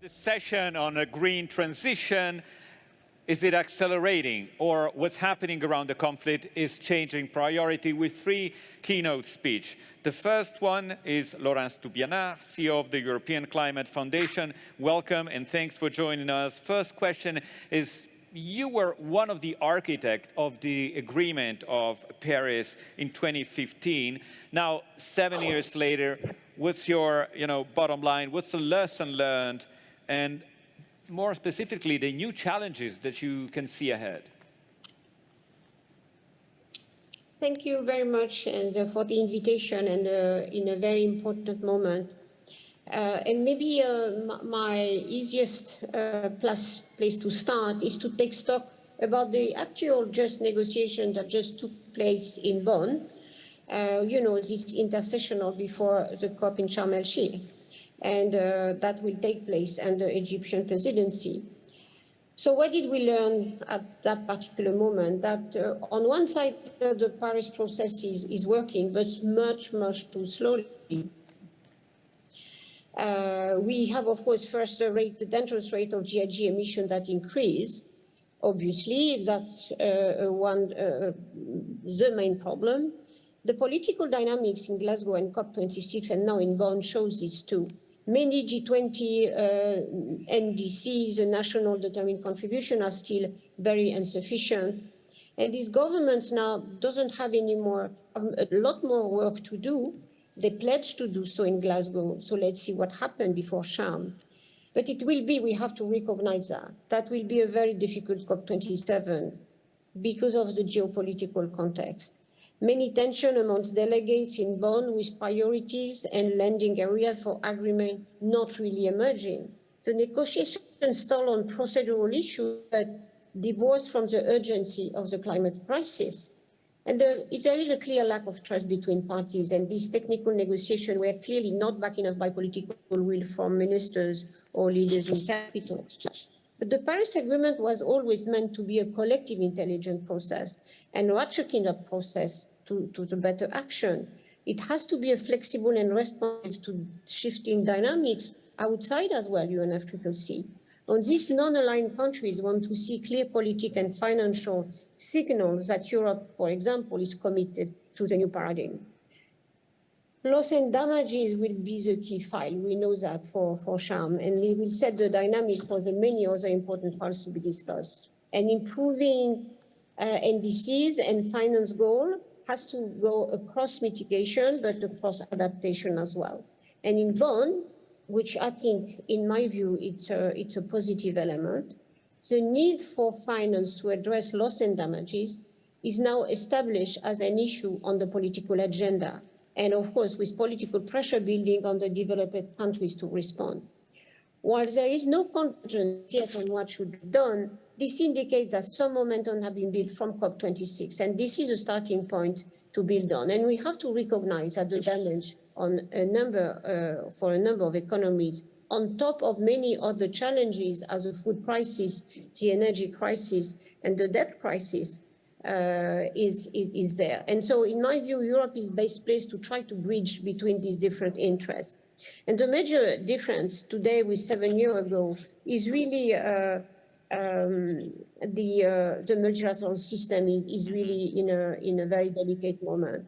Session on a green transition. Is it accelerating, or what's happening around the conflict is changing priority with 3 keynote speeches. The first one is Laurence Toubiana, CEO of the European Climate Foundation. Welcome and thanks for joining us. First question is you were one of the architects of the agreement of Paris in 2015. Now, 7 years later, what's your bottom line? What's the lesson learned? And more specifically, the new challenges that you can see ahead? Thank you very much and for the invitation and in a very important moment. And maybe my easiest place to start is to take stock about the actual just negotiations that just took place in Bonn. This intersessional before the COP in Sharm el-Sheikh, and that will take place under Egyptian presidency. So what did we learn at that particular moment? That on one side, the Paris process is working, but much, much too slowly. We have, of course, first the dangerous rate of GHG emission that increase. Obviously, that's the main problem. The political dynamics in Glasgow and COP26 and now in Bonn shows this too. Many G20 NDCs, the national determined contribution, are still very insufficient. And these governments now doesn't have a lot more work to do. They pledged to do so in Glasgow. So let's see what happened before Sharm. But it will be, we have to recognize that will be a very difficult COP27 because of the geopolitical context. Many tension amongst delegates in Bonn with priorities and landing areas for agreement not really emerging. The negotiations stall on procedural issues, but divorced from the urgency of the climate crisis. And there is a clear lack of trust between parties, and these technical negotiations were clearly not backed enough by political will from ministers or leaders in capital. But the Paris Agreement was always meant to be a collective intelligent process and ratcheting up process to the better action. It has to be a flexible and responsive to shifting dynamics outside as well, UNFCCC. On these non-aligned countries want to see clear political and financial signals that Europe, for example, is committed to the new paradigm. Loss and damages will be the key file. We know that for Sharm, and it will set the dynamic for the many other important files to be discussed. And improving NDCs and finance goal has to go across mitigation, but across adaptation as well. And in Bonn, which I think, in my view, it's a positive element, the need for finance to address loss and damages is now established as an issue on the political agenda. And of course, with political pressure building on the developed countries to respond. While there is no convergence yet on what should be done, this indicates that some momentum have been built from COP26, and this is a starting point to build on. And we have to recognize that the damage on for a number of economies, on top of many other challenges as the food crisis, the energy crisis, and the debt crisis, is there. And so in my view, Europe is best placed to try to bridge between these different interests. And the major difference today with 7 years ago is really the multilateral system is really in a very delicate moment.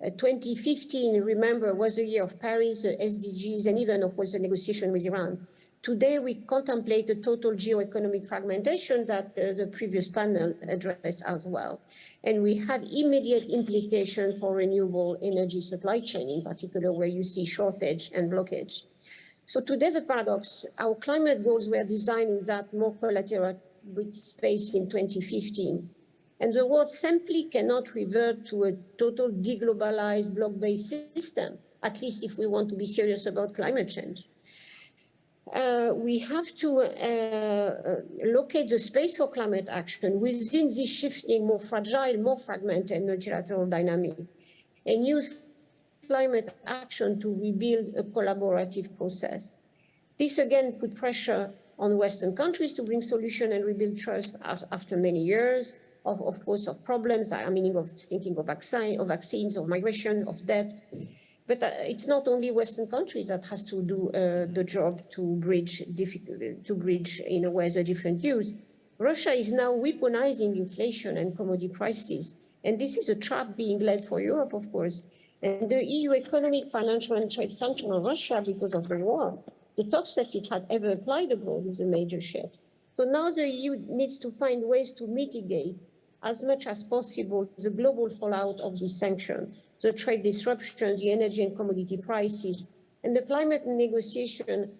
2015, remember, was the year of Paris, the SDGs, and even, of course, the negotiation with Iran. Today, we contemplate the total geo-economic fragmentation that the previous panel addressed as well. And we have immediate implications for renewable energy supply chain, in particular, where you see shortage and blockage. So today's a paradox. Our climate goals were designed in that more collateral space in 2015. And the world simply cannot revert to a total deglobalized block-based system, at least if we want to be serious about climate change. We have to locate the space for climate action within this shifting, more fragile, more fragmented multilateral dynamic, and use climate action to rebuild a collaborative process. This again put pressure on Western countries to bring solution and rebuild trust after many years of course, of problems. I mean, of thinking of vaccines, of migration, of debt. But it's not only Western countries that has to do the job to bridge in a way the different views. Russia is now weaponizing inflation and commodity prices. And this is a trap being led for Europe, of course. And the EU economic, financial, and trade sanction on Russia because of the war, the top that it had ever applied abroad is a major shift. So now the EU needs to find ways to mitigate as much as possible the global fallout of these sanctions, the trade disruption, the energy and commodity prices, and the climate negotiation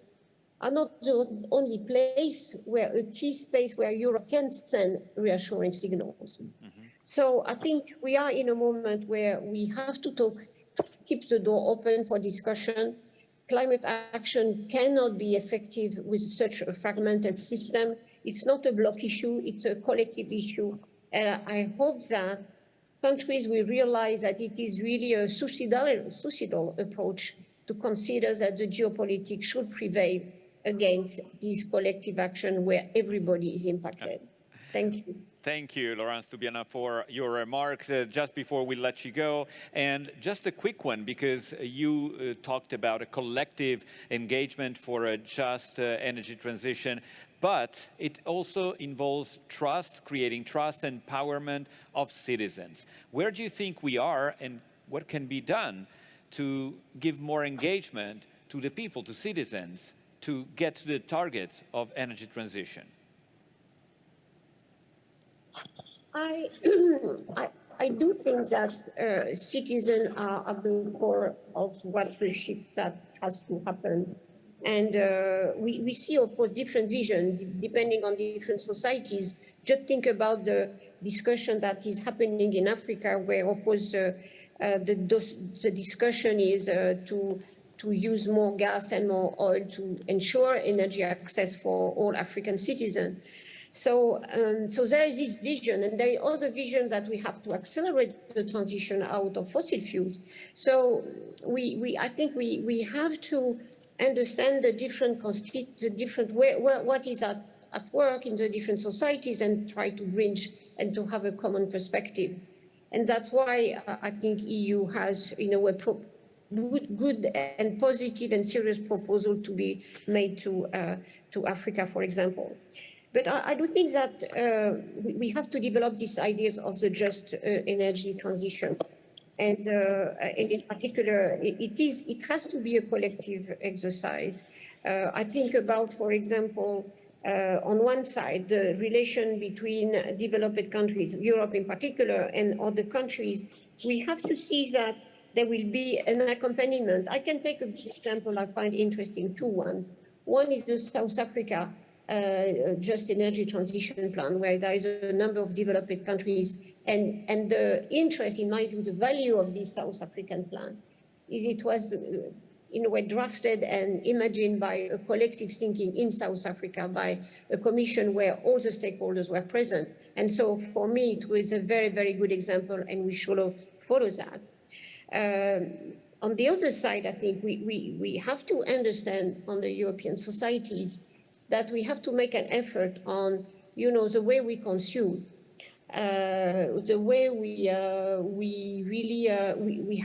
are not the only place where a key space where Europe can send reassuring signals. So I think we are in a moment where we have to talk, keep the door open for discussion. Climate action cannot be effective with such a fragmented system. It's not a bloc issue, it's a collective issue. And I hope that countries will realize that it is really a suicidal approach to consider that the geopolitics should prevail against this collective action where everybody is impacted. Thank you. Thank you, Laurence Toubiana, for your remarks. Just before we let you go, and just a quick one, because you talked about a collective engagement for a just energy transition, but it also involves trust, creating trust and empowerment of citizens. Where do you think we are, and what can be done to give more engagement to the people, to citizens, to get to the targets of energy transition? I do think that citizens are at the core of what the shift that has to happen. And we see, of course, different visions depending on different societies. Just think about the discussion that is happening in Africa, where, of course, the discussion is to use more gas and more oil to ensure energy access for all African citizens. So there is this vision, and there is other vision that we have to accelerate the transition out of fossil fuels. So I think we have to understand the different what is at work in the different societies and try to bridge and to have a common perspective. And that's why I think EU has, in a way, good and positive and serious proposal to be made to Africa, for example. But I do think that we have to develop these ideas of the just energy transition. And in particular, it has to be a collective exercise. I think about, for example, on one side, the relation between developed countries, Europe in particular, and other countries. We have to see that there will be an accompaniment. I can take an example I find interesting, two ones. One is the South Africa just energy transition plan, where there is a number of developed countries, and the interest, in my view, the value of this South African plan is it was in a way drafted and imagined by a collective thinking in South Africa by a commission where all the stakeholders were present. And so for me, it was a very, very good example, and we should follow that. On the other side, I think we have to understand on the European societies that we have to make an effort on, the way we consume, the way we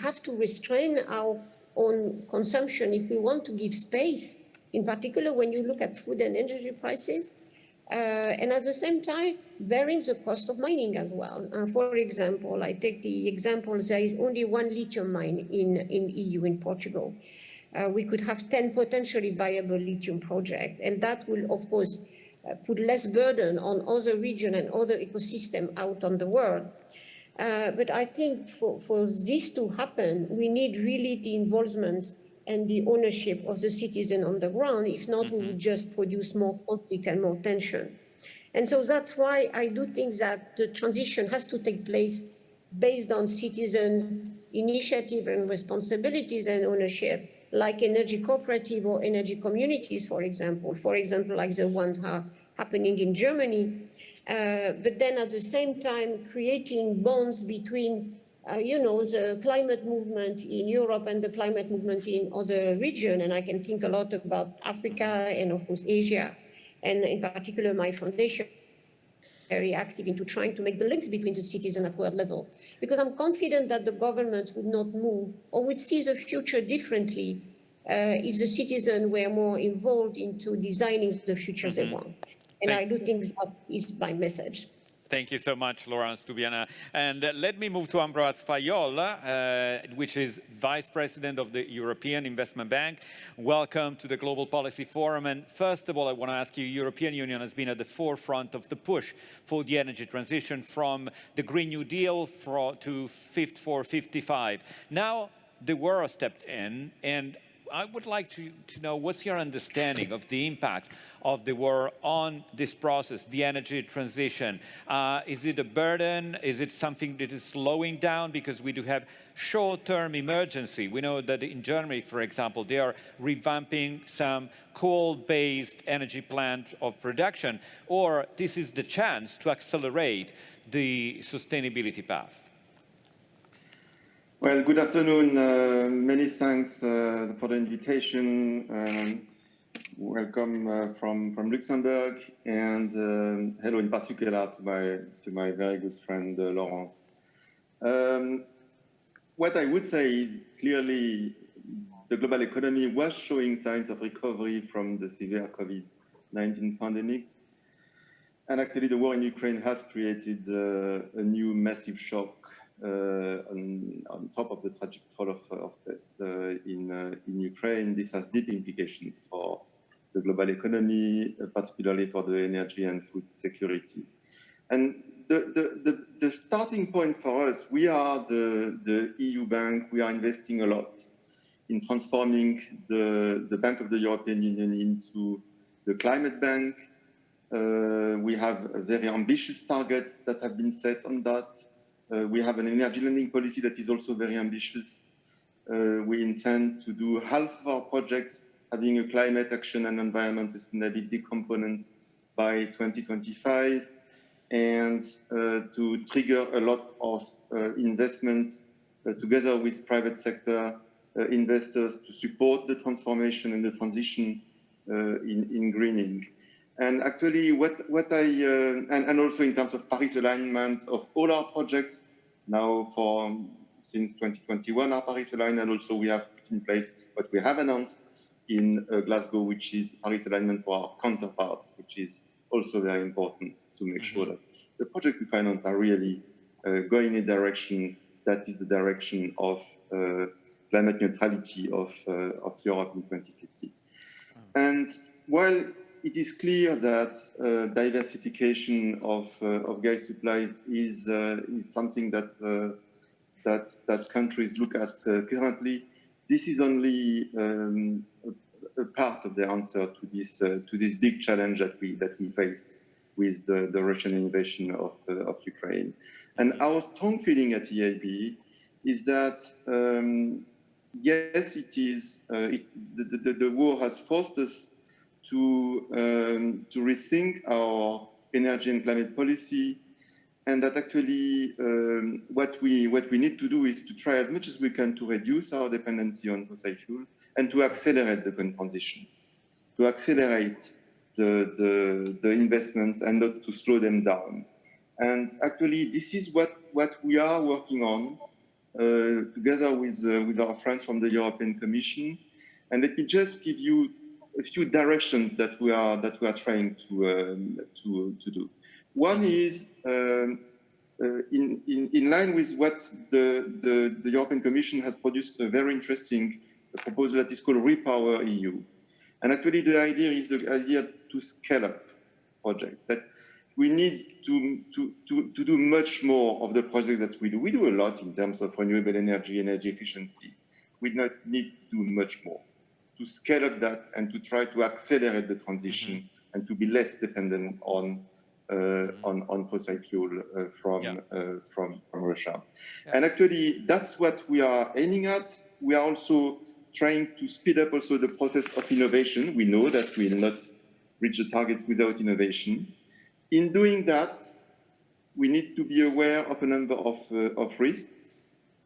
have to restrain our own consumption if we want to give space, in particular when you look at food and energy prices, and at the same time bearing the cost of mining as well. For example, I take the example, there is only one lithium mine in EU, in Portugal. We could have 10 potentially viable lithium projects, and that will, of course, put less burden on other regions and other ecosystems out on the world. But I think for this to happen, we need really the involvement and the ownership of the citizen on the ground. If not, we will just produce more conflict and more tension. And so that's why I do think that the transition has to take place based on citizen initiative and responsibilities and ownership, like energy cooperative or energy communities, for example, like the ones happening in Germany. But then at the same time, creating bonds between, the climate movement in Europe and the climate movement in other regions. And I can think a lot about Africa and, of course, Asia. And in particular, my foundation very active into trying to make the links between the citizen at world level. Because I'm confident that the government would not move or would see the future differently if the citizens were more involved into designing the futures they want. And I do think that is my message. Thank you so much, Laurence Tubiana. And let me move to Ambroise Fayol, which is Vice President of the European Investment Bank. Welcome to the Global Policy Forum. And first of all, I want to ask you, European Union has been at the forefront of the push for the energy transition from the Green New Deal to Fit for 55. Now, the world stepped in, and I would like to know what's your understanding of the impact of the war on this process, the energy transition. Is it a burden? Is it something that is slowing down? Because we do have short-term emergency. We know that in Germany, for example, they are revamping some coal-based energy plant of production, or this is the chance to accelerate the sustainability path. Well, good afternoon. Many thanks for the invitation. Welcome from Luxembourg, and hello in particular to my very good friend Laurence. What I would say is clearly the global economy was showing signs of recovery from the severe COVID-19 pandemic. And actually the war in Ukraine has created a new massive shock on top of the tragic toll of this in Ukraine. This has deep implications for the global economy, particularly for the energy and food security. And the starting point for us, we are the EU bank. We are investing a lot in transforming the Bank of the European Union into the climate bank. We have very ambitious targets that have been set on that. We have an energy lending policy that is also very ambitious. We intend to do half of our projects having a climate action and environment sustainability component by 2025, and to trigger a lot of investment together with private sector investors to support the transformation and the transition in greening. And actually, and also in terms of Paris alignment of all our projects, now since 2021 are Paris aligned, and also we have put in place what we have announced in Glasgow, which is Paris alignment for our counterparts, which is also very important to make sure that the project we finance are really going in a direction that is the direction of climate neutrality of Europe in 2050. And while it is clear that diversification of gas supplies is something that countries look at currently, this is only a part of the answer to this big challenge that we face with the Russian invasion of Ukraine. And our strong feeling at EIB is that yes, it is the war has forced us to rethink our energy and climate policy, and that actually what we need to do is to try as much as we can to reduce our dependency on fossil fuel and to accelerate the green transition, to accelerate the investments and not to slow them down. And actually, this is what we are working on together with our friends from the European Commission. And let me just give you a few directions that we are trying to do. One is in line with what the European Commission has produced a very interesting proposal that is called Repower EU. And actually the idea is to scale up projects, that we need to do much more of the projects that we do. We do a lot in terms of renewable energy efficiency. We not need to do much more, to scale up that and to try to accelerate the transition and to be less dependent on fossil fuel from Russia. And actually, that's what we are aiming at. We are also trying to speed up also the process of innovation. We know that we will not reach the targets without innovation. In doing that, we need to be aware of a number of risks.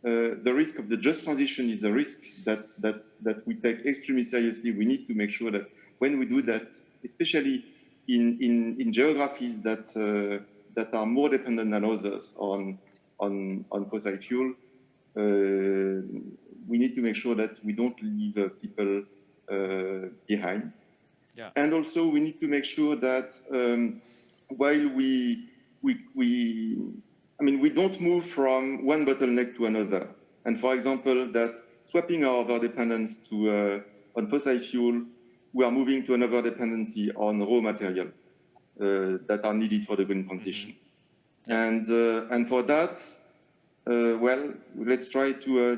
The risk of the just transition is a risk that we take extremely seriously. We need to make sure that when we do that, especially in geographies that are more dependent than others on fossil fuel, we need to make sure that we don't leave people behind. And also we need to make sure that while we we don't move from one bottleneck to another. And for example, that swapping our over-dependence on fossil fuel, we are moving to another dependency on raw material that are needed for the green transition. And for that, well, let's try to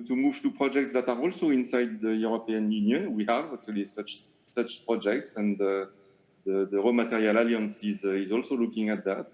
move to projects that are also inside the European Union. We have actually such projects, and the Raw Material Alliance is also looking at that.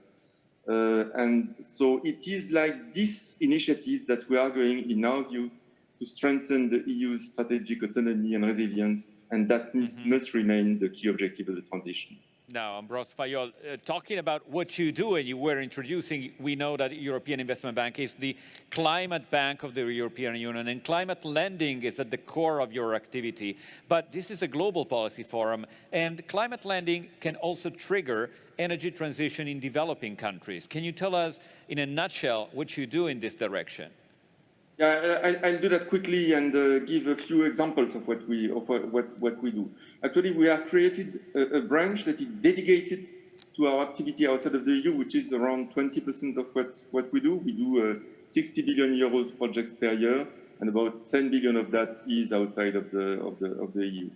And so it is like this initiative that we are going, in our view, to strengthen the EU's strategic autonomy and resilience, and that must remain the key objective of the transition. Now, Ambroise Fayol, talking about what you do, and you were introducing, we know that European Investment Bank is the climate bank of the European Union, and climate lending is at the core of your activity. But this is a global policy forum, and climate lending can also trigger energy transition in developing countries. Can you tell us, in a nutshell, what you do in this direction? Yeah, I'll do that quickly and give a few examples of what we do. Actually, we have created a branch that is dedicated to our activity outside of the EU, which is around 20% of what we do. We do 60 billion euros projects per year, and about 10 billion of that is outside of the EU.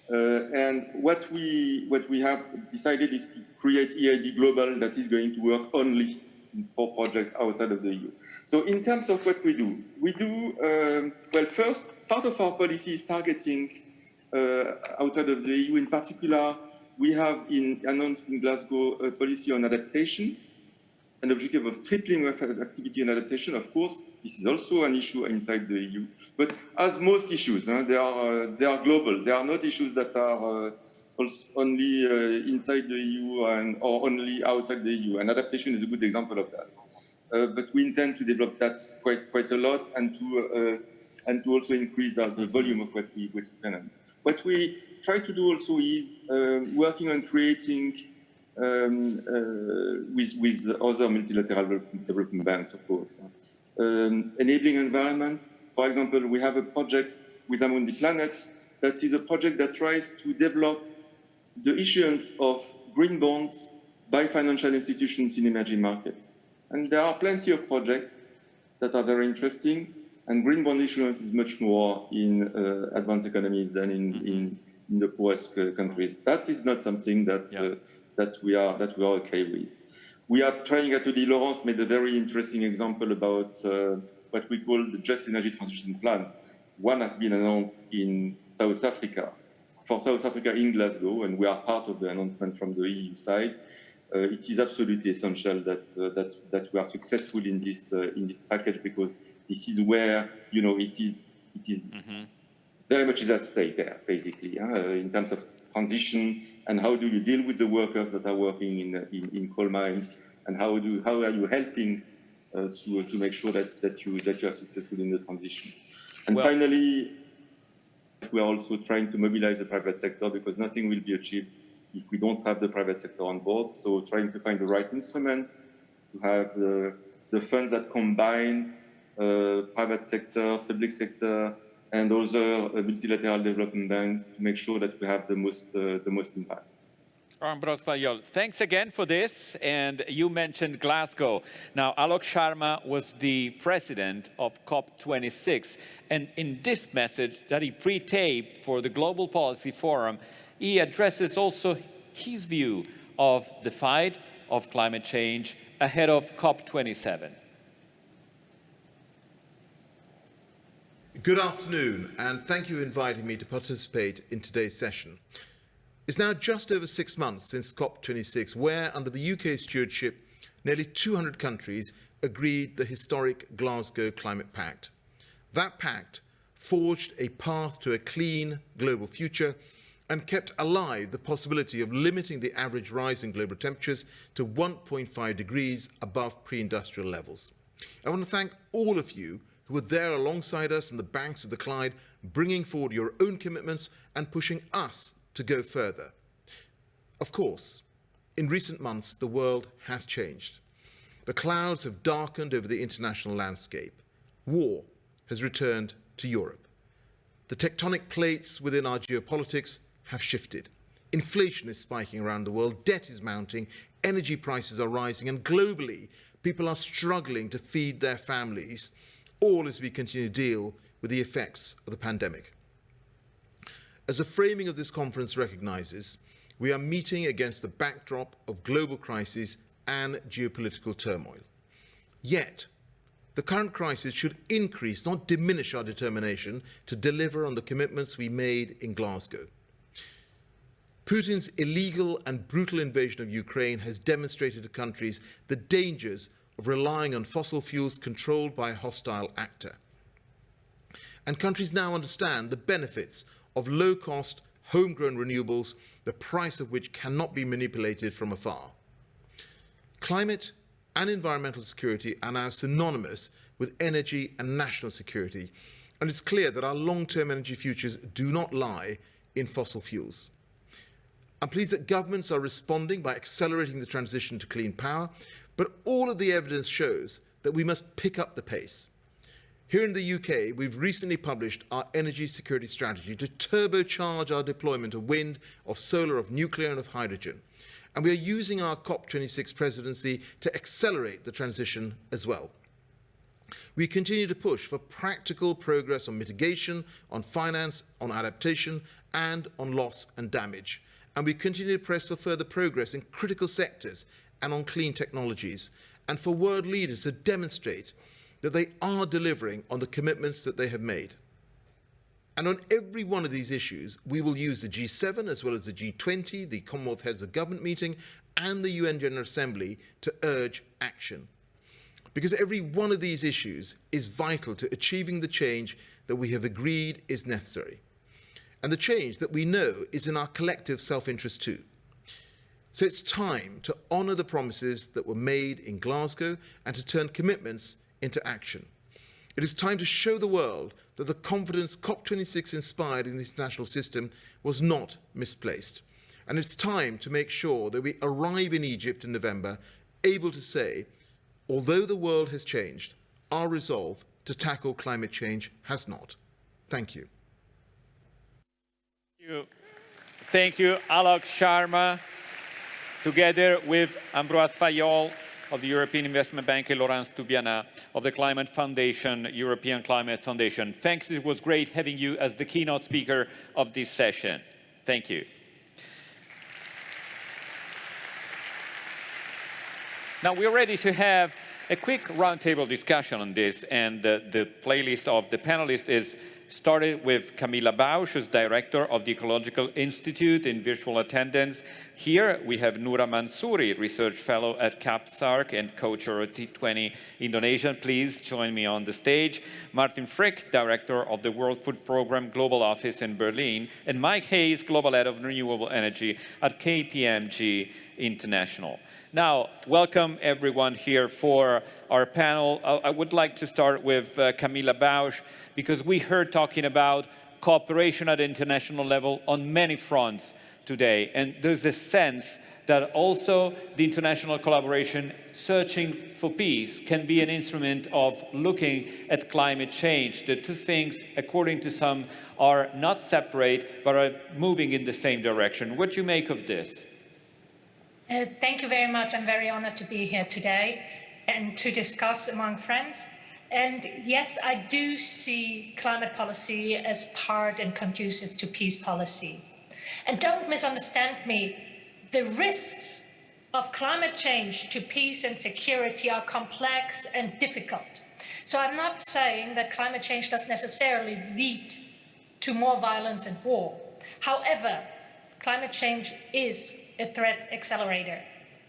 And what we have decided is to create EIB Global that is going to work only for projects outside of the EU. So in terms of what we do, well, first, part of our policy is targeting outside of the EU. In particular, we have announced in Glasgow a policy on adaptation, an objective of tripling of activity and adaptation. Of course, this is also an issue inside the EU. But as most issues, they are global. They are not issues that are only inside the EU or only outside the EU. And adaptation is a good example of that. But we intend to develop that quite a lot, and to also increase the volume of what we finance. What we try to do also is working on creating with other multilateral development banks, of course, enabling environment. For example, we have a project with Amundi Planet that is a project that tries to develop the issuance of green bonds by financial institutions in emerging markets. And there are plenty of projects that are very interesting, and green bond issuance is much more in advanced economies than in the poorest countries. That is not something that we are okay with. We are trying, actually, Laurence made a very interesting example about what we call the Just Energy Transition Plan. One has been announced in South Africa, for South Africa in Glasgow, and we are part of the announcement from the EU side. It is absolutely essential that we are successful in this package, because this is where it is very much is at stake there, basically, in terms of transition, and how do you deal with the workers that are working in coal mines, and how are you helping to make sure that you are successful in the transition. And finally, we are also trying to mobilize the private sector, because nothing will be achieved if we don't have the private sector on board. So trying to find the right instruments, to have the funds that combine private sector, public sector, and other multilateral development banks, to make sure that we have the most impact. Ambroise Fayol, thanks again for this. And you mentioned Glasgow. Now, Alok Sharma was the president of COP26. And in this message that he pre-taped for the Global Policy Forum, he addresses also his view of the fight of climate change ahead of COP27. Good afternoon, and thank you for inviting me to participate in today's session. It's now just over 6 months since COP26, where, under the UK stewardship, nearly 200 countries agreed the historic Glasgow Climate Pact. That pact forged a path to a clean global future and kept alive the possibility of limiting the average rise in global temperatures to 1.5 degrees above pre-industrial levels. I want to thank all of you who were there alongside us on the banks of the Clyde, bringing forward your own commitments and pushing us to go further. Of course, in recent months, the world has changed. The clouds have darkened over the international landscape. War has returned to Europe. The tectonic plates within our geopolitics have shifted. Inflation is spiking around the world, debt is mounting, energy prices are rising, and globally, people are struggling to feed their families, all as we continue to deal with the effects of the pandemic. As the framing of this conference recognises, we are meeting against the backdrop of global crises and geopolitical turmoil. Yet, the current crisis should increase, not diminish, our determination to deliver on the commitments we made in Glasgow. Putin's illegal and brutal invasion of Ukraine has demonstrated to countries the dangers of relying on fossil fuels controlled by a hostile actor. And countries now understand the benefits of low-cost, homegrown renewables, the price of which cannot be manipulated from afar. Climate and environmental security are now synonymous with energy and national security, and it's clear that our long-term energy futures do not lie in fossil fuels. I'm pleased that governments are responding by accelerating the transition to clean power, but all of the evidence shows that we must pick up the pace. Here in the UK, we've recently published our energy security strategy to turbocharge our deployment of wind, of solar, of nuclear and of hydrogen. And we are using our COP26 presidency to accelerate the transition as well. We continue to push for practical progress on mitigation, on finance, on adaptation, and on loss and damage. And we continue to press for further progress in critical sectors and on clean technologies, and for world leaders to demonstrate that they are delivering on the commitments that they have made. And on every one of these issues, we will use the G7 as well as the G20, the Commonwealth Heads of Government meeting, and the UN General Assembly to urge action. Because every one of these issues is vital to achieving the change that we have agreed is necessary. And the change that we know is in our collective self-interest too. So it's time to honour the promises that were made in Glasgow and to turn commitments into action. It is time to show the world that the confidence COP26 inspired in the international system was not misplaced. And it's time to make sure that we arrive in Egypt in November able to say, although the world has changed, our resolve to tackle climate change has not. Thank you. Thank you, Alok Sharma, together with Ambroise Fayol of the European Investment Bank and Laurence Toubiana of the Climate Foundation, European Climate Foundation. Thanks, it was great having you as the keynote speaker of this session. Thank you. Now we're ready to have a quick roundtable discussion on this, and the playlist of the panelists is started with Camilla Bausch, who's director of the Ecological Institute in virtual attendance. Here we have Noura Mansouri, research fellow at CAPSARC and co-chair of T20 Indonesia. Please join me on the stage. Martin Frick, director of the World Food Programme Global Office in Berlin, and Mike Hayes, global head of renewable energy at KPMG International. Now, welcome everyone here for our panel. I would like to start with Camilla Bausch, because we heard talking about cooperation at the international level on many fronts today. And there's a sense that also the international collaboration searching for peace can be an instrument of looking at climate change. The two things, according to some, are not separate, but are moving in the same direction. What do you make of this? Thank you very much. I'm very honored to be here today and to discuss among friends. And yes, I do see climate policy as part and conducive to peace policy. And don't misunderstand me, the risks of climate change to peace and security are complex and difficult. So I'm not saying that climate change does necessarily lead to more violence and war. However, climate change is a threat accelerator.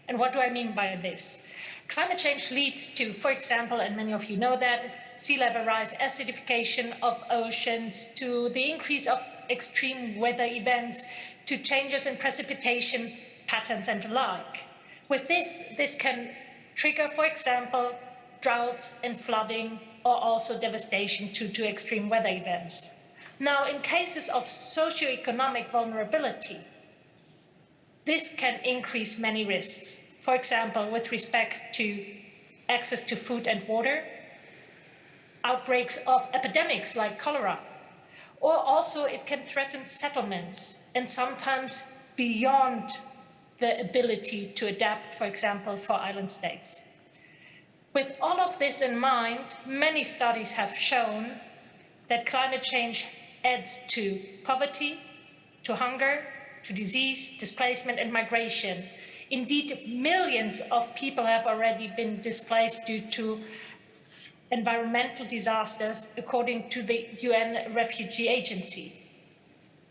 And what do I mean by this? Climate change leads to, for example, and many of you know that, sea level rise, acidification of oceans, to the increase of extreme weather events, to changes in precipitation patterns and the like. With this can trigger, for example, droughts and flooding, or also devastation due to extreme weather events. Now, in cases of socioeconomic vulnerability, this can increase many risks. For example, with respect to access to food and water, outbreaks of epidemics like cholera, or also it can threaten settlements and sometimes beyond the ability to adapt, for example, for island states. With all of this in mind, many studies have shown that climate change adds to poverty, to hunger, to disease, displacement, and migration. Indeed, millions of people have already been displaced due to environmental disasters, according to the UN Refugee Agency.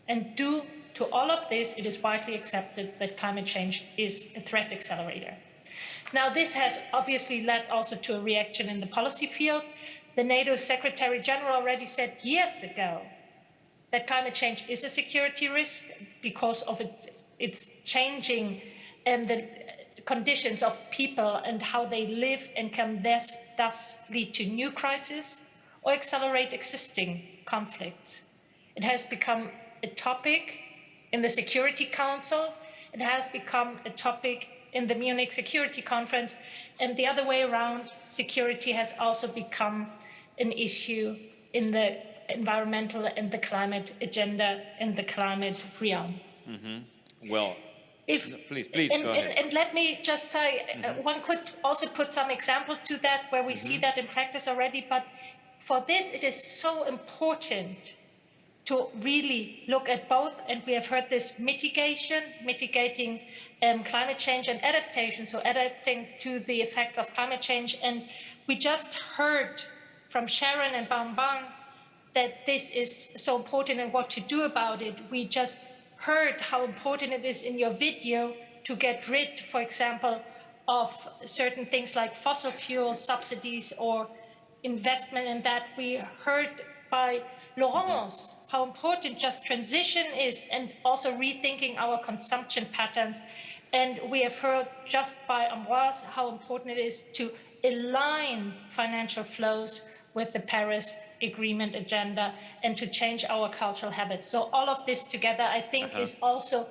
And due to all of this, it is widely accepted that climate change is a threat accelerator. Now, this has obviously led also to a reaction in the policy field. The NATO Secretary General already said years ago that climate change is a security risk because of its changing the conditions of people and how they live, and can thus lead to new crises or accelerate existing conflicts. It has become a topic in the Security Council. It has become a topic in the Munich Security Conference, and the other way around, security has also become an issue in the environmental and the climate agenda and the climate realm. Well, please go ahead. And let me just say, one could also put some example to that where we see that in practice already, but for this it is so important to really look at both, and we have heard this mitigating climate change and adaptation, so adapting to the effects of climate change. And we just heard from Sharon and Bambang that this is so important and what to do about it. We just heard how important it is in your video to get rid, for example, of certain things like fossil fuel subsidies or investment in that. We heard by Laurence how important just transition is, and also rethinking our consumption patterns. And we have heard just by Ambroise how important it is to align financial flows with the Paris Agreement agenda and to change our cultural habits. So all of this together, I think, is also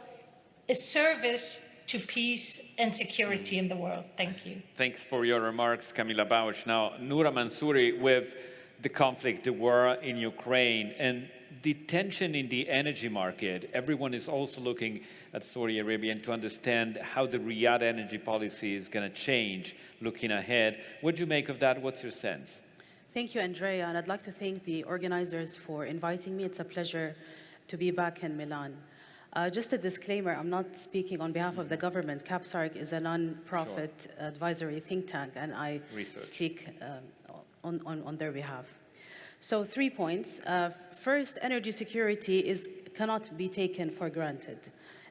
a service to peace and security in the world. Thank you. Thanks for your remarks, Camilla Bausch. Now, Noura Mansouri, with the conflict, the war in Ukraine, and the tension in the energy market, everyone is also looking at Saudi Arabia and to understand how the Riyadh energy policy is going to change looking ahead. What do you make of that? What's your sense? Thank you, Andrea, and I'd like to thank the organizers for inviting me. It's a pleasure to be back in Milan. Just a disclaimer, I'm not speaking on behalf of the government. CAPSARC is a non-profit advisory think tank, and I speak on their behalf. So 3 points. First, energy security cannot be taken for granted.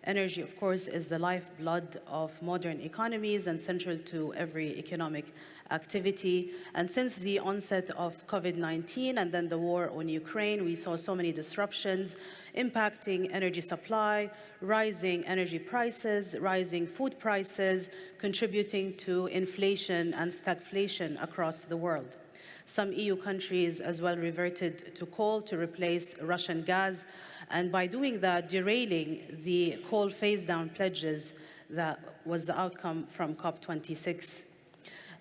Energy, of course, is the lifeblood of modern economies and central to every economic activity. And since the onset of COVID-19 and then the war on Ukraine, we saw so many disruptions impacting energy supply, rising energy prices, rising food prices, contributing to inflation and stagflation across the world. Some EU countries as well reverted to coal to replace Russian gas, and by doing that, derailing the coal phase-down pledges that was the outcome from COP26.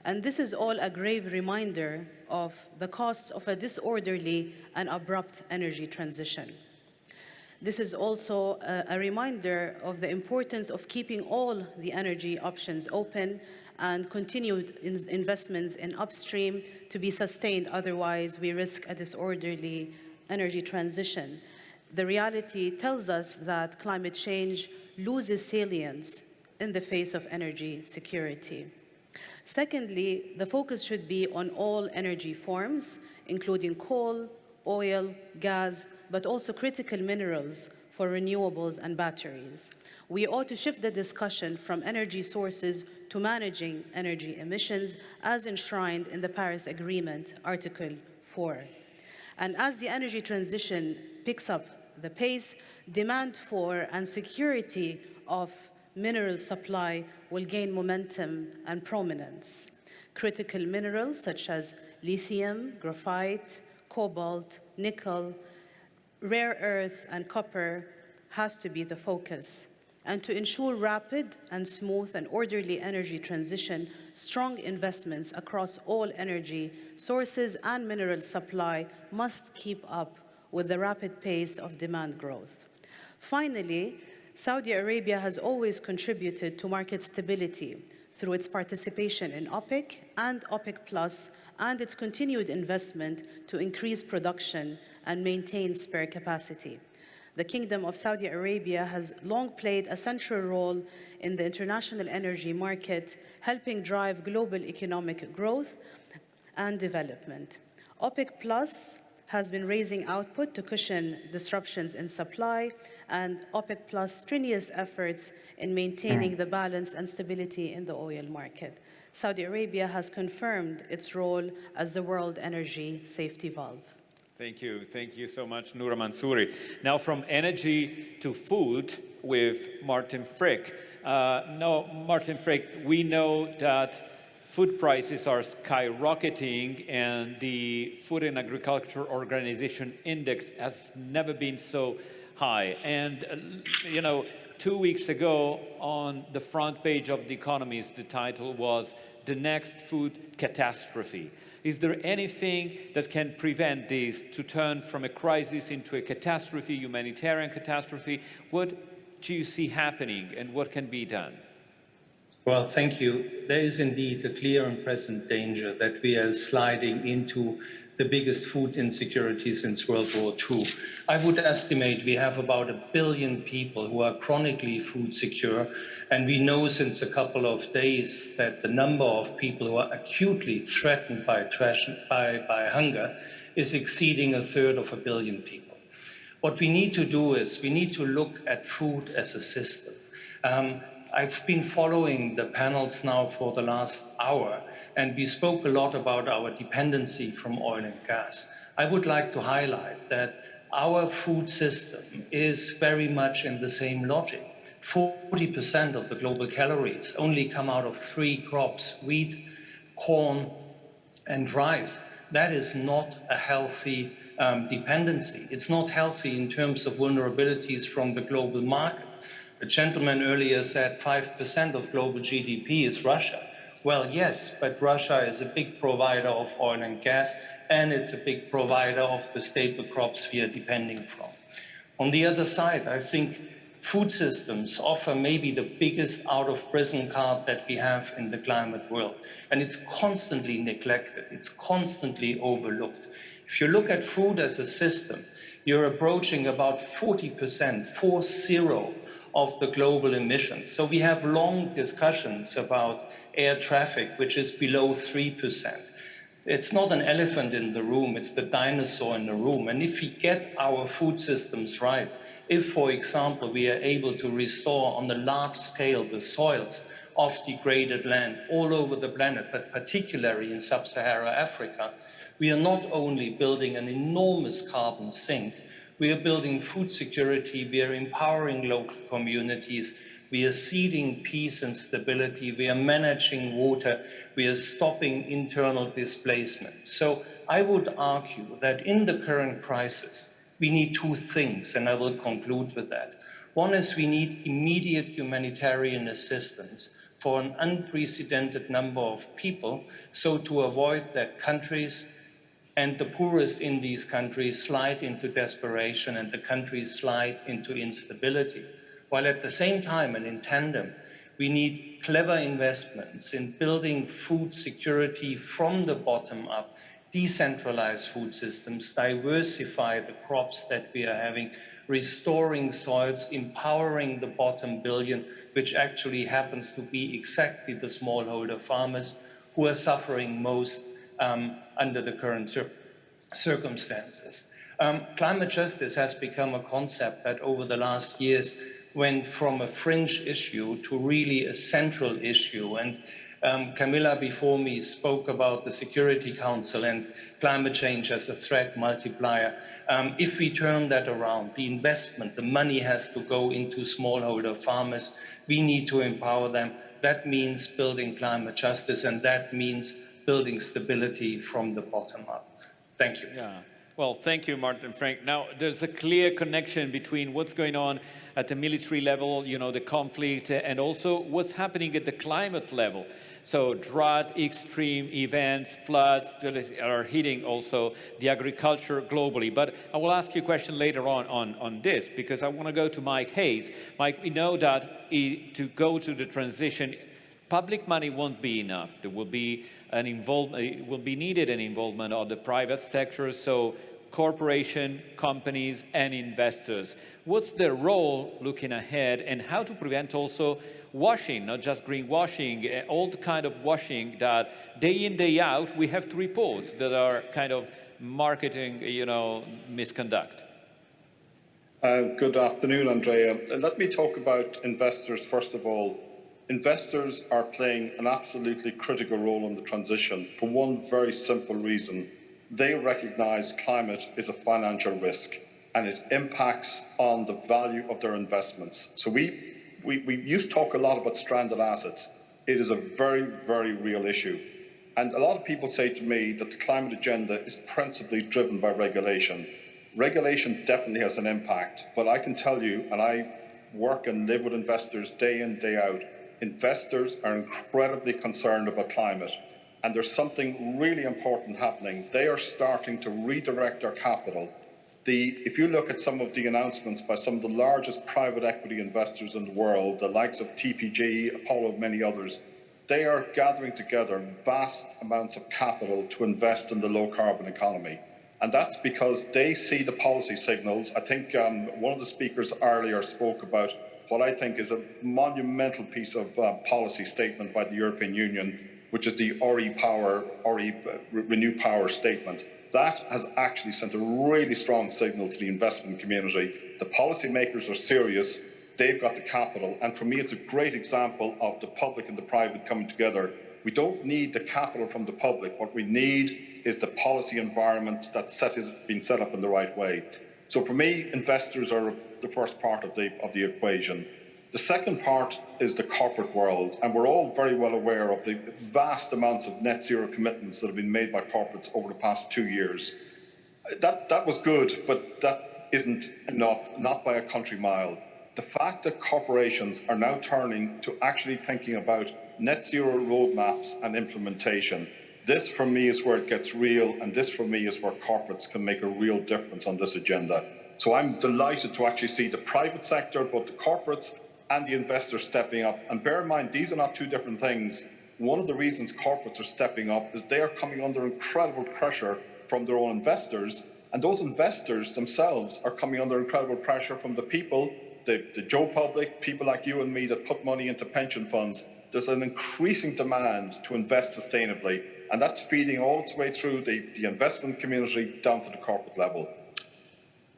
And this is all a grave reminder of the costs of a disorderly and abrupt energy transition. This is also a reminder of the importance of keeping all the energy options open and continued investments in upstream to be sustained. Otherwise, we risk a disorderly energy transition. The reality tells us that climate change loses salience in the face of energy security. Secondly, the focus should be on all energy forms, including coal, oil, gas, but also critical minerals for renewables and batteries. We ought to shift the discussion from energy sources to managing energy emissions as enshrined in the Paris Agreement, Article 4. And as the energy transition picks up the pace, demand for and security of mineral supply will gain momentum and prominence. Critical minerals such as lithium, graphite, cobalt, nickel, rare earths, and copper has to be the focus. And to ensure rapid and smooth and orderly energy transition, strong investments across all energy sources and mineral supply must keep up with the rapid pace of demand growth. Finally, Saudi Arabia has always contributed to market stability through its participation in OPEC and OPEC Plus and its continued investment to increase production and maintain spare capacity. The Kingdom of Saudi Arabia has long played a central role in the international energy market, helping drive global economic growth and development. OPEC Plus has been raising output to cushion disruptions in supply, and OPEC Plus' strenuous efforts in maintaining the balance and stability in the oil market. Saudi Arabia has confirmed its role as the world energy safety valve. Thank you so much, Noura Mansouri. Now from energy to food with Martin Frick. Now, Martin Frick, we know that food prices are skyrocketing and the Food and Agriculture Organization Index has never been so high. And, 2 weeks ago on the front page of The Economist, the title was "The Next Food Catastrophe." Is there anything that can prevent this to turn from a crisis into a catastrophe, humanitarian catastrophe? What do you see happening and what can be done? Well, thank you. There is indeed a clear and present danger that we are sliding into the biggest food insecurity since World War II. I would estimate we have about 1 billion people who are chronically food secure, and we know since a couple of days that the number of people who are acutely threatened by hunger is exceeding 1/3 of 1 billion people. What we need to do is we need to look at food as a system. I've been following the panels now for the last hour, and we spoke a lot about our dependency from oil and gas. I would like to highlight that our food system is very much in the same logic. 40% of the global calories only come out of 3 crops: wheat, corn, and rice. That is not a healthy dependency. It's not healthy in terms of vulnerabilities from the global market. The gentleman earlier said 5% of global GDP is Russia. Well, yes, but Russia is a big provider of oil and gas, and it's a big provider of the staple crops we are depending from. On the other side, I think food systems offer maybe the biggest out-of-prison card that we have in the climate world, and it's constantly neglected, it's constantly overlooked. If you look at food as a system, you're approaching about 40%, 40, of the global emissions. So we have long discussions about air traffic, which is below 3%. It's not an elephant in the room, it's the dinosaur in the room. And if we get our food systems right, if, for example, we are able to restore on a large scale the soils of degraded land all over the planet, but particularly in sub-Saharan Africa, we are not only building an enormous carbon sink, we are building food security, we are empowering local communities, we are seeding peace and stability, we are managing water, we are stopping internal displacement. So I would argue that in the current crisis, we need 2 things, and I will conclude with that. One is we need immediate humanitarian assistance for an unprecedented number of people, so to avoid that countries and the poorest in these countries slide into desperation and the countries slide into instability. While at the same time and in tandem, we need clever investments in building food security from the bottom up, decentralize food systems, diversify the crops that we are having, restoring soils, empowering the bottom billion, which actually happens to be exactly the smallholder farmers who are suffering most under the current circumstances. Climate justice has become a concept that over the last years went from a fringe issue to really a central issue. And Camilla before me spoke about the Security Council and climate change as a threat multiplier. If we turn that around, the investment, the money has to go into smallholder farmers. We need to empower them. That means building climate justice, and that means building stability from the bottom up. Thank you. Yeah. Well, thank you, Martin and Frank. Now, there's a clear connection between what's going on at the military level, you know, the conflict, and also what's happening at the climate level. So drought, extreme events, floods that are hitting also the agriculture globally. But I will ask you a question later on this, because I want to go to Mike Hayes. Mike, we know that to go to the transition, public money won't be enough. There will be needed an involvement of the private sector, so corporation, companies, and investors. What's their role looking ahead, and how to prevent also washing, not just greenwashing, all the kind of washing that day in, day out, we have to report that are kind of marketing, misconduct? Good afternoon, Andrea. Let me talk about investors first of all. Investors are playing an absolutely critical role in the transition for one very simple reason. They recognise climate is a financial risk and it impacts on the value of their investments. So we used to talk a lot about stranded assets. It is a very, very real issue. And a lot of people say to me that the climate agenda is principally driven by regulation. Regulation definitely has an impact, but I can tell you, and I work and live with investors day in, day out, investors are incredibly concerned about climate. And there's something really important happening. They are starting to redirect their capital. If you look at some of the announcements by some of the largest private equity investors in the world, the likes of TPG, Apollo, many others, they are gathering together vast amounts of capital to invest in the low-carbon economy. And that's because they see the policy signals. I think one of the speakers earlier spoke about what I think is a monumental piece of policy statement by the European Union, which is the Renew Power statement. That has actually sent a really strong signal to the investment community. The policymakers are serious, they've got the capital, and for me it's a great example of the public and the private coming together. We don't need the capital from the public, what we need is the policy environment that's been set up in the right way. So for me, investors are the first part of the equation. The second part is the corporate world, and we're all very well aware of the vast amounts of net zero commitments that have been made by corporates over the past 2 years. That was good, but that isn't enough, not by a country mile. The fact that corporations are now turning to actually thinking about net zero roadmaps and implementation, this for me is where it gets real, and this for me is where corporates can make a real difference on this agenda. So I'm delighted to actually see the private sector, both the corporates and the investors stepping up. And bear in mind, these are not two different things. One of the reasons corporates are stepping up is they are coming under incredible pressure from their own investors, and those investors themselves are coming under incredible pressure from the people, the Joe public, people like you and me that put money into pension funds. There's an increasing demand to invest sustainably, and that's feeding all its way through the investment community down to the corporate level.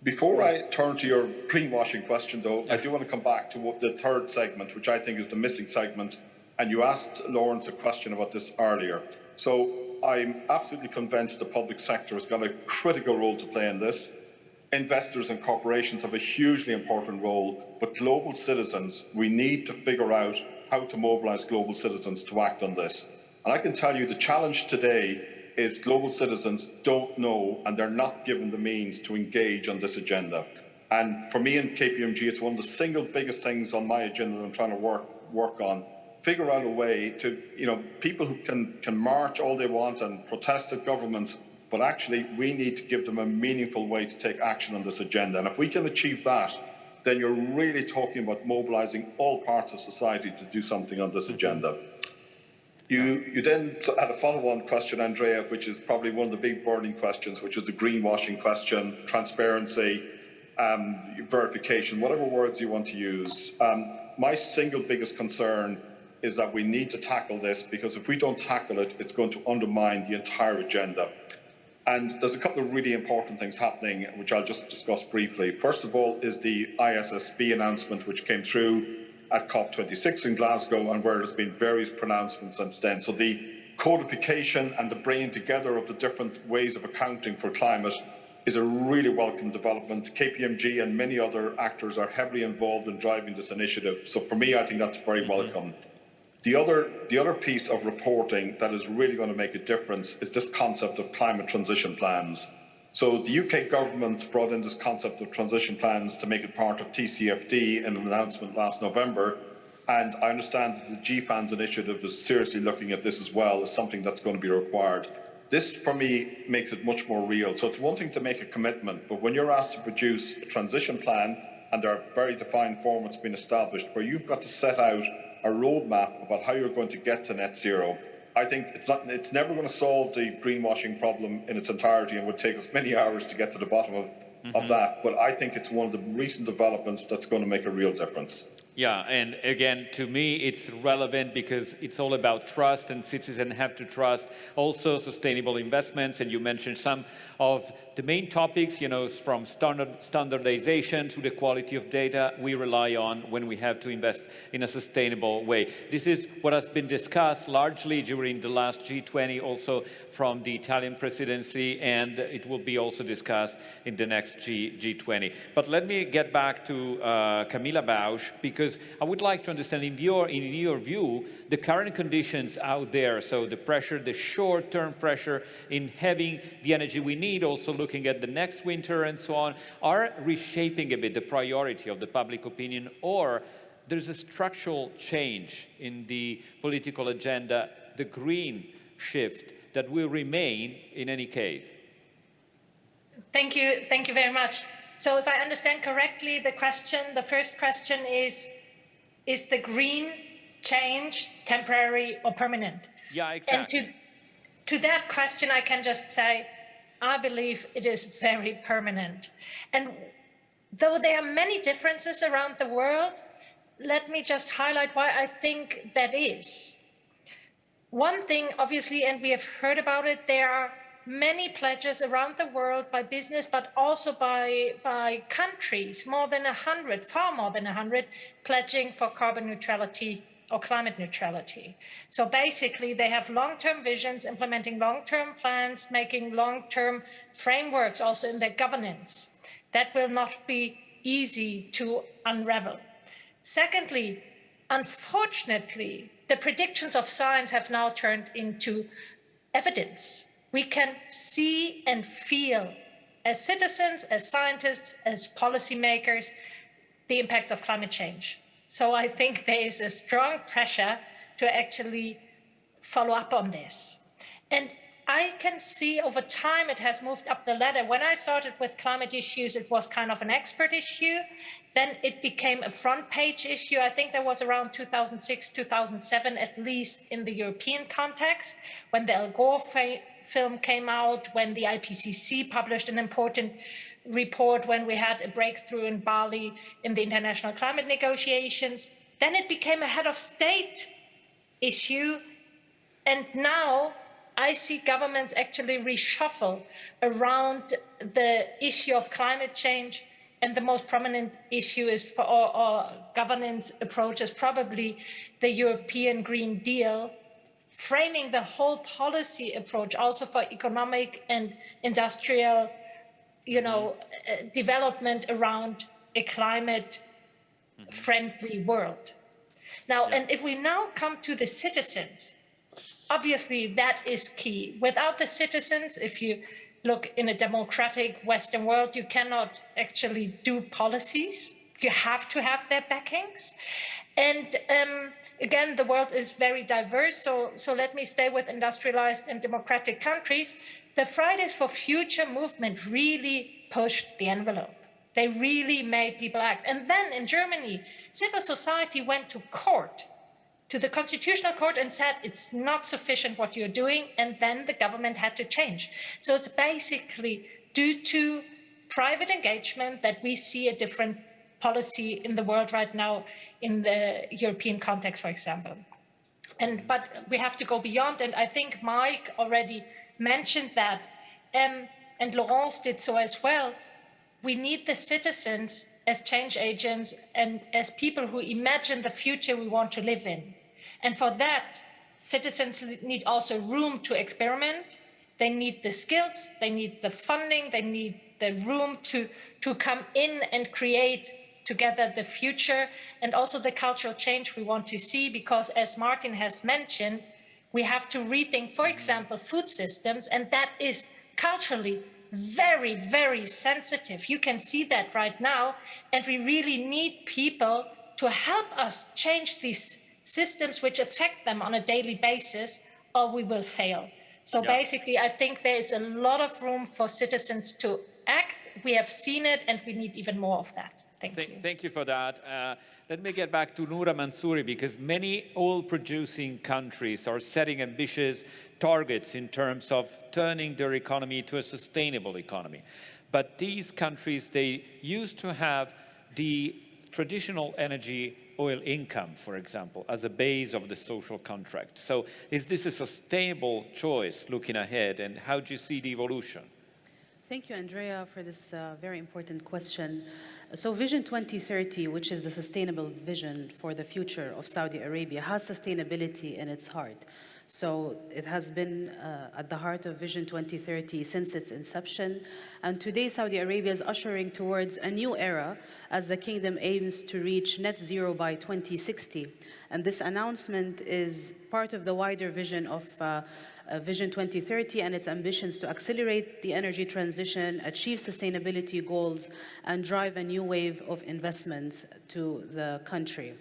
Before I turn to your greenwashing question, though, I do want to come back to the third segment, which I think is the missing segment. And you asked Lawrence a question about this earlier. So I'm absolutely convinced the public sector has got a critical role to play in this. Investors and corporations have a hugely important role, but global citizens, we need to figure out how to mobilise global citizens to act on this. And I can tell you the challenge today is global citizens don't know, and they're not given the means to engage on this agenda. And for me in KPMG, it's one of the single biggest things on my agenda that I'm trying to work on. Figure out a way to, people who can march all they want and protest at governments, but actually we need to give them a meaningful way to take action on this agenda. And if we can achieve that, then you're really talking about mobilising all parts of society to do something on this agenda. You then had a follow-on question, Andrea, which is probably one of the big burning questions, which is the greenwashing question, transparency, verification, whatever words you want to use. My single biggest concern is that we need to tackle this, because if we don't tackle it, it's going to undermine the entire agenda. And there's a couple of really important things happening, which I'll just discuss briefly. First of all is the ISSB announcement, which came through at COP26 in Glasgow, and where there's been various pronouncements since then. So the codification and the bringing together of the different ways of accounting for climate is a really welcome development. KPMG and many other actors are heavily involved in driving this initiative. So for me, I think that's very welcome. The other piece of reporting that is really going to make a difference is this concept of climate transition plans. So the UK government brought in this concept of transition plans to make it part of TCFD in an announcement last November. And I understand that the GFANS initiative is seriously looking at this as well as something that's going to be required. This, for me, makes it much more real. So it's one thing to make a commitment, but when you're asked to produce a transition plan, and there are very defined formats being established, where you've got to set out a roadmap about how you're going to get to net zero, I think it's never going to solve the greenwashing problem in its entirety, and would take us many hours to get to the bottom of that. But I think it's one of the recent developments that's going to make a real difference. Yeah, and again, to me, it's relevant because it's all about trust, and citizens have to trust also sustainable investments. And you mentioned some of the main topics, you know, from standardization to the quality of data we rely on when we have to invest in a sustainable way. This is what has been discussed largely during the last G20, also from the Italian presidency, and it will be also discussed in the next G20. But let me get back to Camilla Bausch, because I would like to understand, in your view, the current conditions out there, so the pressure, the short-term pressure in having the energy we need, also looking at the next winter and so on, are reshaping a bit the priority of the public opinion, or there's a structural change in the political agenda, the green shift, that will remain in any case? Thank you very much. So if I understand correctly, the first question is the green change temporary or permanent? Yeah, exactly. And to that question, I can just say, I believe it is very permanent. And though there are many differences around the world, let me just highlight why I think that is. One thing, obviously, and we have heard about it, there are many pledges around the world by business, but also by countries, more than 100, far more than 100, pledging for carbon neutrality or climate neutrality. So basically, they have long-term visions, implementing long-term plans, making long-term frameworks also in their governance. That will not be easy to unravel. Secondly, unfortunately, the predictions of science have now turned into evidence. We can see and feel, as citizens, as scientists, as policymakers, the impacts of climate change. So I think there is a strong pressure to actually follow up on this. And I can see over time it has moved up the ladder. When I started with climate issues, it was kind of an expert issue. Then it became a front page issue. I think that was around 2006, 2007, at least in the European context, when the Al Gore film came out, when the IPCC published an important report, when we had a breakthrough in Bali in the international climate negotiations. Then it became a head of state issue. And now I see governments actually reshuffle around the issue of climate change. And the most prominent issue is, or governance approach, is probably the European Green Deal, framing the whole policy approach also for economic and industrial, development around a climate-friendly world. Now, and if we now come to the citizens, obviously that is key. Without the citizens, if you look in a democratic Western world, you cannot actually do policies. You have to have their backings. And again, the world is very diverse. So let me stay with industrialized and democratic countries. The Fridays for Future movement really pushed the envelope. They really made people act. And then in Germany, civil society went to court, to the Constitutional Court, and said it's not sufficient what you're doing, and then the government had to change. So it's basically due to private engagement that we see a different policy in the world right now, in the European context, for example. But we have to go beyond, and I think Mike already mentioned that, and Laurence did so as well. We need the citizens as change agents and as people who imagine the future we want to live in. And for that, citizens need also room to experiment. They need the skills, they need the funding, they need the room to come in and create together the future and also the cultural change we want to see, because as Martin has mentioned, we have to rethink, for example, food systems, and that is culturally very, very sensitive. You can see that right now. And we really need people to help us change these systems which affect them on a daily basis, or we will fail. So basically, I think there is a lot of room for citizens to act. We have seen it, and we need even more of that. Thank you. Thank you for that. Let me get back to Noura Mansouri, because many oil-producing countries are setting ambitious targets in terms of turning their economy to a sustainable economy. But these countries, they used to have the traditional energy oil income, for example, as a base of the social contract. So is this a sustainable choice looking ahead, and how do you see the evolution? Thank you, Andrea, for this very important question. So Vision 2030, which is the sustainable vision for the future of Saudi Arabia, has sustainability in its heart. So it has been at the heart of Vision 2030 since its inception. And today, Saudi Arabia is ushering towards a new era as the kingdom aims to reach net zero by 2060. And this announcement is part of the wider vision of Vision 2030 and its ambitions to accelerate the energy transition, achieve sustainability goals, and drive a new wave of investments to the country.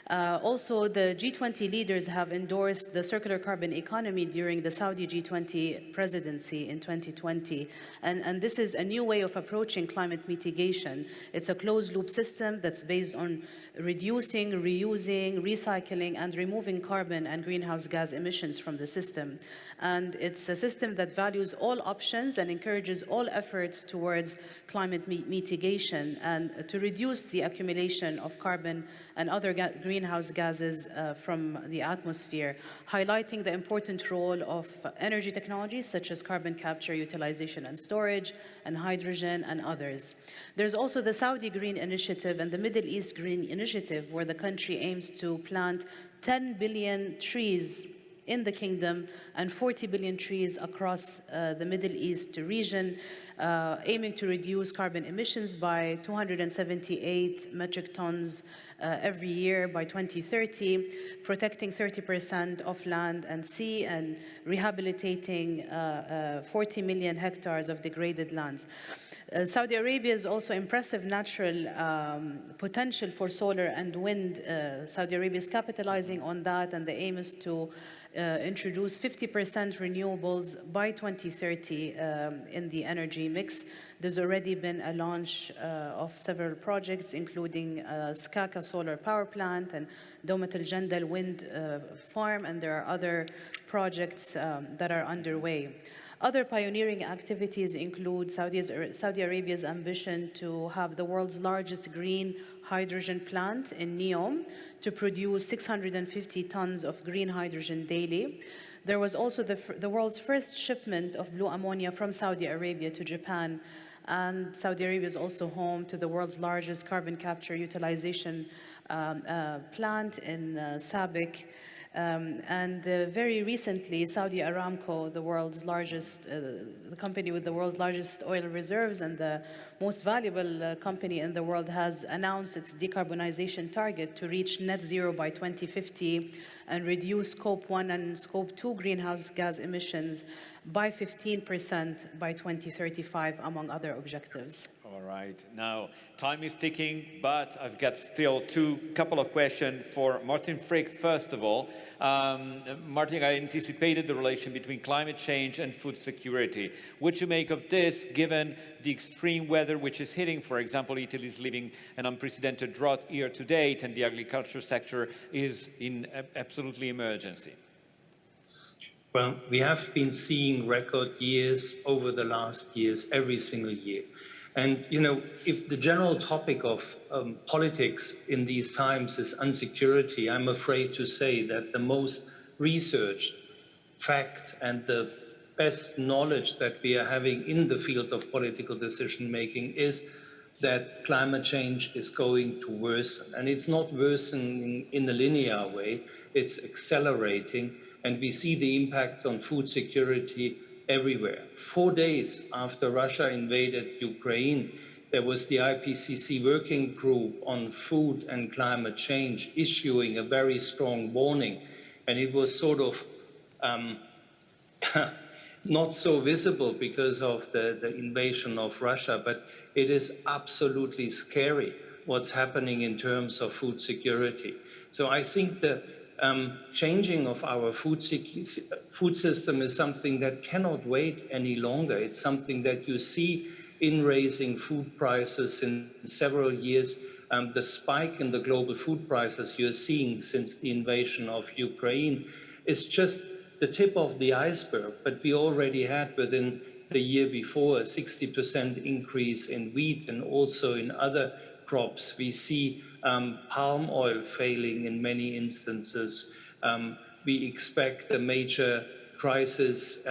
Also, the G20 leaders have endorsed the circular carbon economy during the Saudi G20 presidency in 2020. And this is a new way of approaching climate mitigation. It's a closed-loop system that's based on reducing, reusing, recycling, and removing carbon and greenhouse gas emissions from the system. And it's a system that values all options and encourages all efforts towards climate mitigation and to reduce the accumulation of carbon and other greenhouse gases from the atmosphere, highlighting the important role of energy technologies such as carbon capture, utilization and storage, and hydrogen and others. There's also the Saudi Green Initiative and the Middle East Green Initiative, where the country aims to plant 10 billion trees in the kingdom and 40 billion trees across the Middle East region, aiming to reduce carbon emissions by 278 metric tons every year by 2030, protecting 30% of land and sea, and rehabilitating 40 million hectares of degraded lands. Saudi Arabia's also impressive natural potential for solar and wind. Saudi Arabia is capitalizing on that, and the aim is to introduce 50% renewables by 2030 in the energy mix. There's already been a launch of several projects, including Skaka solar power plant and Domat al-Jandal wind farm, and there are other projects that are underway. Other pioneering activities include Saudi Arabia's ambition to have the world's largest green hydrogen plant in Neom to produce 650 tons of green hydrogen daily. There was also the world's first shipment of blue ammonia from Saudi Arabia to Japan, and Saudi Arabia is also home to the world's largest carbon capture utilization plant in Sabic. Very recently, Saudi Aramco, the world's largest, the company with the world's largest oil reserves and the most valuable company in the world, has announced its decarbonization target to reach net zero by 2050 and reduce Scope 1 and Scope 2 greenhouse gas emissions by 15% by 2035, among other objectives. All right. Now, time is ticking, but I've got still couple of questions for Martin Frick, first of all. Martin, I anticipated the relation between climate change and food security. What do you make of this, given the extreme weather which is hitting? For example, Italy is living an unprecedented drought year to date, and the agriculture sector is in absolutely emergency. Well, we have been seeing record years over the last years, every single year. And, you know, if the general topic of politics in these times is insecurity, I'm afraid to say that the most researched fact and the best knowledge that we are having in the field of political decision-making is that climate change is going to worsen. And it's not worsening in a linear way, it's accelerating. And we see the impacts on food security everywhere. 4 days after Russia invaded Ukraine, there was the IPCC working group on food and climate change issuing a very strong warning. And it was sort of not so visible because of the invasion of Russia, but it is absolutely scary what's happening in terms of food security. So I think the changing of our food system is something that cannot wait any longer. It's something that you see in raising food prices in several years. The spike in the global food prices you're seeing since the invasion of Ukraine is just the tip of the iceberg, but we already had within the year before a 60% increase in wheat and also in other crops. We see palm oil failing in many instances. We expect a major crisis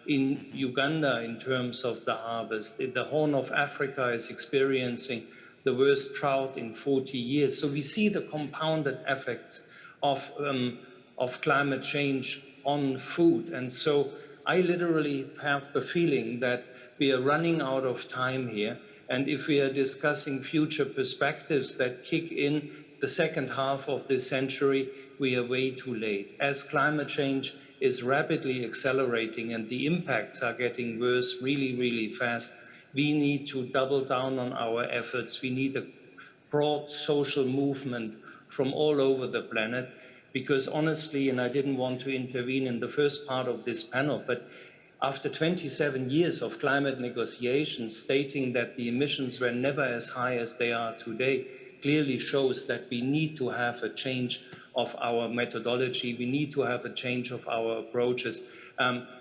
in Uganda in terms of the harvest. The Horn of Africa is experiencing the worst drought in 40 years. So we see the compounded effects of climate change on food. And so I literally have the feeling that we are running out of time here. And if we are discussing future perspectives that kick in the second half of this century, we are way too late. As climate change is rapidly accelerating and the impacts are getting worse really, really fast, we need to double down on our efforts. We need a broad social movement from all over the planet, because honestly, and I didn't want to intervene in the first part of this panel, but after 27 years of climate negotiations stating that the emissions were never as high as they are today, clearly shows that we need to have a change of our methodology. We need to have a change of our approaches.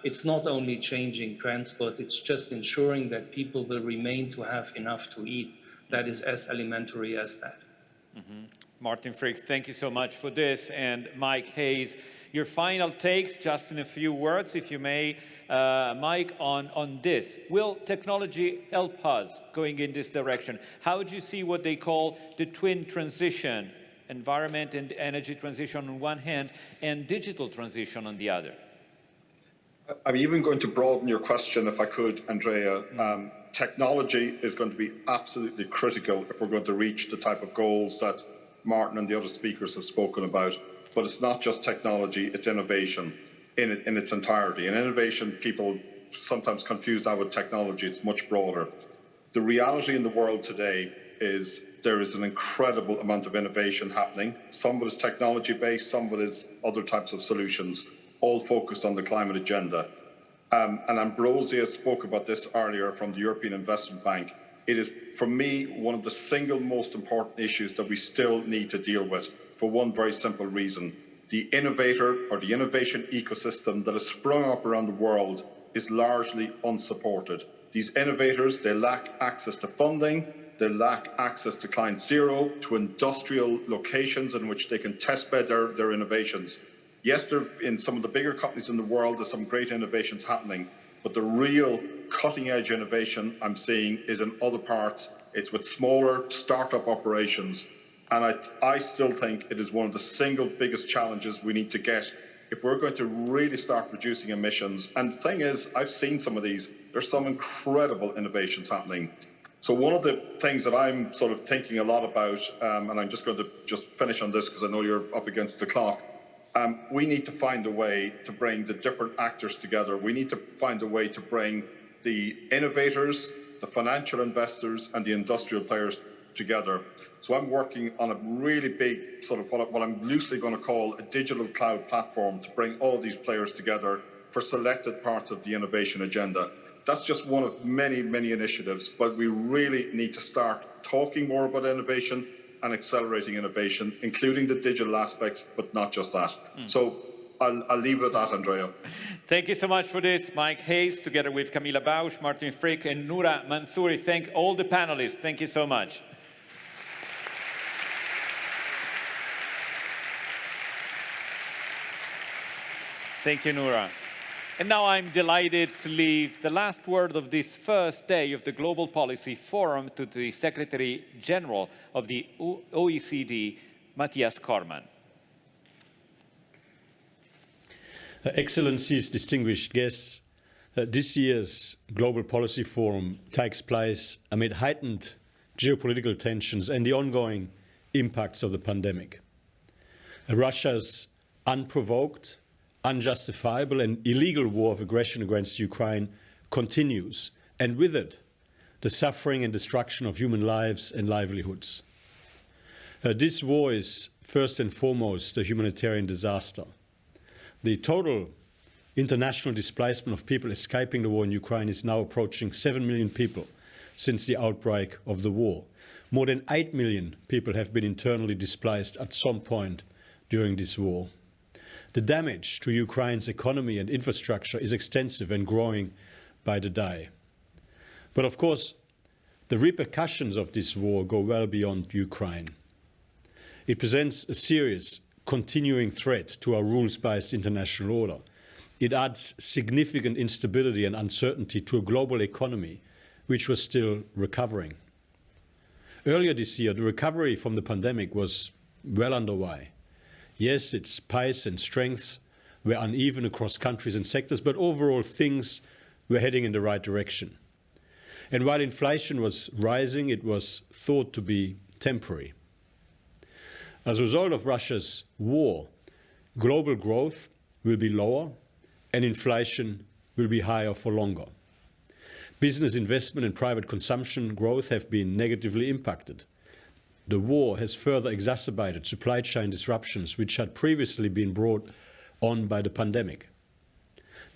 It's not only changing transport, it's just ensuring that people will remain to have enough to eat. That is as elementary as that. Mm-hmm. Martin Frick, thank you so much for this. And Mike Hayes, your final takes, just in a few words, if you may, Mike, on this. Will technology help us going in this direction? How do you see what they call the twin transition, environment and energy transition on one hand, and digital transition on the other? I'm even going to broaden your question, if I could, Andrea. Technology is going to be absolutely critical if we're going to reach the type of goals that Martin and the other speakers have spoken about. But it's not just technology, it's innovation in its entirety. And innovation, people sometimes confuse that with technology, it's much broader. The reality in the world today is there is an incredible amount of innovation happening. Some of it is technology-based, some of it is other types of solutions, all focused on the climate agenda. And Ambrosia spoke about this earlier from the European Investment Bank. It is, for me, one of the single most important issues that we still need to deal with, for one very simple reason. The innovator or the innovation ecosystem that has sprung up around the world is largely unsupported. These innovators, they lack access to funding, they lack access to client zero, to industrial locations in which they can testbed their innovations. Yes, in some of the bigger companies in the world, there's some great innovations happening, but the real cutting-edge innovation I'm seeing is in other parts. It's with smaller startup operations. And I still think it is one of the single biggest challenges we need to get if we're going to really start reducing emissions. And the thing is, I've seen some of these. There's some incredible innovations happening. So one of the things that I'm sort of thinking a lot about, and I'm just going to finish on this because I know you're up against the clock, we need to find a way to bring the different actors together. We need to find a way to bring the innovators, the financial investors, and the industrial players together. So I'm working on a really big sort of what I'm loosely going to call a digital cloud platform to bring all of these players together for selected parts of the innovation agenda. That's just one of many, many initiatives, but we really need to start talking more about innovation and accelerating innovation, including the digital aspects, but not just that. So I'll leave it at that, Andrea. Thank you so much for this, Mike Hayes, together with Camilla Bausch, Martin Frick, and Noura Mansouri. Thank all the panelists. Thank you so much. Thank you, Noura. And now I'm delighted to leave the last word of this first day of the Global Policy Forum to the Secretary General of the OECD, Matthias Cormann. Excellencies, distinguished guests, this year's Global Policy Forum takes place amid heightened geopolitical tensions and the ongoing impacts of the pandemic. Russia's unprovoked, unjustifiable and illegal war of aggression against Ukraine continues, and with it, the suffering and destruction of human lives and livelihoods. This war is first and foremost a humanitarian disaster. The total international displacement of people escaping the war in Ukraine is now approaching 7 million people since the outbreak of the war. More than 8 million people have been internally displaced at some point during this war. The damage to Ukraine's economy and infrastructure is extensive and growing by the day. But of course, the repercussions of this war go well beyond Ukraine. It presents a serious, continuing threat to our rules-based international order. It adds significant instability and uncertainty to a global economy which was still recovering. Earlier this year, the recovery from the pandemic was well underway. Yes, its pace and strengths were uneven across countries and sectors, but overall things were heading in the right direction. And while inflation was rising, it was thought to be temporary. As a result of Russia's war, global growth will be lower and inflation will be higher for longer. Business investment and private consumption growth have been negatively impacted. The war has further exacerbated supply chain disruptions which had previously been brought on by the pandemic.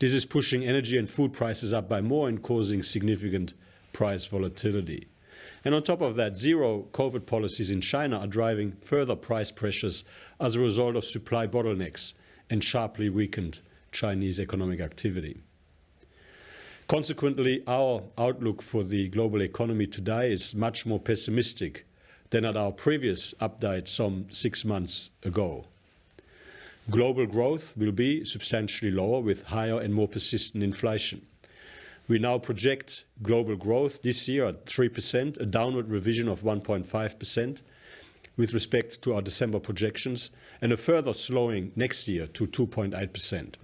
This is pushing energy and food prices up by more and causing significant price volatility. And on top of that, zero COVID policies in China are driving further price pressures as a result of supply bottlenecks and sharply weakened Chinese economic activity. Consequently, our outlook for the global economy today is much more pessimistic than at our previous update some 6 months ago. Global growth will be substantially lower with higher and more persistent inflation. We now project global growth this year at 3%, a downward revision of 1.5% with respect to our December projections, and a further slowing next year to 2.8%.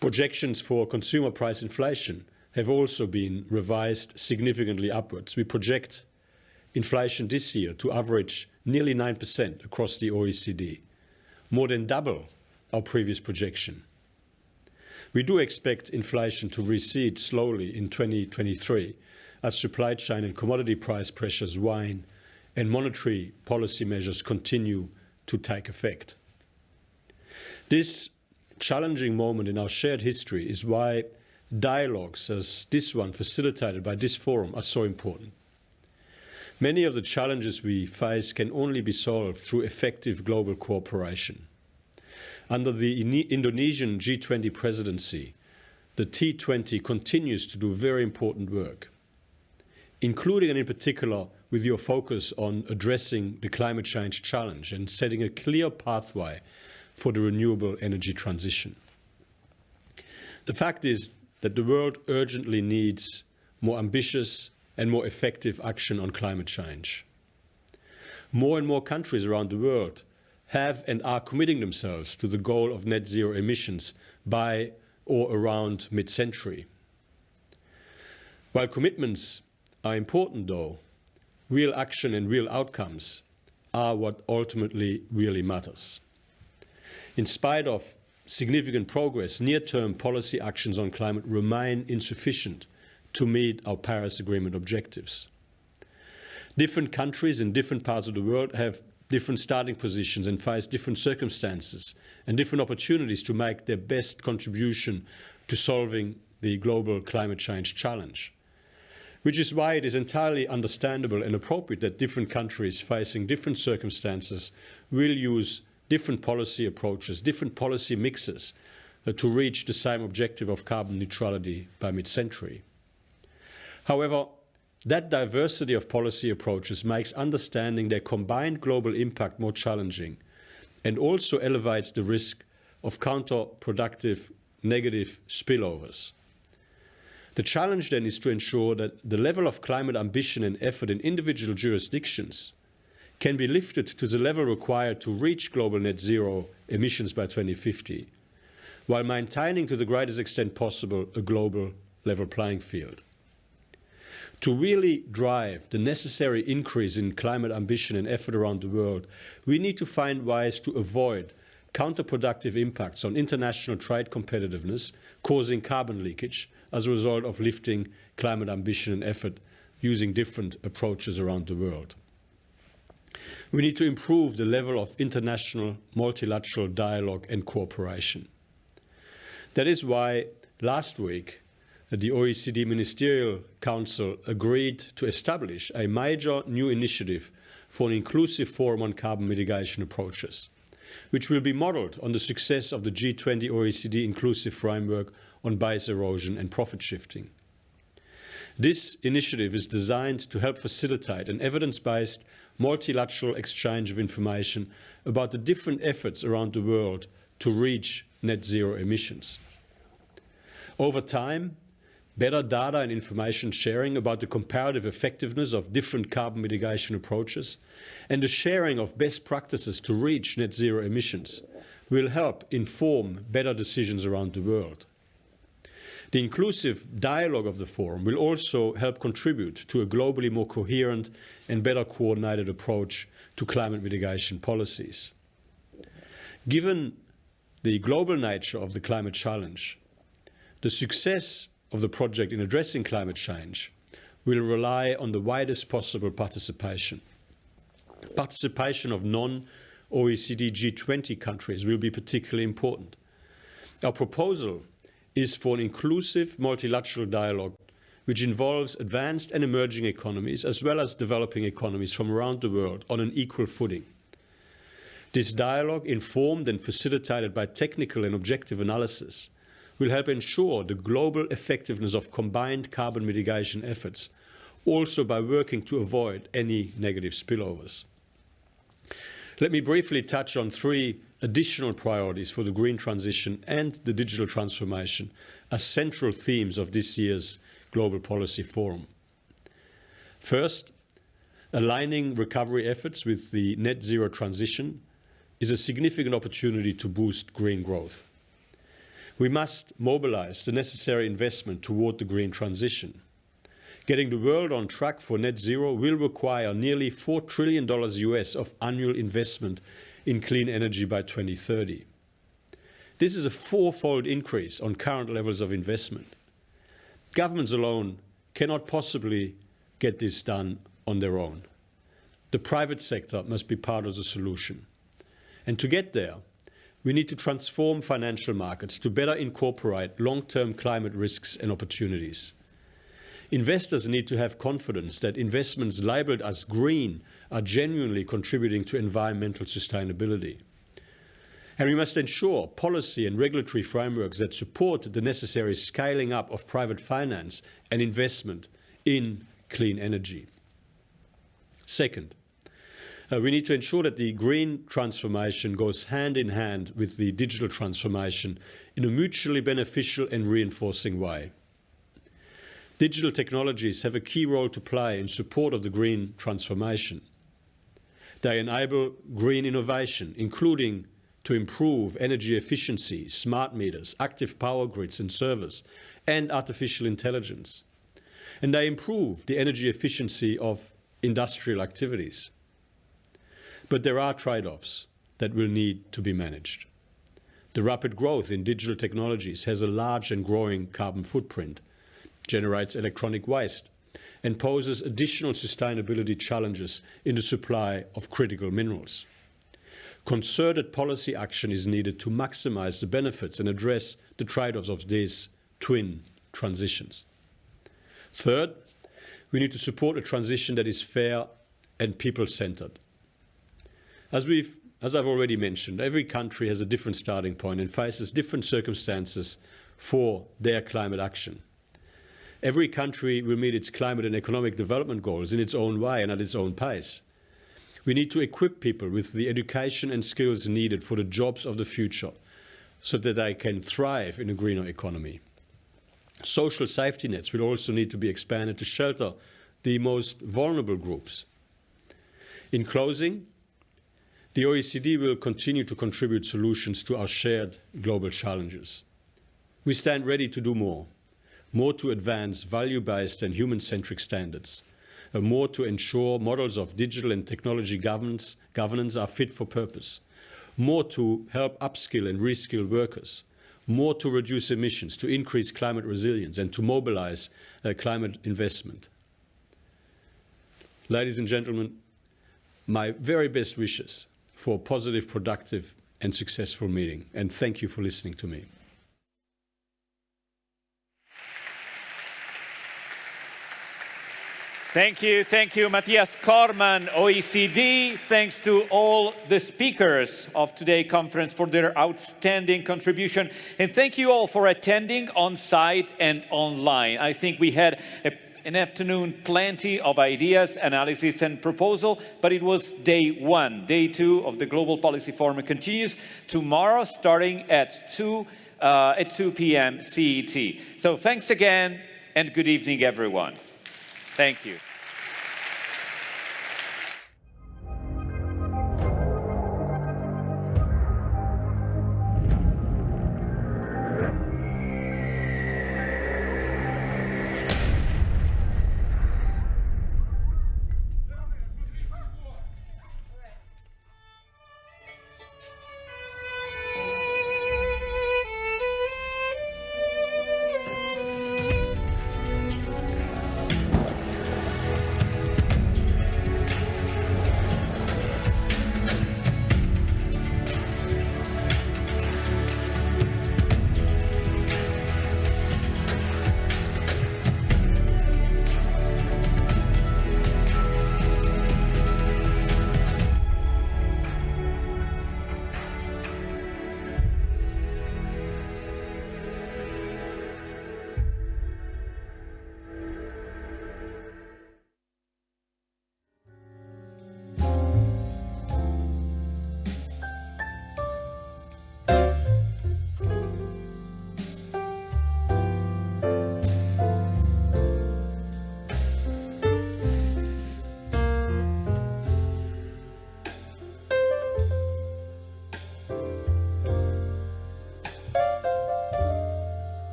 Projections for consumer price inflation have also been revised significantly upwards. We project inflation this year to average nearly 9% across the OECD, more than double our previous projection. We do expect inflation to recede slowly in 2023 as supply chain and commodity price pressures wane and monetary policy measures continue to take effect. This challenging moment in our shared history is why dialogues as this one facilitated by this forum are so important. Many of the challenges we face can only be solved through effective global cooperation. Under the Indonesian G20 presidency, the T20 continues to do very important work, including and in particular with your focus on addressing the climate change challenge and setting a clear pathway for the renewable energy transition. The fact is that the world urgently needs more ambitious and more effective action on climate change. More and more countries around the world have and are committing themselves to the goal of net zero emissions by or around mid-century. While commitments are important, though, real action and real outcomes are what ultimately really matters. In spite of significant progress, near-term policy actions on climate remain insufficient to meet our Paris Agreement objectives. Different countries in different parts of the world have different starting positions and face different circumstances and different opportunities to make their best contribution to solving the global climate change challenge. Which is why it is entirely understandable and appropriate that different countries facing different circumstances will use different policy approaches, different policy mixes to reach the same objective of carbon neutrality by mid-century. However, that diversity of policy approaches makes understanding their combined global impact more challenging and also elevates the risk of counterproductive negative spillovers. The challenge then is to ensure that the level of climate ambition and effort in individual jurisdictions can be lifted to the level required to reach global net zero emissions by 2050, while maintaining to the greatest extent possible a global level playing field. To really drive the necessary increase in climate ambition and effort around the world, we need to find ways to avoid counterproductive impacts on international trade competitiveness, causing carbon leakage as a result of lifting climate ambition and effort using different approaches around the world. We need to improve the level of international multilateral dialogue and cooperation. That is why last week the OECD Ministerial Council agreed to establish a major new initiative for an inclusive forum on carbon mitigation approaches, which will be modelled on the success of the G20 OECD inclusive framework on base erosion and profit shifting. This initiative is designed to help facilitate an evidence-based multilateral exchange of information about the different efforts around the world to reach net zero emissions. Over time, better data and information sharing about the comparative effectiveness of different carbon mitigation approaches and the sharing of best practices to reach net zero emissions will help inform better decisions around the world. The inclusive dialogue of the forum will also help contribute to a globally more coherent and better coordinated approach to climate mitigation policies. Given the global nature of the climate challenge, the success of the project in addressing climate change will rely on the widest possible participation. Participation of non-OECD G20 countries will be particularly important. Our proposal is for an inclusive multilateral dialogue which involves advanced and emerging economies as well as developing economies from around the world on an equal footing. This dialogue, informed and facilitated by technical and objective analysis, will help ensure the global effectiveness of combined carbon mitigation efforts, also by working to avoid any negative spillovers. Let me briefly touch on three additional priorities for the green transition and the digital transformation as central themes of this year's Global Policy Forum. First, aligning recovery efforts with the net zero transition is a significant opportunity to boost green growth. We must mobilize the necessary investment toward the green transition. Getting the world on track for net zero will require nearly $4 trillion US of annual investment in clean energy by 2030. This is a fourfold increase on current levels of investment. Governments alone cannot possibly get this done on their own. The private sector must be part of the solution. And to get there, we need to transform financial markets to better incorporate long-term climate risks and opportunities. Investors need to have confidence that investments labelled as green are genuinely contributing to environmental sustainability. And we must ensure policy and regulatory frameworks that support the necessary scaling up of private finance and investment in clean energy. Second, we need to ensure that the green transformation goes hand in hand with the digital transformation in a mutually beneficial and reinforcing way. Digital technologies have a key role to play in support of the green transformation. They enable green innovation, including to improve energy efficiency, smart meters, active power grids and servers, and artificial intelligence. And they improve the energy efficiency of industrial activities. But there are trade-offs that will need to be managed. The rapid growth in digital technologies has a large and growing carbon footprint, generates electronic waste, and poses additional sustainability challenges in the supply of critical minerals. Concerted policy action is needed to maximize the benefits and address the trade-offs of these twin transitions. Third, we need to support a transition that is fair and people-centered. As I've already mentioned, every country has a different starting point and faces different circumstances for their climate action. Every country will meet its climate and economic development goals in its own way and at its own pace. We need to equip people with the education and skills needed for the jobs of the future so that they can thrive in a greener economy. Social safety nets will also need to be expanded to shelter the most vulnerable groups. In closing, the OECD will continue to contribute solutions to our shared global challenges. We stand ready to do more to advance value-based and human-centric standards, more to ensure models of digital and technology governance are fit for purpose, more to help upskill and reskill workers, more to reduce emissions, to increase climate resilience, and to mobilize climate investment. Ladies and gentlemen, my very best wishes for a positive, productive, and successful meeting, and thank you for listening to me. Thank you, Matthias Korman, OECD. Thanks to all the speakers of today's conference for their outstanding contribution. And thank you all for attending on site and online. I think we had an afternoon, plenty of ideas, analysis, and proposal, but it was day one. Day two of the Global Policy Forum continues tomorrow, starting at 2 p.m. CET. So thanks again, and good evening, everyone. Thank you.